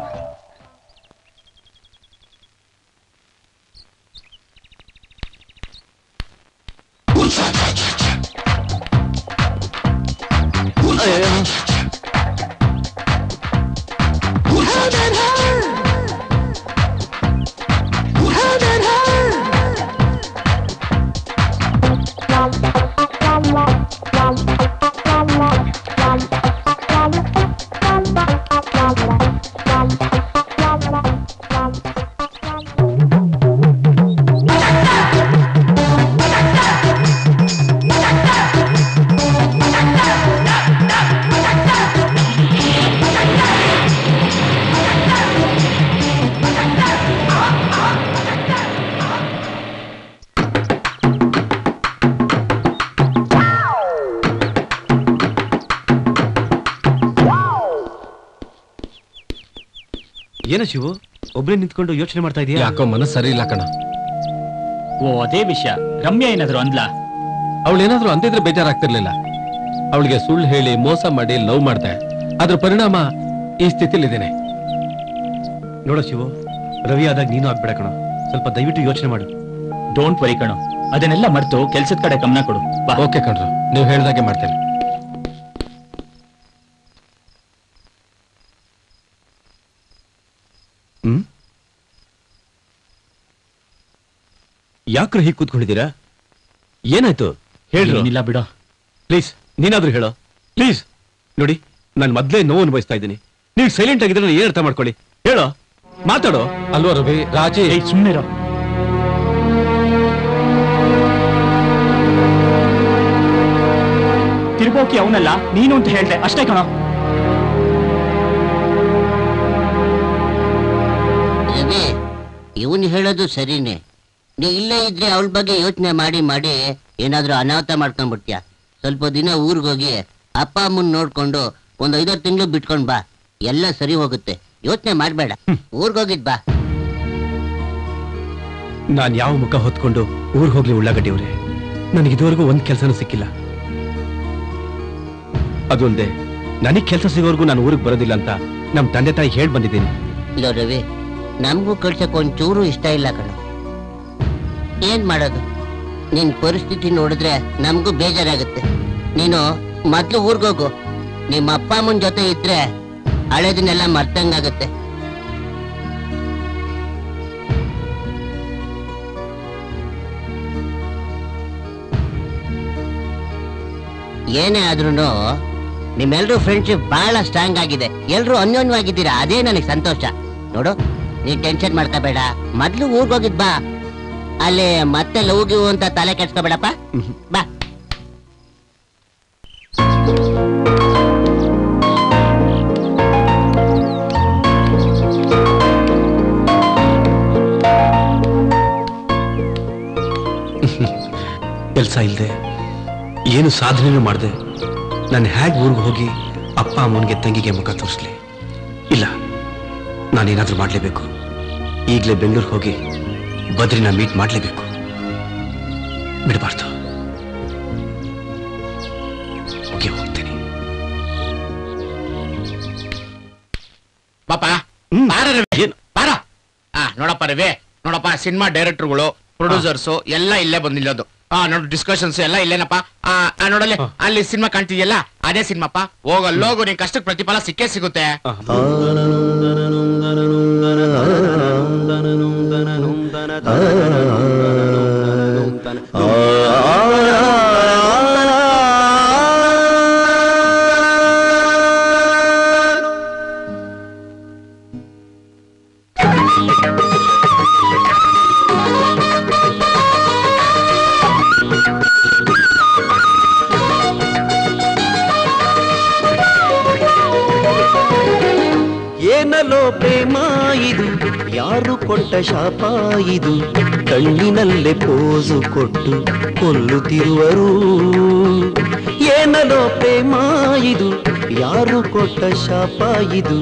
Bye. ಏನೋ ಶಿವು ಒಬ್ಬನೇ ನಿಂತ್ಕೊಂಡು ಯೋಚನೆ ಮಾಡ್ತಾ ಇದೀಯಾ? ಯಾಕೋ ಮನಸ್ಸು ಸರಿ ಇಲ್ಲ ಕಣ. ಓ ಅದೇ ವಿಷಯ. ರಮ್ಯಾ ಏನಾದ್ರು ಅಂದ್ಲಾ? ಅವಳೇನಾದ್ರೂ ಅಂತಿದ್ರೆ ಬೇಜಾರಾಗ್ತಿರ್ಲಿಲ್ಲ. ಅವಳಿಗೆ ಸುಳ್ಳು ಹೇಳಿ ಮೋಸ ಮಾಡಿ ಲವ್ ಮಾಡ್ದೆ. ಅದ್ರ ಪರಿಣಾಮ ಈ ಸ್ಥಿತಿಲಿದ್ದೇನೆ. ನೋಡೋ ಶಿವು, ರವಿ ಆದಾಗ ನೀನು ಆಗ್ಬೇಡ ಕಣ. ಸ್ವಲ್ಪ ದಯವಿಟ್ಟು ಯೋಚನೆ ಮಾಡು. ಡೋಂಟ್ ವರಿ ಕಣೋ, ಅದನ್ನೆಲ್ಲ ಮರ್ತು ಕೆಲ್ಸದ ಕಡೆ ಗಮನ ಕೊಡು. ಓಕೆ ಕಣ್ರು, ನೀವು ಹೇಳ್ದಾಗೆ ಮಾಡ್ತೇನೆ. ಯಾಕ್ರ ಹೀಗೆ ಕೂತ್ಕೊಂಡಿದ್ದೀರಾ? ಏನಾಯ್ತು ಹೇಳ್ರಿ. ಏನಿಲ್ಲ ಬಿಡೋ. ಪ್ಲೀಸ್ ನೀನಾದ್ರೂ ಹೇಳೋ ಪ್ಲೀಸ್. ನೋಡಿ ನಾನು ಮೊದ್ಲೇ ನೋವು ಅನುಭವಿಸ್ತಾ ಇದ್ದೀನಿ. ನೀವು ಸೈಲೆಂಟ್ ಆಗಿದ್ರೆ ಏನ್ ಅರ್ಥ ಮಾಡ್ಕೊಳ್ಳಿ. ಹೇಳೋ, ಮಾತಾಡೋ. ಅಲ್ವಾ ರವಿ? ರಾಜಿ ಸುಮ್ಮನೆ ತಿರುಗೋಕಿ ಅವನಲ್ಲ ನೀನು ಅಂತ ಹೇಳ್ದೆ ಅಷ್ಟೇ ಕಣ. ರವಿ, ಇವನು ಹೇಳೋದು ಸರಿನೇ. ನೀ ಇಲ್ಲೇ ಇದ್ರೆ ಅವಳ ಬಗ್ಗೆ ಯೋಚನೆ ಮಾಡಿ ಮಾಡಿ ಏನಾದ್ರೂ ಅನಾಹುತ ಮಾಡ್ಕೊಂಡ್ಬಿಡ್ತೀಯ. ಸ್ವಲ್ಪ ದಿನ ಊರಿಗೋಗಿ ಅಪ್ಪ ಅಮ್ಮನ್ ನೋಡ್ಕೊಂಡು ಒಂದು 5 ತಿಂಗಳು ಬಿಟ್ಕೊಂಡ್ ಬಾ, ಎಲ್ಲ ಸರಿ ಹೋಗುತ್ತೆ. ಯೋಚನೆ ಮಾಡ್ಬೇಡ, ಊರ್ಗೋಗಿದ್ ಬಾ. ನಾನ್ ಯಾವ ಮುಖ ಹೊತ್ಕೊಂಡು ಊರ್ ಹೋಗ್ಲಿ ಉಳ್ಳಾಗಡ್ಡಿಯವ್ರೆ? ನನಗಿದುವರೆಗೂ ಒಂದ್ ಕೆಲ್ಸನೂ ಸಿಕ್ಕಿಲ್ಲ. ಅದೊಂದೇ ನನಗ್ ಕೆಲಸ ಸಿಗೋವರೆಗೂ ನಾನು ಊರಿಗೆ ಬರೋದಿಲ್ಲ ಅಂತ ನಮ್ ತಂದೆ ತಾಯಿ ಹೇಳ್ ಬಂದಿದ್ದೀನಿ. ಇಲ್ಲ ರವಿ, ನಮಗೂ ಕಳ್ಸಕ್ ಒಂಚೂರು ಇಷ್ಟ ಇಲ್ಲ ಕಣ. ಏನ್ ಮಾಡೋದು, ನಿನ್ ಪರಿಸ್ಥಿತಿ ನೋಡಿದ್ರೆ ನಮಗೂ ಬೇಜಾರಾಗುತ್ತೆ. ನೀನು ಮೊದ್ಲು ಊರ್ಗೋಗು. ನಿಮ್ಮ ಅಪ್ಪ ಅಮ್ಮನ ಜೊತೆ ಇದ್ರೆ ಹಳೆದನ್ನೆಲ್ಲ ಮರ್ತಂಗಾಗತ್ತೆ. ಏನೇ ಆದ್ರೂ ನಿಮ್ಮೆಲ್ರೂ ಫ್ರೆಂಡ್ಶಿಪ್ ಬಹಳ ಸ್ಟ್ರಾಂಗ್ ಆಗಿದೆ. ಎಲ್ರು ಅನ್ಯೋನ್ಯವಾಗಿದ್ದೀರಾ, ಅದೇ ನನಗೆ ಸಂತೋಷ. ನೋಡು, ನೀ ಟೆನ್ಷನ್ ಮಾಡ್ಕೋಬೇಡ. ಮೊದ್ಲು ಊರ್ಗೋಗಿದ್ ಬಾ. ಅಲ್ಲಿ ಮತ್ತೆ ಲವ್ಗಿವು ಅಂತ ತಲೆ ಕೆಡ್ಸ್ಕೋಬೇಡಪ್ಪ. ಬಾ. ಕೆಲಸ ಇಲ್ದೆ ಏನು ಸಾಧನೆನೂ ಮಾಡ್ದೆ ನಾನು ಹೇಗೆ ಊರಿಗೆ ಹೋಗಿ ಅಪ್ಪ ಅಮ್ಮನಿಗೆ ತಂಗಿಗೆ ಮುಖ ತೋರಿಸ್ಲಿ? ಇಲ್ಲ, ನಾನೇನಾದ್ರೂ ಮಾಡ್ಲೇಬೇಕು. ಈಗಲೇ ಬೆಂಗಳೂರಿಗೆ ಹೋಗಿ ಬದ್ರಿನ ಮೀಟ್ ಮಾಡ್ಲೇಬೇಕು. ಬಿಡಬಾರ್ದು. ಓಕೆ, ಹೋಗ್ತೀನಿ. ಪಾಪ ಬಾರ. ನೋಡಪ್ಪ ರವಿ, ನೋಡಪ್ಪ ಸಿನಿಮಾ ಡೈರೆಕ್ಟರ್ಗಳು, ಪ್ರೊಡ್ಯೂಸರ್ಸ್ ಎಲ್ಲ ಇಲ್ಲೇ ಬಂದಿಲ್ಲದು. ನೋಡು, ಡಿಸ್ಕಷನ್ಸ್ ಎಲ್ಲ ಇಲ್ಲೇನಪ್ಪ. ನೋಡಲ್ಲಿ ಅಲ್ಲಿ ಸಿನಿಮಾ ಕಾಣ್ತಿದ್ಯಲ್ಲ, ಅದೇ ಸಿನಿಮಾಪ್ಪ. ಹೋಗಲ್ಲೋಗು, ನಿನ್ ಕಷ್ಟಕ್ಕೆ ಪ್ರತಿಫಲ ಸಿಕ್ಕೇ ಸಿಗುತ್ತೆ. ಏನಲೋ ಪ್ರೇಮ ಇದು, ಯಾರು ಕೊಟ್ಟ ಶಾಪ ಇದು, ಕಣ್ಣಿನಲ್ಲೇ ಪೋಸು ಕೊಟ್ಟು ಕೊಲ್ಲುತ್ತಿರುವರು. ಏನಲೋ ಪ್ರೇಮ ಇದು, ಯಾರು ಕೊಟ್ಟ ಶಾಪ ಇದು,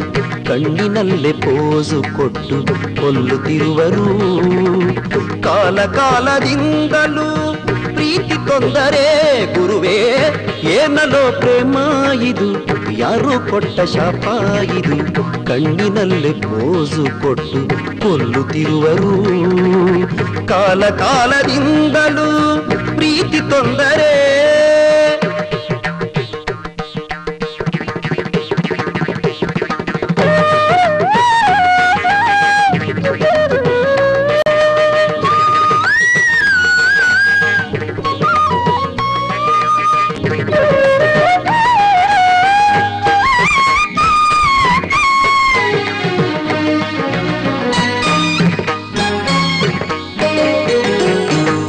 ಕಣ್ಣಿನಲ್ಲೇ ಪೋಸು ಕೊಟ್ಟು ಕೊಲ್ಲುತ್ತಿರುವರು. ಕಾಲ ಕಾಲದಿಂದಲೂ ಪ್ರೀತಿ ತೊಂದರೆ ಗುರುವೇ. ಏನಲೋ ಪ್ರೇಮ ಇದು, ಯಾರು ಕೊಟ್ಟ ಶಾಪ ಇದು, ಕಣ್ಣಿನಲ್ಲೇ ಪೋಸು ಕೊಟ್ಟು ಕೊಲ್ಲುತ್ತಿರುವರು. ಕಾಲ ಕಾಲದಿಂದಲೂ ಪ್ರೀತಿ ತೊಂದರೆ.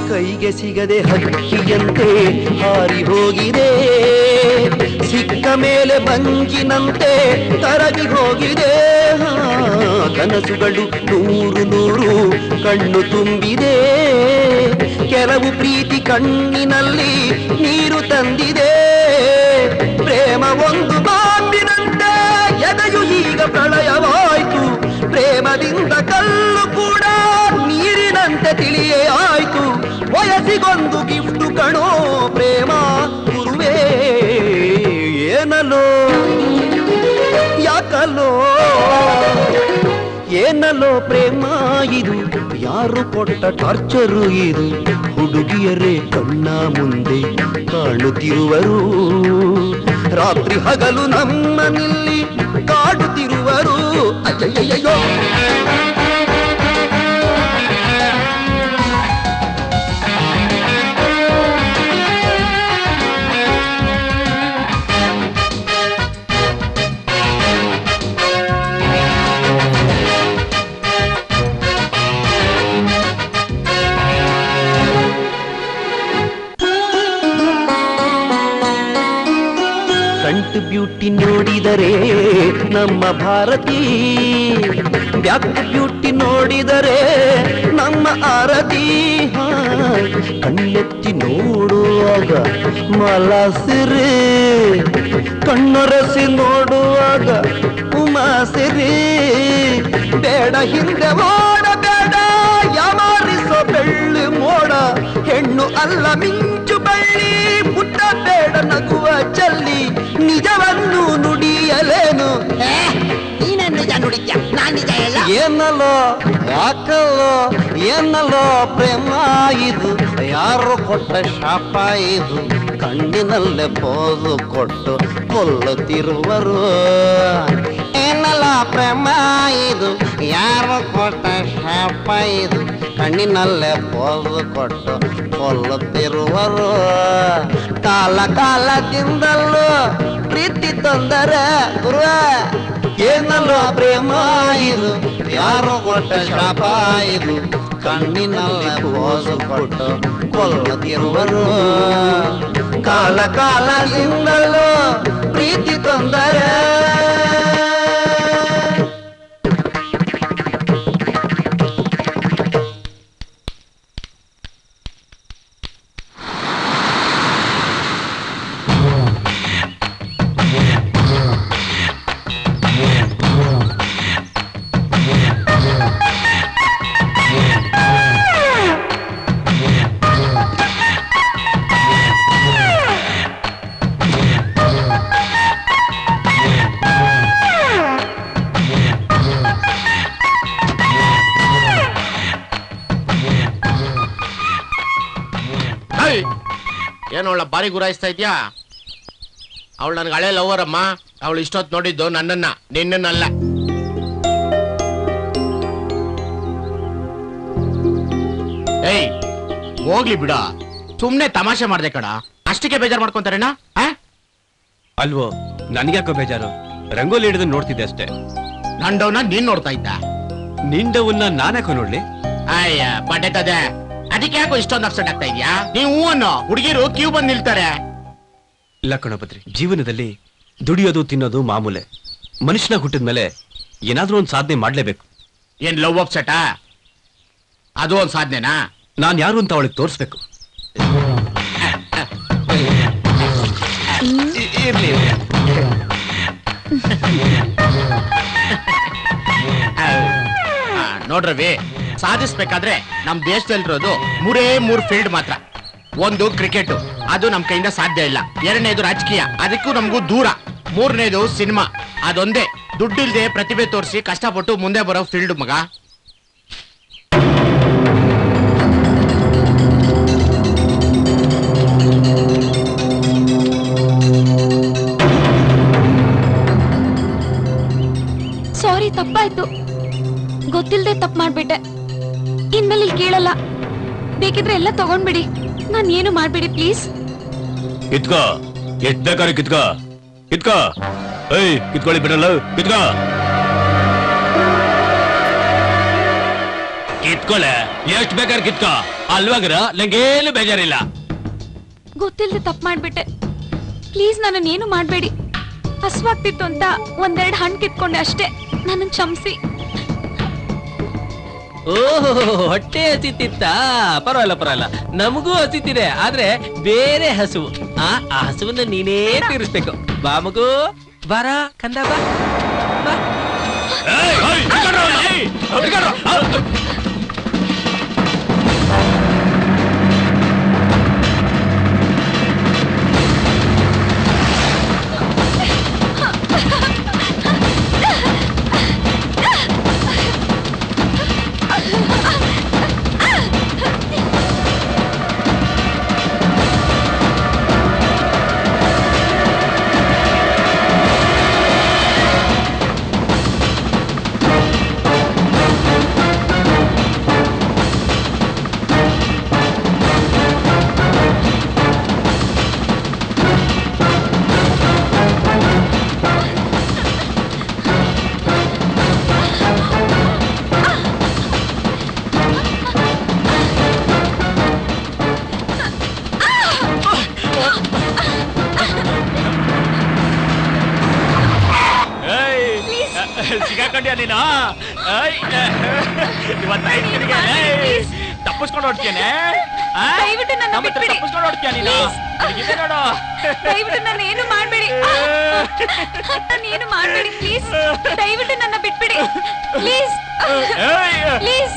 ಕೈಗೆ ಸಿಗದೆ ಹಕ್ಕಿಯಂತೆ ಹಾರಿ ಹೋಗಿದೆ, ಸಿಕ್ಕ ಮೇಲೆ ಬಂಜಿನಂತೆ ಕರಗಿ ಹೋಗಿದೆ. ಕನಸುಗಳು ನೂರು ನೂರು ಕಣ್ಣು ತುಂಬಿದೆ, ಕೆಲವು ಪ್ರೀತಿ ಕಣ್ಣಿನಲ್ಲಿ ನೀರು ತಂದಿದೆ. ಪ್ರೇಮ ಒಂದು ಮಾತಿನಂತೆ ಎದೆಯು ಈಗ ಪ್ರಳಯವಾಯ್ತು, ಪ್ರೇಮ ಪ್ರೇಮದಿಂದ ಕಲ್ಲು ಕೂಡ ನೀರಿನಂತೆ ತಿಳಿಯೇ ಆಯ್ತು. ವಯಸ್ಸಿಗೊಂದು ಗಿಫ್ಟ್ ಕಣೋ ಪ್ರೇಮ ಗುರುವೇ. ಏನಲ್ಲೋ ಯಾಕಲ್ಲೋ ಏನಲ್ಲೋ ಪ್ರೇಮ ಇದು, ಯಾರು ಕೊಟ್ಟ ಟಾರ್ಚರು ಇದು. ಹುಡುಗಿಯರೇ ಕಣ್ಣ ಮುಂದೆ ಕಾಣುತ್ತಿರುವರು, ರಾತ್ರಿ ಹಗಲು ನಮ್ಮನಿಲ್ಲಿ ಕಾಡುತ್ತಿರುವರು. ಅಯ್ಯಯ್ಯಯ್ಯೋ ಬ್ಯೂಟಿ ನೋಡಿದರೆ ನಮ್ಮ ಭಾರತಿ, ಬ್ಯಾಕ್ ಬ್ಯೂಟಿ ನೋಡಿದರೆ ನಮ್ಮ ಆರತಿ. ಕಣ್ಣೆತ್ತಿ ನೋಡುವಾಗ ಮಲಸಿರಿ, ಕಣ್ಣೊರೆಸಿ ನೋಡುವಾಗ ಉಮಾಸಿರಿ. ಬೇಡ ಹಿಂದೆ ಓಡಬೇಡ ಯಾಮಾರಿಸೋ ಬೆಳ್ಳಿ ಮೋಡ, ಹೆಣ್ಣು ಅಲ್ಲ ಮಿಂಚು ಬಳ್ಳಿ. ಮುಟ್ಟ ಬೇಡ ನಗುವ ಚಲ್ಲಿ, ನಿಜವನ್ನು ನುಡಿಯಲೇನು. ನೀನನ್ನು ನಿಜ ನುಡಿತ್ಯ, ನಾನ್ ನಿಜ ಹೇಳ. ಏನಲ್ಲೋ ಯಾಕಲ್ಲೋ ಏನಲ್ಲೋ ಪ್ರೇಮ ಇದು, ಯಾರು ಕೊಟ್ಟ ಶಾಪ ಇದು. ಕಣ್ಣಿನಲ್ಲೇ ಪೋದು ಕೊಟ್ಟು ಕೊಲ್ಲುತ್ತಿರುವರು. ಏನಲ್ಲ ಪ್ರೇಮ ಇದು, ಯಾರು ಕೊಟ್ಟ ಶಾಪ ಇದು. ಕಣ್ಣಿನಲ್ಲೇ ಪೋದು ಕೊಟ್ಟು ಕೊಲ್ಲುತ್ತಿರುವರು. ಕಾಲ ಕಾಲದಿಂದಲೂ ಪ್ರೀತಿ ತೊಂದರೆ ಗುರುವ. ಏನಲ್ಲೋ ಪ್ರೇಮ ಇದು, ಯಾರು ಕೊಟ್ಟ ಶಾಪ ಇದು. ಕಣ್ಣಿನಲ್ಲೇ ಪೋದು ಕೊಟ್ಟು ಕೊಲ್ಲುತ್ತಿರುವರು. ಕಾಲ ಕಾಲದಿಂದಲೂ ಪ್ರೀತಿ ತೊಂದರೆ. ಏನು ಅವಳ ಬಾರಿ ಗುರಾಯಿಸ್ತಾ ಇದ್ಯಾ? ಅವಳು ನನ್ಗೆ ಹಳೆ ಲವರ್ ಅಮ್ಮ. ಅವಳು ಇಷ್ಟೊತ್ತು ನೋಡಿದ್ದು ನನ್ನನ್ನ, ನಿನ್ನನ್ನಲ್ಲ. ಏಯ್ ಹೋಗ್ಲಿ ಬಿಡ, ಸುಮ್ನೆ ತಮಾಷೆ ಮಾಡ್ದೆ ಕಡ. ಅಷ್ಟಕ್ಕೆ ಬೇಜಾರು ಮಾಡ್ಕೊಂತಾರೇನಾ? ಅಲ್ವೋ, ನನ್ಗ್ಯಾಕೋ ಬೇಜಾರು. ರಂಗೋಲಿ ಹಿಡಿದು ನೋಡ್ತಿದ್ದೆ ಅಷ್ಟೇ. ನಂಡವನ್ನ ನೀನ್ ನೋಡ್ತಾ ಇದ್ದ? ನಿಂಡವನ್ನ ನಾನ್ಯಾಕೋ ನೋಡ್ಲಿ? ಅಯ್ಯ ಪಡೆತದೆ. ಅದಕ್ಕೆ ಯಾಕೋ ಇಷ್ಟೊಂದು ಅಪ್ಸೆಟ್ ಆಗ್ತಾ ಇದ್ಯಾ? ನೀವು ಅನ್ನೋ ಹುಡುಗಿರು ಕ್ಯೂ ಬಂದ್ ನಿಲ್ತಾರೆ. ಇಲ್ಲ ಕಣಪತ್ರಿ, ಜೀವನದಲ್ಲಿ ದುಡಿಯೋದು ತಿನ್ನೋದು ಮಾಮೂಲೆ. ಮನುಷ್ಯನ ಹುಟ್ಟಿದ್ಮೇಲೆ ಏನಾದ್ರೂ ಒಂದು ಸಾಧನೆ ಮಾಡ್ಲೇಬೇಕು. ಏನ್ ಲವ್ ಅಪ್ಸೆಟಾ? ಅದು ಒಂದ್ ಸಾಧನೆನಾ? ನಾನ್ ಯಾರು ಅಂತ ಅವಳಿಗೆ ತೋರಿಸ್ಬೇಕು. ನೋಡ್ರವಿ, ಸಾಧಿಸ್ಬೇಕಾದ್ರೆ ನಮ್ ದೇಶದಲ್ಲಿರೋದು ಮೂರು ಫೀಲ್ಡ್ ಮಾತ್ರ. ಒಂದು ಕ್ರಿಕೆಟ್, ಅದು ನಮ್ ಕೈಯಿಂದ ಸಾಧ್ಯ ಇಲ್ಲ. ಎರಡನೇದು ರಾಜಕೀಯ, ಅದಕ್ಕೂ ನಮಗೂ ದೂರ. ಮೂರನೇದು ಸಿನಿಮಾ, ಅದೊಂದೇ ದುಡ್ಡಿಲ್ದೆ ಪ್ರತಿಭೆ ತೋರಿಸಿ ಕಷ್ಟಪಟ್ಟು ಮುಂದೆ ಬರೋ ಫೀಲ್ಡ್ ಮಗ. ಸಾರಿ, ತಪ್ಪಾಯ್ತು. ಗೊತ್ತಿಲ್ದೆ ತಪ್ಪು ಮಾಡ್ಬಿಟ್ಟೆ. ಇನ್ಮೇಲೆ ಇಲ್ಲಿ ಕೇಳಲ್ಲ. ಬೇಕಿದ್ರೆ ಎಲ್ಲ ತಗೊಂಡ್ಬಿಡಿ, ನಾನು ಏನು ಮಾಡ್ಬಿಡಿ ಪ್ಲೀಸ್. ಕಿತ್ಕೋ, ಎಷ್ಟ್ ಬೇಕಾದ್ರೆ ಕಿತ್ಕೋ ಕಿತ್ಕೋ. ಏಯ್ ಕಿತ್ಕೊಳ್ಳಿ ಬಿಡಲ್ಲ, ಕಿತ್ಕೋ ಕಿತ್ಕೊಳ್ಳೆ. ಎಷ್ಟ್ ಬೇಕಾದ್ರೆ ಕಿತ್ಕೋ. ಅಲ್ವಾಗ್ರ ನಂಗೇನು ಬೇಜಾರಿಲ್ಲ. ಗೊತ್ತಿಲ್ದೆ ತಪ್ಪು ಮಾಡ್ಬಿಟ್ಟೆ. ಪ್ಲೀಸ್ ನನ್ನನ್ನೇನು ಮಾಡ್ಬೇಡಿ. ಹಸುವಾಗ್ತಿತ್ತು ಅಂತ ಒಂದೆರಡು ಹಣ್ಣು ಕಿತ್ಕೊಂಡೆ ಅಷ್ಟೇ. ನನ್ನ ಕ್ಷಮಿಸಿ. ಓಹೋ, ಹೊಟ್ಟೆ ಹಸಿತಿತ್ತ? ಪರವಾಗಿಲ್ಲ ಪರವಾಗಿಲ್ಲ, ನಮಗೂ ಹಸಿತಿದೆ. ಆದ್ರೆ ಬೇರೆ ಹಸುವು. ಆ ಹಸುವನ್ನ ನೀನೇ ತೀರಿಸ್ಬೇಕು. ಬಾ ಮಗು, ಬಾರ ಕಂದ, ಬಾ. ಸಿಗಾಕೊಂಡ್ಯಾ ನೀನು ತಪ್ಪಿಸ್ಕೊಂಡು ಹೊಡ್ತೇನೆ ತಪ್ಪಿಸ್ಕೊಂಡು ಹೊಡ್ತೀಯ ನೀನು ನೋಡು ದಯವಿಟ್ಟು ನನ್ನ ಏನು ಮಾಡ್ಬೇಡಿ ಏನು ಮಾಡ್ಬೇಡಿ ಪ್ಲೀಸ್ ದಯವಿಟ್ಟು ನನ್ನ ಬಿಟ್ಬಿಡಿ ಪ್ಲೀಸ್ ಪ್ಲೀಸ್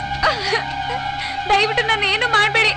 ದಯವಿಟ್ಟು ನನ್ನ ಏನು ಮಾಡ್ಬೇಡಿ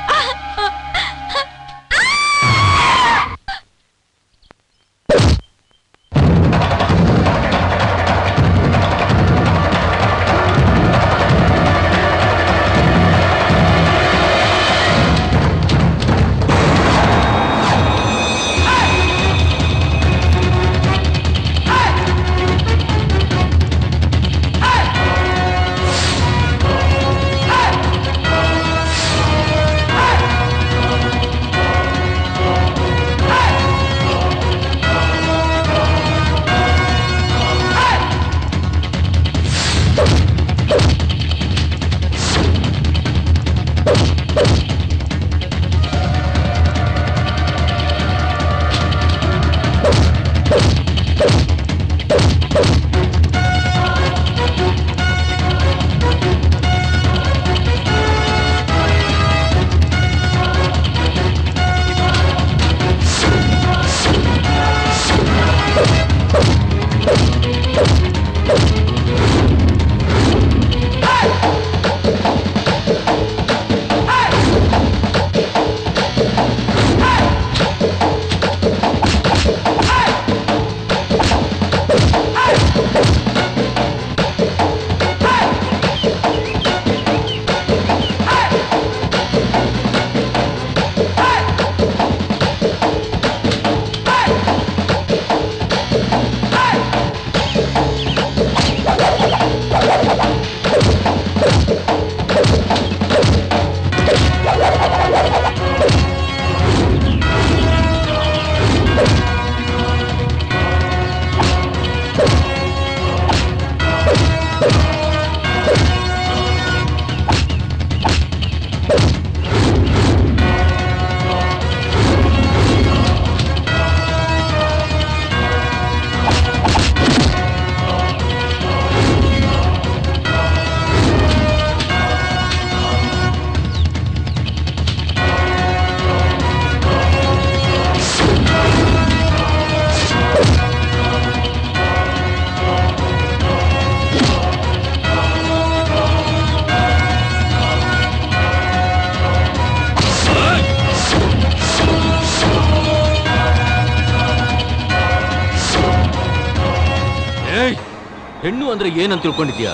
ಹೆಣ್ಣು ಅಂದ್ರೆ ಏನಂತ ತಿಳ್ಕೊಂಡಿದ್ಯಾ?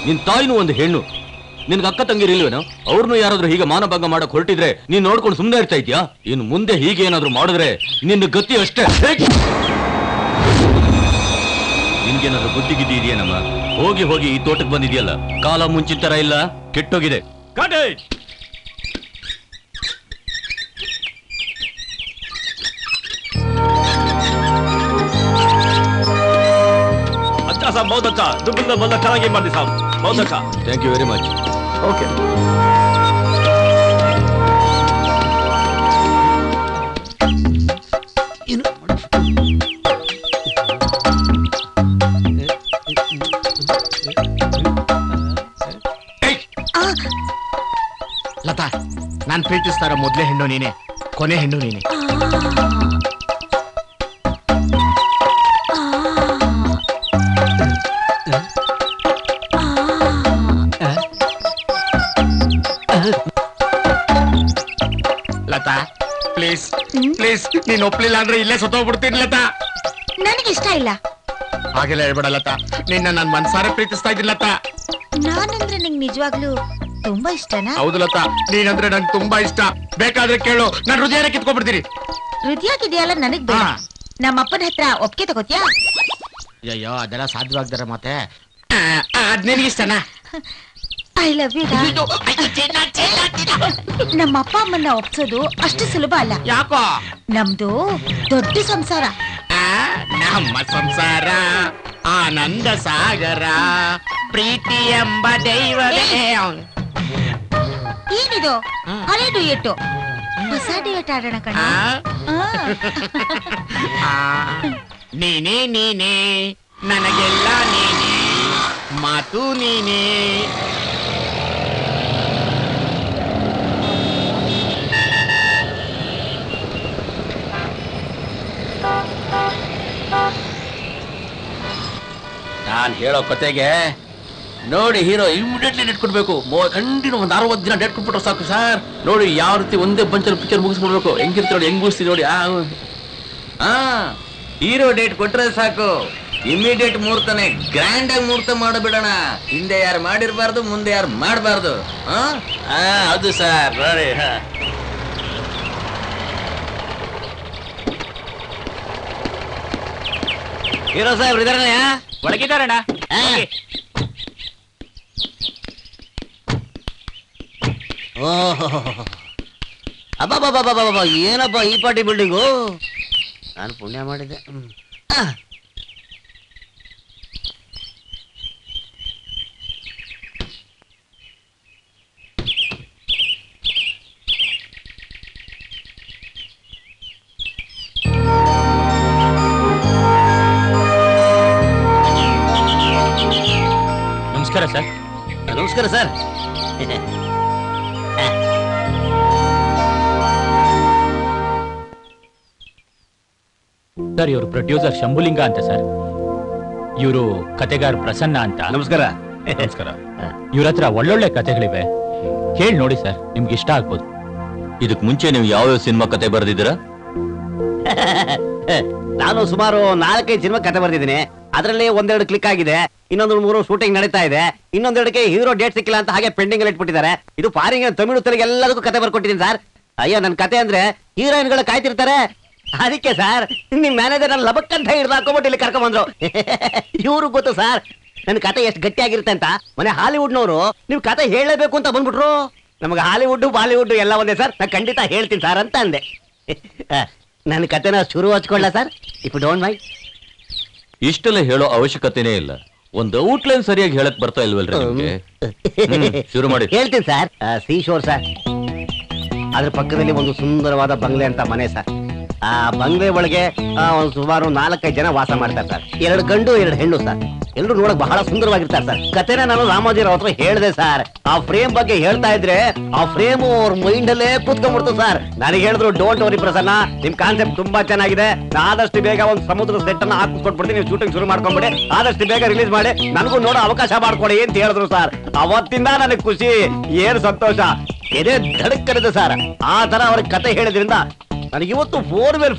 ನಿನ್ ತಾಯಿನೂ ಒಂದು ಹೆಣ್ಣು, ನಿನ್ಗೆ ಅಕ್ಕ ತಂಗಿರು ಇಲ್ವೇನೋ? ಅವ್ರನ್ನು ಯಾರಾದ್ರೂ ಹೀಗೆ ಮಾನಭಂಗ ಮಾಡಕ್ ಹೊರಟಿದ್ರೆ ನೀನ್ ನೋಡ್ಕೊಂಡು ಸುಮ್ಮನೆ ಇರ್ತಾ ಇದ್ಯಾ? ಇನ್ನು ಮುಂದೆ ಹೀಗೆ ಏನಾದ್ರೂ ಮಾಡಿದ್ರೆ ನಿನ್ನ ಗತಿ ಅಷ್ಟೇ. ನಿನ್ಗೇನಾದ್ರೂ ಬುದ್ಧಿಗಿದ್ದಿ ಇದೆಯೇನಮ್ಮ? ಹೋಗಿ ಹೋಗಿ ಈ ತೋಟಕ್ಕೆ ಬಂದಿದ್ಯಲ್ಲ, ಕಾಲ ಮುಂಚಿನ ತರ ಇಲ್ಲ, ಕೆಟ್ಟೋಗಿದೆ. अच्छा साहब, बहुत अच्छा, दुबला बहुत अच्छा गेम मारती साहब, बहुत अच्छा, thank you very much. Okay. Latha, ನಾನ್ ಪ್ರೀತಿಸ್ತಾರ ಮೊದ್ಲೇ ಹೆಣ್ಣು ನೀನೆ, ಕೊನೆ ಹೆಣ್ಣು ನೀನೆ. ಲತಾ ಪ್ಲೀಸ್ ಪ್ಲೀಸ್ ನೀನ್ ಒಪ್ಲಿಲ್ಲ ಅಂದ್ರೆ ಇಲ್ಲೇ ಸತ್ತೋಗ್ಬಿಡ್ತೀನಿ ಲತಾ. ನನಗೆ ಇಷ್ಟ ಇಲ್ಲ. ಹಾಗೆಲ್ಲ ಹೇಳ್ಬೇಡ ಲತಾ, ನಿನ್ನ ನಾನ್ ಮನ್ಸಾರೆ ಪ್ರೀತಿಸ್ತಾ ಇದ್ದೀನಿ ಲತಾ. ನಾನಂದ್ರೆ ನಿಂಗೆ ನಿಜವಾಗ್ಲೂ ತುಂಬಾ ಇಷ್ಟನಾ? ಹೌದು ಲತಾ, ನೀನಂದ್ರೆ ನಂಗೆ ತುಂಬಾ ಇಷ್ಟ. ಬೇಕಾದ್ರೆ ಕೇಳು, ನಾನು ಹೃದಯನ ಕಿತ್ಕೊಂಡ್ಬಿಡ್ತೀನಿ. ಹೃದಯಕ್ಕಿದೆಯಲ್ಲ ನನಗ್ ಬೇಡ. ನಮ್ಮಪ್ಪನ ಹತ್ರ ಒಪ್ಪಿಗೆ ತಗೋತ್ಯಾ? ಅಯ್ಯೋ ಅದೆಲ್ಲ ಸಾಧ್ಯವಾಗ್ದಾರೆ ಮತ್ತೆ. ಅದ್ ನಿನಗಿಷ್ಟನಾ? I love you. ನಮ್ಮ ಅಪ್ಪ ಅಮ್ಮನ್ನ ಒಪ್ಸೋದು ಅಷ್ಟು ಸುಲಭ ಅಲ್ಲ. ಯಾಕೋ? ನಮ್ದು ದೊಡ್ಡ ಸಂಸಾರ. ನಮ್ಮ ಸಂಸಾರ ಆನಂದ ಸಾಗರ, ಪ್ರೀತಿ ಎಂಬ ದೈವವೇ. ಏನಿದು ಹಳೆ ಡುಯೆಟ್ಟು? ಹೊಸ ಡುಯೆಟ್ ಆಡೋಣ ಕಣ. ನೀನೇ ನೀನೇ ನನಗೆಲ್ಲ ನೀನೇ, ಮಾತು ನೀನೇ. ನಾನ್ ಹೇಳೋ ಕತೆಗೆ ನೋಡಿ ಹೀರೋ ಇಮಿಡಿಯೇಟ್ಲಿ ಡೇಟ್ ಕೊಡ್ಬೇಕು. ಕಂಟಿನ್ಯೂ ಒಂದು 60 ದಿನ ಡೇಟ್ ಕೊಟ್ಬಿಟ್ರೆ ಸಾಕು ಸರ್. ನೋಡಿ ಯಾವ ರೀತಿ ಒಂದೇ ಬಂಚಲ್ಲಿ ಪಿಕ್ಚರ್ ಮುಗಿಸ್ಬಿಡ್ಬೇಕು. ಹೆಂಗಿರ್ತೀವಿ ನೋಡಿ, ಹೆಂಗ್ ಮುಗಿಸ್ತೀವಿ ನೋಡಿ. ಹೀರೋ ಡೇಟ್ ಕೊಟ್ರೆ ಸಾಕು, ಇಮಿಡಿಯೇಟ್ ಮುಹೂರ್ತನೆ ಗ್ರ್ಯಾಂಡ್ ಆಗಿ ಮುಹೂರ್ತ ಮಾಡಬಿಡೋಣ. ಹಿಂದೆ ಯಾರು ಮಾಡಿರ್ಬಾರ್ದು, ಮುಂದೆ ಯಾರು ಮಾಡಬಾರ್ದು. ಅದು ಸರ್ ನೋಡಿ. ಹೀರೋ ಸಾಹೇಬ್ ಇದಾರಣ್ಣ? ಒಳಗಿದ್ದಾರಣ್ಣ. ಅಬ್ಬಬ್ಬಬ್ಬಬ್ಬ, ಏನಪ್ಪ ಈ ಪಾರ್ಟಿ ಬಿಲ್ಡಿಂಗು? ನಾನು ಪುಣ್ಯ ಮಾಡಿದ್ದೆ. ನಮಸ್ಕಾರ ಸರ್. ನಮಸ್ಕಾರ ಸರ್. ಸರ್ ಇವರು ಪ್ರೊಡ್ಯೂಸರ್ ಶಂಭುಲಿಂಗ ಅಂತ ಸರ್. ಇವರು ಕತೆಗಾರ ಪ್ರಸನ್ನ ಅಂತ. ನಮಸ್ಕಾರ. ನಮಸ್ಕಾರ. ಇವ್ರ ಹತ್ರ ಒಳ್ಳೊಳ್ಳೆ ಕತೆಗಳಿವೆ, ಕೇಳಿ ನೋಡಿ ಸರ್, ನಿಮ್ಗೆ ಇಷ್ಟ ಆಗ್ಬೋದು. ಇದಕ್ ಮುಂಚೆ ನೀವು ಯಾವ ಸಿನಿಮಾ ಕತೆ ಬರೆದಿದ್ದೀರಾ? ನಾನು ಸುಮಾರು 4-5 ಸಿನಿಮಾ ಕತೆ ಬರ್ದಿದ್ದೀನಿ. ಅದರಲ್ಲಿ 1-2 ಕ್ಲಿಕ್ ಆಗಿದೆ, ಇನ್ನೊಂದು 3 ಶೂಟಿಂಗ್ ನಡೀತಾ ಇದೆ, ಇನ್ನೊಂದೆರಡಕ್ಕೆ ಹೀರೋ ಡೇಟ್ ಸಿಕ್ಕಿಲ್ಲ ಅಂತ ಹಾಗೆ ಪೆಂಡಿಂಗ್ ಅಲ್ಲಿ ಇಟ್ಬಿಟ್ಟಿದ್ದಾರೆ. ಇದು ಫಾರಿನ್ ತಮಿಳು ತೆಲುಗು ಎಲ್ಲದಕ್ಕೂ ಕತೆ ಬರ್ಕೊಟ್ಟಿದ್ದೀನಿ ಸರ್. ಅಯ್ಯೋ ನನ್ನ ಕತೆ ಅಂದ್ರೆ ಹೀರೋಯಿನ್ಗಳು ಕಾಯ್ತಿರ್ತಾರೆ, ಅದಕ್ಕೆ ಸರ್ ನಿಮ್ ಮ್ಯಾನೇಜರ್ ನನ್ನ ಲಬಕ್ ಅಂತ ಹಿಡ್ದು ಹಾಕೊಂಡ್ಬಿಟ್ಟು ಇಲ್ಲಿ ಕರ್ಕೊಂಡ್ಬಂದ್ರು. ಇವ್ರು ಗೊತ್ತು ಸರ್ ನನ್ನ ಕತೆ ಎಷ್ಟು ಗಟ್ಟಿಯಾಗಿರುತ್ತೆ ಅಂತ. ಮನೆ ಹಾಲಿವುಡ್ನವರು ನೀವು ಕತೆ ಹೇಳಲೇಬೇಕು ಅಂತ ಬಂದ್ಬಿಟ್ರು. ನಮಗೆ ಹಾಲಿವುಡ್ ಬಾಲಿವುಡ್ ಎಲ್ಲ ಒಂದೇ ಸರ್, ನಾನು ಖಂಡಿತ ಹೇಳ್ತೀನಿ ಸರ್ ಅಂತ ಅಂದೆ. ನನ್ನ ಕತೆನ ಶುರು ಹಚ್ಕೊಳ್ಳ ಸರ್, ಇಫ್ ಡೋಂಟ್ ಮೈ. ಇಷ್ಟೆಲ್ಲ ಹೇಳೋ ಅವಶ್ಯಕತೆನೇ ಇಲ್ಲ. ಒಂದು ಔಟ್ಲೈನ್ ಸರಿಯಾಗಿ ಹೇಳಕ್ ಬರ್ತಾ ಇಲ್ವಲ್ರಿ ನಿಮ್ಗೆ? ಶುರು ಮಾಡಿ. ಹೇಳ್ತೀನಿ ಸರ್. ಸೀ ಶೋರ್ ಸರ್, ಅದ್ರ ಪಕ್ಕದಲ್ಲಿ ಒಂದು ಸುಂದರವಾದ ಬಂಗ್ಲೆ ಅಂತ ಮನೆ ಸರ್. ಆ ಬಂಗ್ಲೆ ಒಳಗೆ ಒಂದು ಸುಮಾರು 4-5 ಜನ ವಾಸ ಮಾಡ್ತಾರೆ ಸರ್. 2 ಗಂಡು 2 ಹೆಣ್ಣು ಸರ್. ಎಲ್ಲರೂ ನೋಡಕ್ ಬಹಳ ಸುಂದರವಾಗಿರ್ತಾರೆ ಸರ್. ಕತೆನ ನಾನು ರಾಮೋಜಿರಾವ್ ಹತ್ರ ಹೇಳಿದೆ ಸರ್. ಆ ಫ್ರೇಮ್ ಬಗ್ಗೆ ಹೇಳ್ತಾ ಇದ್ರೆ ಆ ಫ್ರೇಮ್ ಅವ್ರ ಮೈಂಡ್ ಅಲ್ಲೇ ಕೂತ್ಕೊಂಡ್ಬಿಡ್ತು ಸರ್. ನನಗೆ ಹೇಳಿದ್ರು ಡೋಂಟ್ ವರಿ ಪ್ರಸನ್ನ, ನಿಮ್ ಕಾನ್ಸೆಪ್ಟ್ ತುಂಬಾ ಚೆನ್ನಾಗಿದೆ, ಆದಷ್ಟು ಬೇಗ ಒಂದು ಸಮುದ್ರ ಸೆಟ್ ಅನ್ನ ಹಾಕಿಸ್ಕೊಟ್ಬಿಡ್ತೀನಿ, ನೀವು ಶೂಟಿಂಗ್ ಶುರು ಮಾಡ್ಕೊಂಡ್ಬಿಡಿ, ಆದಷ್ಟು ಬೇಗ ರಿಲೀಸ್ ಮಾಡಿ, ನನಗೂ ನೋಡೋ ಅವಕಾಶ ಮಾಡ್ಕೊಡಿ ಅಂತ ಹೇಳಿದ್ರು ಸರ್. ಅವತ್ತಿಂದ ನನಗೆ ಖುಷಿ, ಏನು ಸಂತೋಷ, ಎದೆ ಧಡಕ್ಕರಿದೆ ಸರ್. ಆ ತರ ಅವ್ರಿಗೆ ಕತೆ ಹೇಳಿದ್ರಿಂದ ನನಗೆ ಇವತ್ತು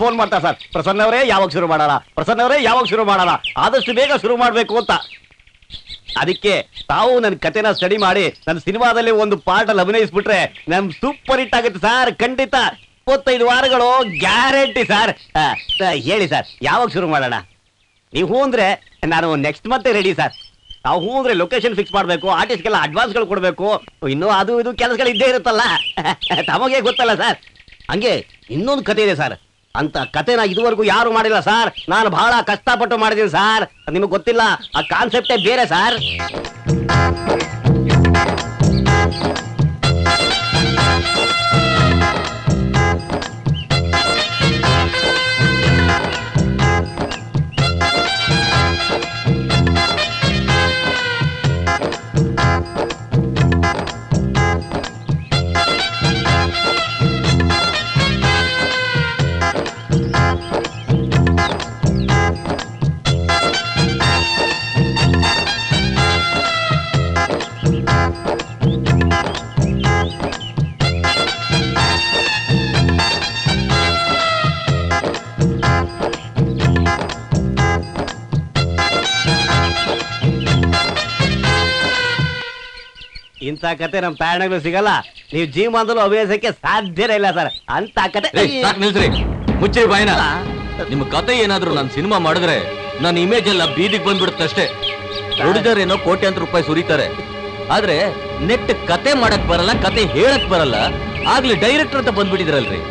ಫೋನ್ ಮಾಡ್ತಾ ಸರ್, ಪ್ರಸನ್ನ ಅವರೇ ಯಾವಾಗ ಶುರು ಮಾಡೋಣ, ಪ್ರಸನ್ನ ಅವರೇ ಯಾವಾಗ ಶುರು ಮಾಡೋಣ, ಆದಷ್ಟು ಬೇಗ ಶುರು ಮಾಡ್ಬೇಕು ಅಂತ. ಅದಕ್ಕೆ ತಾವು ನನ್ನ ಕತೆನ ಸ್ಟಡಿ ಮಾಡಿ ನನ್ನ ಸಿನಿಮಾದಲ್ಲಿ ಒಂದು ಪಾರ್ಟ್ ಅಲ್ಲಿ ಅಭಿನಯಿಸ್ಬಿಟ್ರೆ ನಮ್ ಸೂಪರ್ ಹಿಟ್ ಆಗುತ್ತೆ ಸರ್. ಖಂಡಿತ 25 ವಾರಗಳು ಗ್ಯಾರಂಟಿ ಸರ್. ಹೇಳಿ ಸರ್ ಯಾವಾಗ ಶುರು ಮಾಡೋಣ? ನೀವು ಹೂ ಅಂದ್ರೆ ನಾನು ನೆಕ್ಸ್ಟ್ ಮಂತ್ ರೆಡಿ ಸರ್. ನಾವು ಹೂ ಅಂದ್ರೆ ಲೊಕೇಶನ್ ಫಿಕ್ಸ್ ಮಾಡ್ಬೇಕು, ಆರ್ಟಿಸ್ಟ್ಗೆಲ್ಲ ಅಡ್ವಾನ್ಸ್ಗಳು ಕೊಡ್ಬೇಕು, ಇನ್ನು ಅದು ಇದು ಕೆಲಸಗಳು ಇದ್ದೇ ಇರುತ್ತಲ್ಲ, ತಮಗೆ ಗೊತ್ತಲ್ಲ ಸರ್. ಹಂಗೆ ಇನ್ನೊಂದು ಕತೆ ಇದೆ ಸರ್. ಅಂತ ಕತೆನ ಇದುವರೆಗೂ ಯಾರು ಮಾಡಿಲ್ಲ ಸರ್. ನಾನು ಬಹಳ ಕಷ್ಟಪಟ್ಟು ಮಾಡಿದ್ದೀನಿ ಸರ್. ನಿಮಗೆ ಗೊತ್ತಿಲ್ಲ, ಆ ಕಾನ್ಸೆಪ್ಟೇ ಬೇರೆ ಸರ್. ಅಂತ ಕತೆ ನಮ್ ತಾಯಣಗಳು ಸಿಗಲ್ಲ. ನೀವು ಜೀವಮಾನದಲ್ಲೂ ಅಭಿನಯಿಸಕ್ಕೆ ಸಾಧ್ಯನೇ ಇಲ್ಲ ಸರ್. ಅಂತ ಕತೆ ಸಾಕು ನಿಲ್ಸ್ರಿ, ಮುಚ್ಚಿರಿ ಬಾಯಿನ. ನಿಮ್ಮ ಕತೆ ಏನಾದ್ರು ನಾನು ಸಿನಿಮಾ ಮಾಡಿದ್ರೆ ನನ್ನ ಇಮೇಜ್ ಎಲ್ಲ ಬೀದಿಗೆ ಬಂದ್ಬಿಡುತ್ತಷ್ಟೇ. ಪ್ರೊಡ್ಯೂಸರ್ ಏನೋ ಕೋಟ್ಯಾಂತರ ರೂಪಾಯಿ ಸುರಿತಾರೆ, ಆದ್ರೆ ನೆಟ್ ಕತೆ ಮಾಡಕ್ ಬರಲ್ಲ, ಕತೆ ಹೇಳಕ್ ಬರಲ್ಲ. ಆಗ್ಲಿ ಡೈರೆಕ್ಟರ್ ಅಂತ ಬಂದ್ಬಿಟ್ಟಿದ್ರಲ್ರಿ.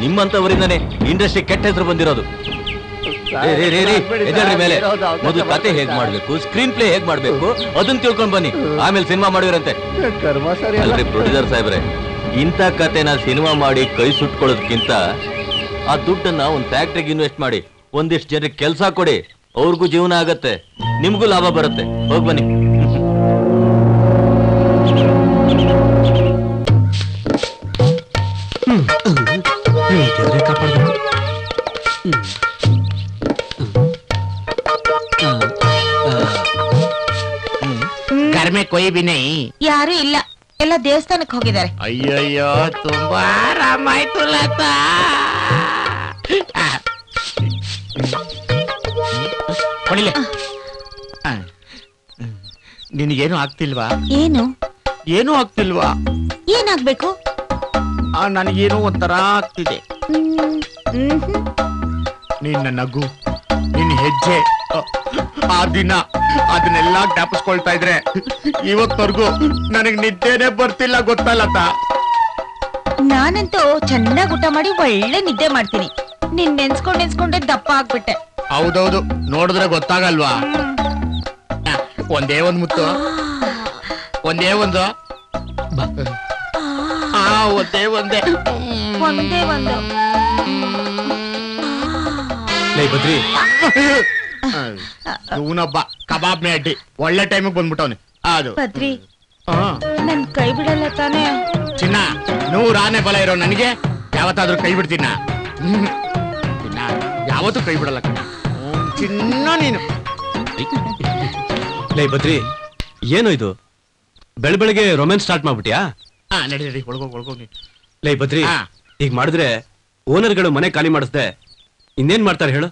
ನಿಮ್ಮಂತವರಿಂದನೇ ಇಂಡಸ್ಟ್ರಿ ಕೆಟ್ಟ ಹೆಸರು ಬಂದಿರೋದು. ಮೇಲೆ ಮೊದಲು ಕತೆ ಹೇಗ್ ಮಾಡ್ಬೇಕು, ಸ್ಕ್ರೀನ್ ಪ್ಲೇ ಹೇಗ್ ಮಾಡ್ಬೇಕು ಅದನ್ನ ತಿಳ್ಕೊಂಡ್ ಬನ್ನಿ, ಆಮೇಲೆ ಸಿನಿಮಾ ಮಾಡಿದ್ರಂತೆ. ಅಲ್ರಿ ಪ್ರೊಡ್ಯೂಸರ್ ಸಾಹೇಬ್ರೆ, ಇಂಥ ಕತೆನ ಸಿನಿಮಾ ಮಾಡಿ ಕೈ ಸುಟ್ಕೊಳ್ಳೋದಕ್ಕಿಂತ ಆ ದುಡ್ಡನ್ನ ಒಂದ್ ಫ್ಯಾಕ್ಟ್ರಿಗೆ ಇನ್ವೆಸ್ಟ್ ಮಾಡಿ ಒಂದಿಷ್ಟು ಜನರಿಗೆ ಕೆಲಸ ಕೊಡಿ, ಅವ್ರಿಗೂ ಜೀವನ ಆಗತ್ತೆ, ನಿಮ್ಗೂ ಲಾಭ ಬರುತ್ತೆ. ಹೋಗ್ ಬನ್ನಿ. ಘರ್ ಮೇ ಕೊಯ್ ಬಿ ನೈ. ಯಾರು ಇಲ್ಲ, ಎಲ್ಲ ದೇವಸ್ಥಾನಕ್ಕೆ ಹೋಗಿದ್ದಾರೆ. ಅಯ್ಯಯ್ಯೋ, ತುಂಬಾ ಆರಾಮಾಯ್ತು ಲತಾ. ಕೊಡಿಲೆ. ನಿನಗೇನು ಆಗ್ತಿಲ್ವಾ? ಏನು ಏನೂ ಆಗ್ತಿಲ್ವಾ? ಏನಾಗ್ಬೇಕು? ನನಗೇನೋ ಒಂಥರ ಆಗ್ತಿದೆ. ನಿನ್ನ ನಗು, ನಿನ್ನ ಹೆಜ್ಜೆ, ಆ ದಿನ ಅದನ್ನೆಲ್ಲ ಜ್ಞಾಪಿಸ್ಕೊಳ್ತಾ ಇದ್ರೆ ಇವತ್ತವರೆಗೂ ನನಗ್ ನಿದ್ದೆನೆ ಬರ್ತಿಲ್ಲ, ಗೊತ್ತಲ್ಲತಾ. ನಾನಂತೂ ಚೆನ್ನಾಗಿ ಊಟ ಮಾಡಿ ಒಳ್ಳೆ ನಿದ್ದೆ ಮಾಡ್ತೀನಿ. ನಿನ್ ನೆನ್ಸ್ಕೊಂಡೆ ದಪ್ಪ ಆಗ್ಬಿಟ್ಟೆ. ಹೌದೌದು, ನೋಡಿದ್ರೆ ಗೊತ್ತಾಗಲ್ವಾ? ಒಂದೇ ಒಂದ್ ಮುತ್ತು, ಒಂದೇ ಒಂದು, ಒಂದೇ ಒಂದೇ ಒಂದು. ಬದ್ರಿ, ಇವನೊಬ್ಬ ಕಬಾಬ್ ಮೇ ಅಡ್ಡಿ ಒಳ್ಳೆ ಟೈಮಿಗೆ ಬಂದ್ಬಿಟ್ಟವನೆ. ಅದು ಬದ್ರಿ, ನನ್ ಕೈ ಬಿಡಲ್ಲ ತಾನೇ? ಚಿನ್ನ, 100 ಆನೆ ಬಲ ಇರೋ ನನಗೆ ಯಾವತ್ತಾದ್ರೂ ಕೈ ಬಿಡ್ತೀನ? ಚಿನ್ನ, ಯಾವತ್ತೂ ಕೈ ಬಿಡಲ್ಲ ಚಿನ್ನ ನೀನು. ಲೈ ಬದ್ರಿ, ಏನು ಇದು ಬೆಳಬೆಳಗ್ಗೆ ರೊಮ್ಯಾನ್ಸ್ ಸ್ಟಾರ್ಟ್ ಮಾಡ್ಬಿಟ್ಯಾ? ನಡಿ ಒಳಗೋಗಿ. ಲೈ ಬದ್ರಿ, ಈಗ ಮಾಡಿದ್ರೆ ಓನರ್ಗಳು ಮನೆ ಖಾಲಿ ಮಾಡಿಸ್ದೆ ಇನ್ನೇನ್ ಮಾಡ್ತಾರೆ ಹೇಳು?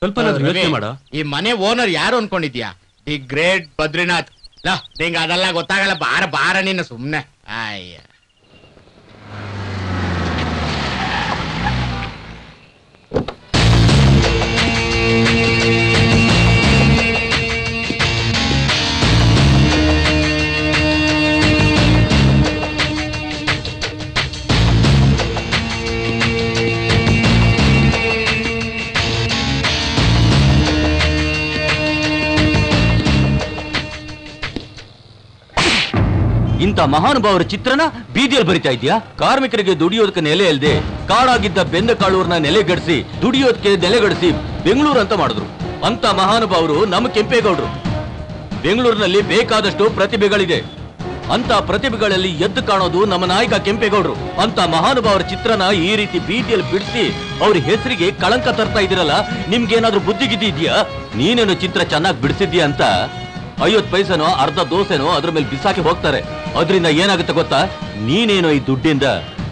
ಸ್ವಲ್ಪ ಯೋಚನೆ ಮಾಡೋ. ಈ ಮನೆ ಓನರ್ ಯಾರು ಅನ್ಕೊಂಡಿದ್ಯಾ? The great Badrinath. ನಿಂಗ ಅದೆಲ್ಲ ಗೊತ್ತಾಗಲ್ಲ. ಬಾರ ನಿನ್ನ ಸುಮ್ನೆ. ಅಯ್ಯ, ಇಂಥ ಮಹಾನುಭಾವರ ಚಿತ್ರನ ಬೀದಿಯಲ್ಲಿ ಬರಿತಾ ಇದೆಯಾ? ಕಾರ್ಮಿಕರಿಗೆ ದುಡಿಯೋದಕ್ಕೆ ನೆಲೆ ಇಲ್ಲದೆ ಕಾಡಾಗಿದ್ದ ಬೆಂದ ಕಾಳೂರ್ನ ನೆಲೆಗಡಿಸಿ ದುಡಿಯೋದಕ್ಕೆ ನೆಲೆಗಡಿಸಿ ಬೆಂಗಳೂರು ಅಂತ ಮಾಡಿದ್ರು. ಅಂತ ಮಹಾನುಭಾವರು ನಮ್ಮ ಕೆಂಪೇಗೌಡರು. ಬೆಂಗಳೂರಿನಲ್ಲಿ ಬೇಕಾದಷ್ಟು ಪ್ರತಿಭೆಗಳಿದೆ. ಅಂತ ಪ್ರತಿಭೆಗಳಲ್ಲಿ ಎದ್ದು ಕಾಣೋದು ನಮ್ಮ ನಾಯಕ ಕೆಂಪೇಗೌಡರು. ಅಂತ ಮಹಾನುಭಾವರ ಚಿತ್ರನ ಈ ರೀತಿ ಬೀದಿಯಲ್ಲಿ ಬಿಡಿಸಿ ಅವ್ರ ಹೆಸರಿಗೆ ಕಳಂಕ ತರ್ತಾ ಇದ್ದೀರಲ್ಲ, ನಿಮ್ಗೇನಾದ್ರೂ ಬುದ್ಧಿಗಿದ್ದಿ ಇದೆಯಾ? ನೀನೇನು ಚಿತ್ರ ಚೆನ್ನಾಗಿ ಬಿಡಿಸಿದ್ಯಾ ಅಂತ 50 ಪೈಸೆನೋ ಅರ್ಧ ದೋಸೆನೋ ಅದ್ರ ಮೇಲೆ ಬಿಸಾಕಿ ಹೋಗ್ತಾರೆ. ಅದರಿಂದ ಏನಾಗುತ್ತೆ ಗೊತ್ತಾ? ನೀನೇನೋ ಈ ದುಡ್ಡಿಂದ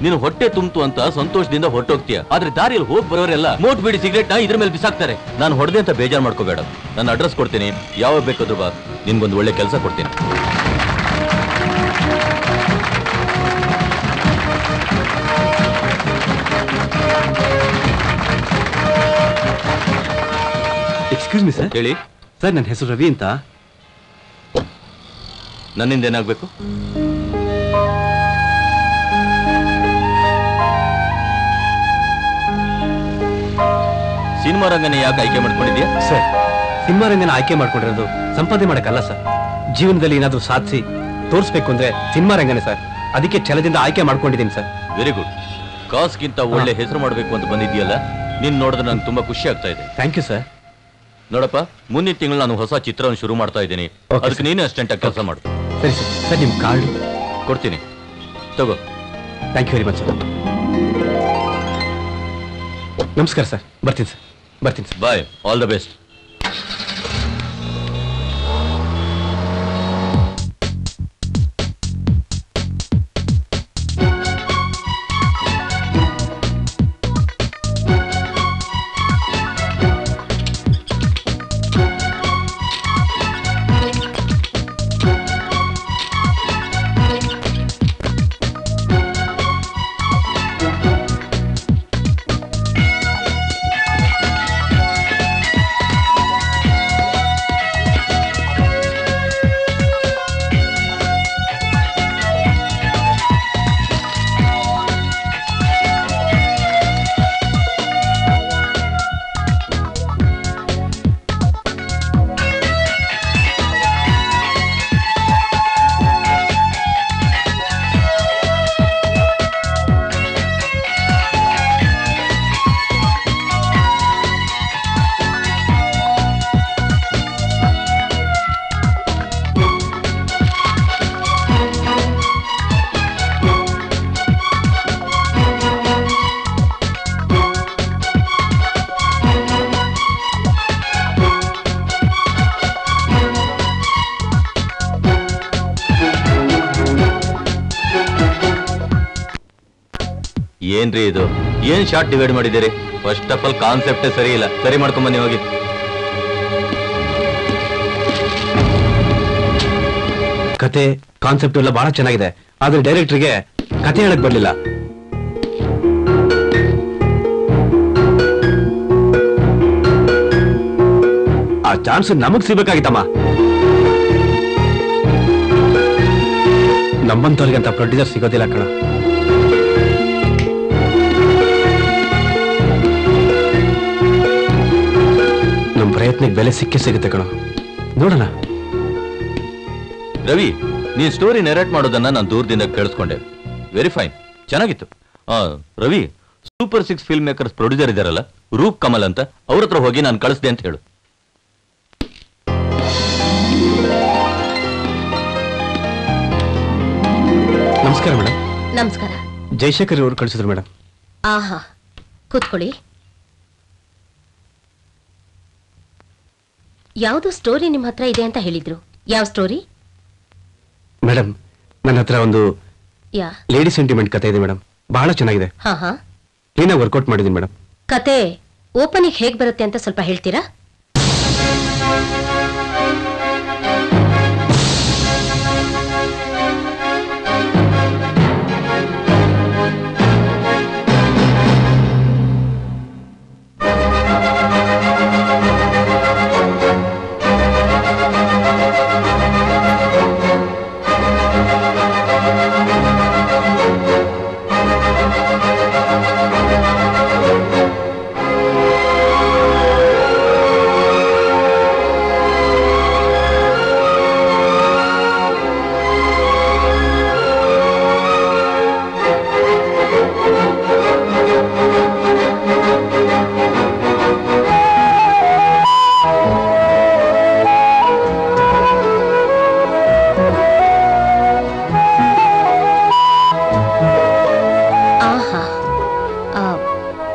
ನೀನು ಹೊಟ್ಟೆ ತುಂಬ್ತು ಅಂತ ಸಂತೋಷದಿಂದ ಹೊರಟೋಗ್ತೀಯ. ಆದ್ರೆ ದಾರಿಯಲ್ಲಿ ಹೋಗಿ ಬರೋರೆಲ್ಲ ಮೋಟ್ ಬಿಡಿ ಸಿಗರೇಟ್ ನ ಇದ್ರ ಮೇಲೆ ಬಿಸಾಕ್ತಾರೆ. ನಾನು ಹೊಡೆದೆ ಅಂತ ಬೇಜಾರು ಮಾಡ್ಕೋಬೇಡ. ನನ್ನ ಅಡ್ರೆಸ್ ಕೊಡ್ತೀನಿ, ಯಾವಾಗ ಬೇಕಾದ್ರೂ ಬಾ, ನಿನ್ಗೊಂದು ಒಳ್ಳೆ ಕೆಲಸ ಕೊಡ್ತೀನಿ. Excuse me sir. ಹೇಳಿ ಸರ್, ನನ್ನ ಹೆಸರು ರವಿ ಅಂತ. ನನ್ನಿಂದ ಏನಾಗ್ಬೇಕು? ಸಿನಿಮಾ ರಂಗನ ಯಾಕೆ ಆಯ್ಕೆ ಮಾಡ್ಕೊಂಡಿದ್ಯಾ? ಸರ್, ಸಿನಿಮಾ ರಂಗನ ಆಯ್ಕೆ ಮಾಡ್ಕೊಂಡಿರೋದು ಸಂಪಾದನೆ ಮಾಡಕ್ಕಲ್ಲ ಸರ್. ಜೀವನದಲ್ಲಿ ಏನಾದ್ರೂ ಸಾಧಿಸಿ ತೋರಿಸ್ಬೇಕು ಅಂದ್ರೆ ಸಿನಿಮಾ ರಂಗನೇ ಸರ್. ಅದಕ್ಕೆ ಛಲದಿಂದ ಆಯ್ಕೆ ಮಾಡ್ಕೊಂಡಿದ್ದೀನಿ ಸರ್. Very good. ಕಾಸ್ಗಿಂತ ಒಳ್ಳೆ ಹೆಸರು ಮಾಡಬೇಕು ಅಂತ ಬಂದಿದ್ಯಲ್ಲ, ನೀನ್ ನೋಡಿದ್ರೆ ನಂಗೆ ತುಂಬಾ ಖುಷಿ ಆಗ್ತಾ ಇದೆ. Thank you sir. ನೋಡಪ್ಪ, ಮುಂದಿನ ತಿಂಗಳು ನಾನು ಹೊಸ ಚಿತ್ರವನ್ನು ಶುರು ಮಾಡ್ತಾ ಇದ್ದೀನಿ. ಅದಕ್ಕೆ ನೀನೇ ಅಸಿಸ್ಟೆಂಟ್ ಆಗಿ ಕೆಲಸ ಮಾಡು. ಸರಿ ಸರ್. ಸರ್, ನಿಮ್ ಕಾರ್ಡ್ ಕೊಡ್ತೀನಿ, ತಗೋ. Thank you very much sir. ನಮಸ್ಕಾರ ಸರ್. ಬರ್ತೀನಿ sir. Bye. All the best. ಏನ್ರಿ ಇದು? ಏನ್ ಶಾರ್ಟ್ ಡಿವೈಡ್ ಮಾಡಿದ್ದೀರಿ? ಫಸ್ಟ್ ಆಫ್ ಆಲ್ ಕಾನ್ಸೆಪ್ಟೇ ಸರಿ ಇಲ್ಲ. ಸರಿ ಮಾಡ್ಕೊಂಡ್ ಬನ್ನಿ ಹೋಗಿ. ಕತೆ ಕಾನ್ಸೆಪ್ಟ್ ಎಲ್ಲ ಬಹಳ ಚೆನ್ನಾಗಿದೆ, ಆದ್ರೆ ಡೈರೆಕ್ಟರ್ಗೆ ಕತೆ ಹೇಳಕ್ ಬರ್ಲಿಲ್ಲ. ಆ ಚಾನ್ಸ್ ನಮಗ್ ಸಿಗ್ಬೇಕಾಗಿತ್ತಮ್ಮ. ನಮ್ಮಂತವ್ರಿಗೆ ಅಂತ ಪ್ರೊಡ್ಯೂಸರ್ ಸಿಗೋದಿಲ್ಲ ಕಣ. ನಮ್ ಪ್ರಯತ್ನಕ್ಕೆ ಬೆಲೆ ಸಿಕ್ಕೇ ಸಿಗುತ್ತೆ ಕಣ. ನೋಡೋಣ. ರವಿ, ನೀನ್ ಸ್ಟೋರಿ ನೆರೇಟ್ ಮಾಡೋದನ್ನ ನಾನು ದೂರದಿಂದ ಕೇಳಿಸ್ಕೊಂಡೆ. ವೆರಿ ಫೈನ್, ಚೆನ್ನಾಗಿತ್ತು. Ravi, super 6 film makers producer ಇದಾರಲ್ಲ, ರೂಪ್ ಕಮಲ್ ಅಂತ, ಅವ್ರ ಹತ್ರ ಹೋಗಿ ನಾನು ಕಳಿಸ್ದೆ ಅಂತ ಹೇಳು. ನಮಸ್ಕಾರ ಮೇಡಮ್. ನಮಸ್ಕಾರ. ಜಯಶೇಖರ್ ಅವರು ಕಳಿಸಿದ್ರು ಮೇಡಮ್. ಆಹಾ, ಕೂತ್ಕೊಳ್ಳಿ. ಯಾವ್ದು ಸ್ಟೋರಿ ನಿಮ್ಮ ಹತ್ರ ಇದೆ ಅಂತ ಹೇಳಿದ್ರು? ಯಾವ ಸ್ಟೋರಿ? ಮೇಡಮ್, ನನ್ನ ಹತ್ರ ಒಂದು ಯಾ ಲೇಡಿ ಸೆಂಟಿಮೆಂಟ್ ಕತೆ ಇದೆ ಮೇಡಮ್. ಬಹಳ ಚೆನ್ನಾಗಿದೆ. ಹಾ ಹಾ, ಕ್ಲೀನಾಗಿ ವರ್ಕೌಟ್ ಮಾಡಿದ್ದೀನಿ ಮೇಡಮ್. ಕತೆ ಓಪನಿಗೆ ಹೇಗ್ ಬರುತ್ತೆ ಅಂತ ಸ್ವಲ್ಪ ಹೇಳ್ತೀರಾ?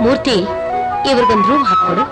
ಮೂರ್ತಿ, ಇವ್ರಿಗೊಂದು ರೂಮ್ ಹಾಕ್ಕೊಡು.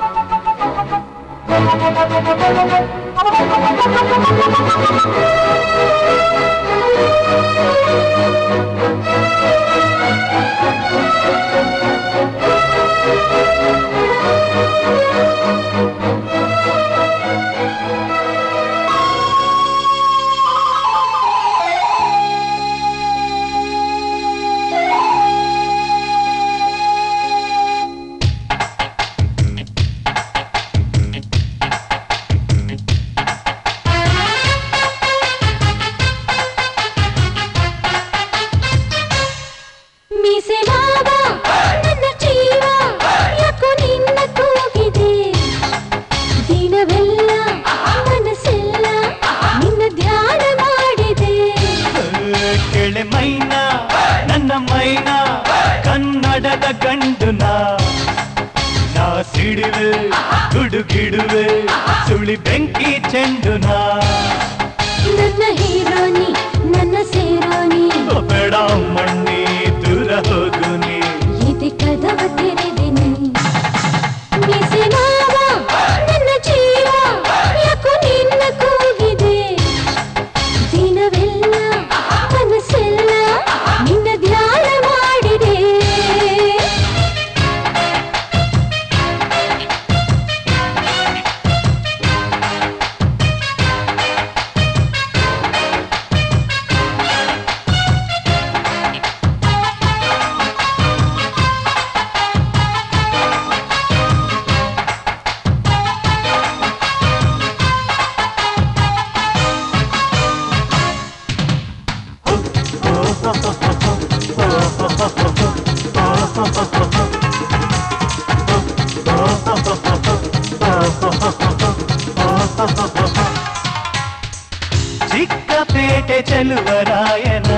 ಚಿಕ್ಕಪೇಟೆ ಚೆಲುವರಾಯನ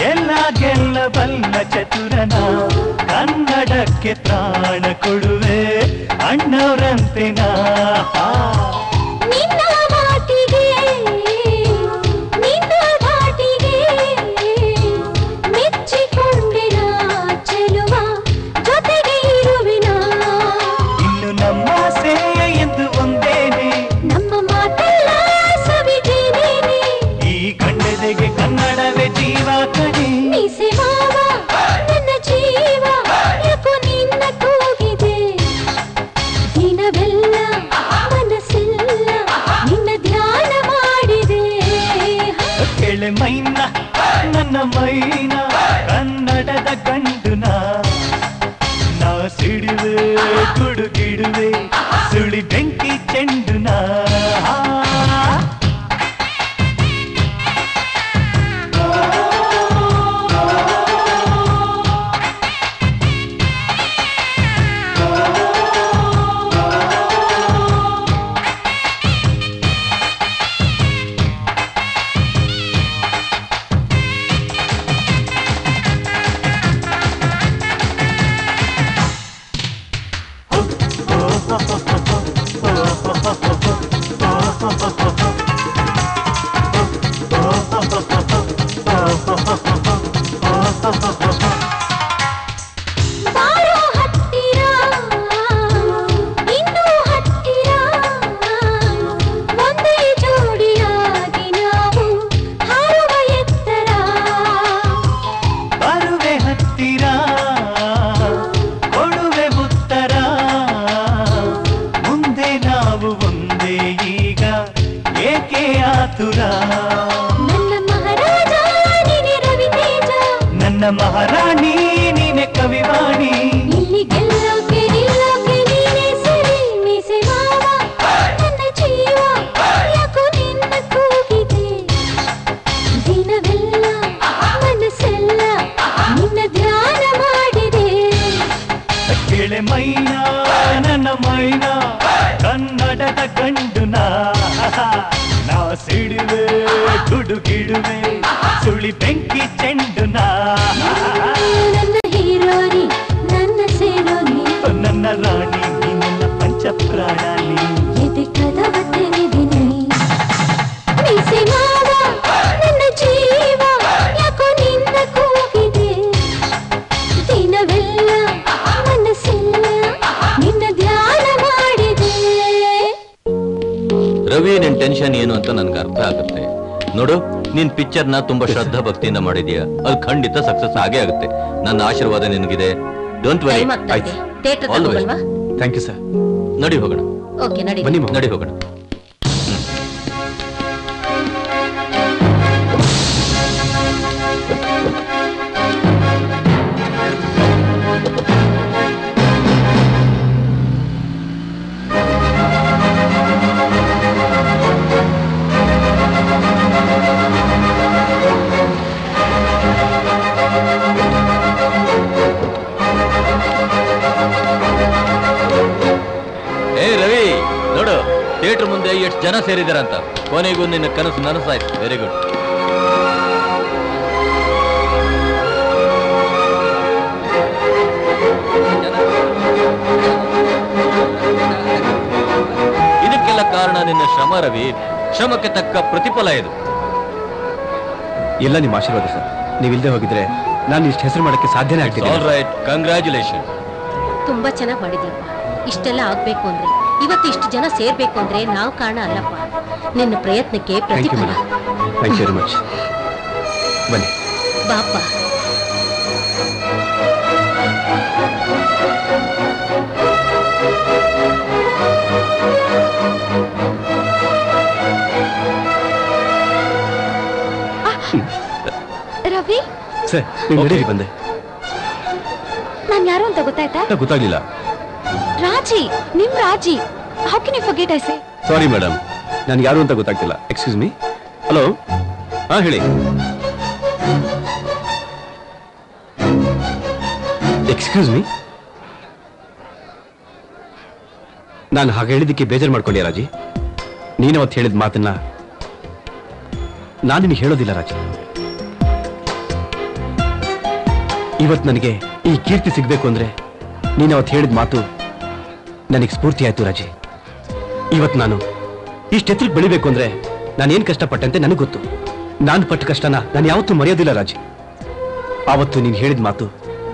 ಎಲ್ಲ ಗೆಲ್ಲಬಲ್ಲ ಚತುರನ, ಕನ್ನಡಕ್ಕೆ ಪ್ರಾಣ ಕೊಡುವೆ ಅಣ್ಣವರಂತೆ ನಾ. ನಿನ್ನ ಮಾತಿಗೆ ನಿನ್ನ ಧಾಟಿಗೆ ಮೆಚ್ಚಿಕೊಂಡಿನ ಚೆಲುವ ಜೊತೆಗೆ ಇರುವಿನ. ಇನ್ನು ನಮ್ಮ ಸೇಯ ಎಂದು ಒಂದೇನೆ, ನಮ್ಮ ಮಾತೆಲ್ಲ ಸವಿದೇನೇನೆ. ಈ ಗಂಡದೆಗೆ ಕನ್ನಡವೇ ಜೀವ ಕಣೆ. ಮೀಸೆ ಮಾವ ನನ್ನ ಜೀವ ಸಿಡುವೆ ಗುಡುಗಿಡುವೆ ಸುಳಿ ಬೆಂಕಿ ಚೆಂಡು ನಾ ಬಾರೋ ಹತ್ತಿರ ಇನ್ನೂ ಹತ್ತಿರ ಒಂದೇ ಜೋಡಿಯಾಗಿ ನಾವು ಹಾರುವ ಎತ್ತರ ಬರುವೆ ಹತ್ತಿರ ಕೊಡುವೆ ಉತ್ತರ ಮುಂದೆ ನಾವು ಒಂದೇ ಈಗ ಏಕೆ ಆತುರ ನನ್ನ ಮಹಾರಾಜ ನೀನೆ ರವಿತೇಜ ನನ್ನ ಮಹಾರಾಣಿ ನೀನೆ ಕವಿವಾಣಿ ಇಲ್ಲಿ ಗೆಲ್ಲೋಕೆ ನಿಲ್ಲೋಕೆ ನೀನೆ ಸರಿ ಮೀಸೆ ಮಾವ ನನ್ನ ಜೀವ ಯಾಕೋ ನಿನ್ನ ಕೂಗಿದೆ ದಿನವೆಲ್ಲ ಮನಸ್ಸೆಲ್ಲ ನಿನ್ನ ಧ್ಯಾನ ಮಾಡಿದೆ ಕೆಳೆ ಮೈನಾ ನನ್ನ ಮೈನಾ ಕನ್ನಡದ ಗಂಡು ನಾ ಸಿಡುವೆ ಗುಡುಗಿಡುವೆ ಸುಳಿ ಬೆಂಕಿ ಚೆಂಡು ನಾ ನನ್ನ ಹೀರೋನಿ ನನ್ನ ಸೇರೋನಿ ನನ್ನ ರಾಣಿ ನೀ ನನ್ನ ಪಂಚ ಪ್ರಾಣಿ ಎದೆ ಕದವ ತೆರೆದಿನಿ ಮೀಸೆ ಮಾವ ನನ್ನ ಜೀವ ಯಾಕೋ ನಿನ್ನ ಕೂಗಿದೆ ದಿನವೆಲ್ಲ ಮನಸ್ಸೆಲ್ಲ ನಿನ್ನ ಧ್ಯಾನ ಮಾಡಿದೆ ರವಿ ನಿನ್ ಟೆನ್ಷನ್ ಏನು ಅಂತ ನನ್ಗೆ ಅರ್ಥ ಆಗುತ್ತೆ. ನೋಡು, ನೀನ್ ಪಿಕ್ಚರ್ ನ ತುಂಬಾ ಶ್ರದ್ಧಾ ಭಕ್ತಿಯಿಂದ ಮಾಡಿದ್ಯಾ, ಅದು ಖಂಡಿತ ಸಕ್ಸಸ್ ಆಗೇ ಆಗುತ್ತೆ. ನನ್ನ ಆಶೀರ್ವಾದ ನಿನಗಿದೆ. Don't worry. Thank you sir. ನಡಿ ಹೋಗೋಣ. ಓಕೆ ನಡಿ. ಬನ್ನಿ ನಡಿ ಹೋಗೋಣ. ರವಿ, ನೋಡು ಥಿಯೇಟರ್ ಮುಂದೆ ಎಷ್ಟು ಜನ ಸೇರಿದಾರಂತ. ಕೊನೆಗೂ ನಿನ್ನ ಕನಸು ನನಸಾಯ್ತು. Very good. ಇದಕ್ಕೆಲ್ಲ ಕಾರಣ ನಿನ್ನ ಶ್ರಮ ರವಿ. ಶ್ರಮಕ್ಕೆ ತಕ್ಕ ಪ್ರತಿಫಲ ಇದು. ಎಲ್ಲ ನಿಮ್ಮ ಆಶೀರ್ವಾದ ಸರ್. ನೀವಿಲ್ಲದೆ ಹೋಗಿದ್ರೆ ನಾನು ಇಷ್ಟು ಹೆಸರು ಮಾಡಕ್ಕೆ ಸಾಧ್ಯನೇ ಆಗ್ತಿಲ್ಲ. All right, congratulation. ತುಂಬಾ ಚೆನ್ನಾಗಿ ಮಾಡಿದ್ಯಪ್ಪ. ಇಷ್ಟೆಲ್ಲ ಆಗ್ಬೇಕು ಅಂದ್ರೆ, ಇವತ್ತು ಇಷ್ಟು ಜನ ಸೇರ್ಬೇಕು ಅಂದ್ರೆ ನಾವು ಕಾರಣ ಅಲ್ಲಪ್ಪ. ನಿನ್ನ ಪ್ರಯತ್ನಕ್ಕೆ ಪ್ರತಿಫಲ. Thank you very much. ಬನ್ನಿ ಬಾಪ. ರವಿ, ಸರ್, ನೀವು ನಡೀರಿ. ಬಂದೆ. ನಾನ್ ಯಾರು ಅಂತ ಗೊತ್ತಾಯ್ತಾ? ಗೊತ್ತಾಗ್ಲಿಲ್ಲ. ರಾಜಿ, ನಿಮ್ Raji. How can you forget I say? Sorry madam, ನನ್ಗೆ ಯಾರು ಅಂತ ಗೊತ್ತಾಗ್ತಿಲ್ಲ. Excuse me. ಹಲೋ, ಹಾ ಹೇಳಿ. Excuse me. ನಾನು ಹಾಗೆ ಹೇಳಿದ್ದಕ್ಕೆ ಬೇಜಾರು ಮಾಡ್ಕೊಂಡೆ ರಾಜಿ. ನೀನು ಅವತ್ತು ಹೇಳಿದ ಮಾತನ್ನ ನಾನು ನಿನಗೆ ಹೇಳೋದಿಲ್ಲ ರಾಜಿ. ಇವತ್ತು ನನಗೆ ಈ ಕೀರ್ತಿ ಸಿಗ್ಬೇಕು ಅಂದ್ರೆ ನೀನು ಅವತ್ತು ಹೇಳಿದ ಮಾತು ನನಗೆ ಸ್ಫೂರ್ತಿ ಆಯ್ತು ರಾಜಿ. ಇವತ್ತು ನಾನು ಇಷ್ಟೆತ್ತರಕ್ಕೆ ಬೆಳಿಬೇಕು ಅಂದ್ರೆ ನಾನೇನ್ ಕಷ್ಟಪಟ್ಟಂತೆ ನನಗೆ ಗೊತ್ತು. ನಾನು ಪಟ್ಟ ಕಷ್ಟನ ನಾನು ಯಾವತ್ತೂ ಮರೆಯೋದಿಲ್ಲ ರಾಜಿ. ಆವತ್ತು ನೀನು ಹೇಳಿದ ಮಾತು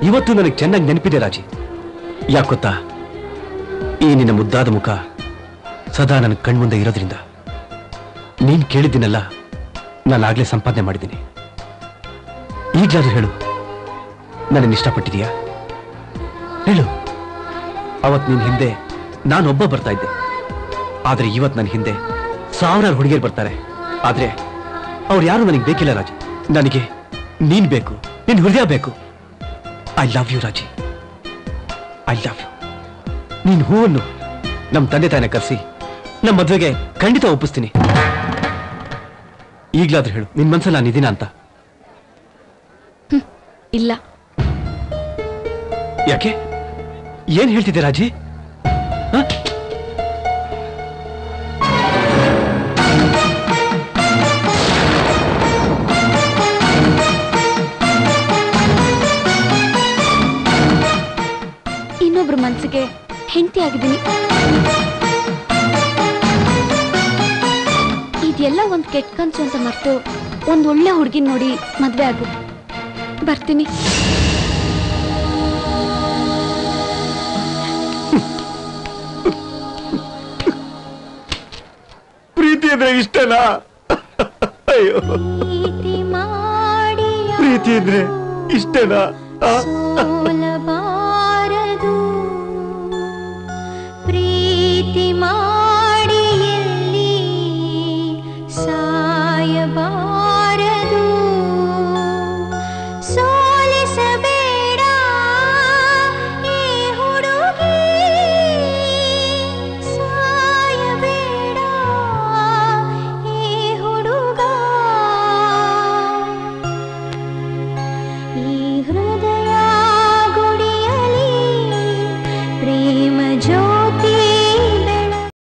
ಇವತ್ತು ನನಗೆ ಚೆನ್ನಾಗಿ ನೆನಪಿದೆ ರಾಜಿ. ಯಾಕೆ ಗೊತ್ತಾ, ಈ ನಿನ್ನ ಮುದ್ದಾದ ಮುಖ ಸದಾ ನನ್ನ ಕಣ್ಮುಂದೆ ಇರೋದ್ರಿಂದ. ನೀನ್ ಕೇಳಿದ್ದೀನಲ್ಲ, ನಾನು ಆಗ್ಲೇ ಸಂಪಾದನೆ ಮಾಡಿದ್ದೀನಿ. ಈಗ್ಲಾದ್ರೂ ಹೇಳು, ನನ್ನ ಇಷ್ಟಪಟ್ಟಿದೀಯಾ? ಹೇಳು. ಅವತ್ ನಿನ್ ಹಿಂದೆ ನಾನೊಬ್ಬ ಬರ್ತಾ ಇದ್ದೆ, ಆದ್ರೆ ಇವತ್ ನನ್ನ ಹಿಂದೆ ಸಾವಿರಾರು ಹುಡುಗಿಯರು ಬರ್ತಾರೆ. ಆದ್ರೆ ಅವ್ರು ಯಾರು ನನಗೆ ಬೇಕಿಲ್ಲ ರಾಜಿ. ನನಗೆ ನೀನ್ ಬೇಕು, ನಿನ್ ಹೃದಯ ಬೇಕು. I love you Raji. I love you. ನೀನ್ ಹೂವನ್ನು ನಮ್ಮ ತಂದೆ ತಾಯಿನ ಕರೆಸಿ ನಮ್ಮ ಮದುವೆಗೆ ಖಂಡಿತ ಒಪ್ಪಿಸ್ತೀನಿ. ಈಗ್ಲಾದ್ರೂ ಹೇಳು, ನಿನ್ ಮನ್ಸಲ್ಲಿ ನಾನು ಇದೀನ ಅಂತ. ಇಲ್ಲ. ಯಾಕೆ? ಏನ್ ಹೇಳ್ತಿದ್ದೆ ರಾಜಿ? ಇನ್ನೊಬ್ರ ಮನ್ಸಿಗೆ ಹೆಂಡತಿ ಆಗಿದ್ದೀನಿ. ಇದೆಲ್ಲ ಒಂದ್ ಕೆಟ್ಟ ಕನ್ಸು ಅಂತ ಮರ್ತು ಒಂದ್ ಒಳ್ಳೆ ಹುಡುಗಿನ ನೋಡಿ ಮದ್ವೆ ಆಗು. ಬರ್ತೀನಿ. ಪ್ರೀತಿ ಅಂದ್ರೆ ಇಷ್ಟನಾ? ಅಯ್ಯೋ, ಪ್ರೀತಿ ಅಂದ್ರೆ ಇಷ್ಟನಾ? ಪ್ರೀತಿ ಮಾಡಿ ಎಲ್ಲಿ ಸಾಯಬಾ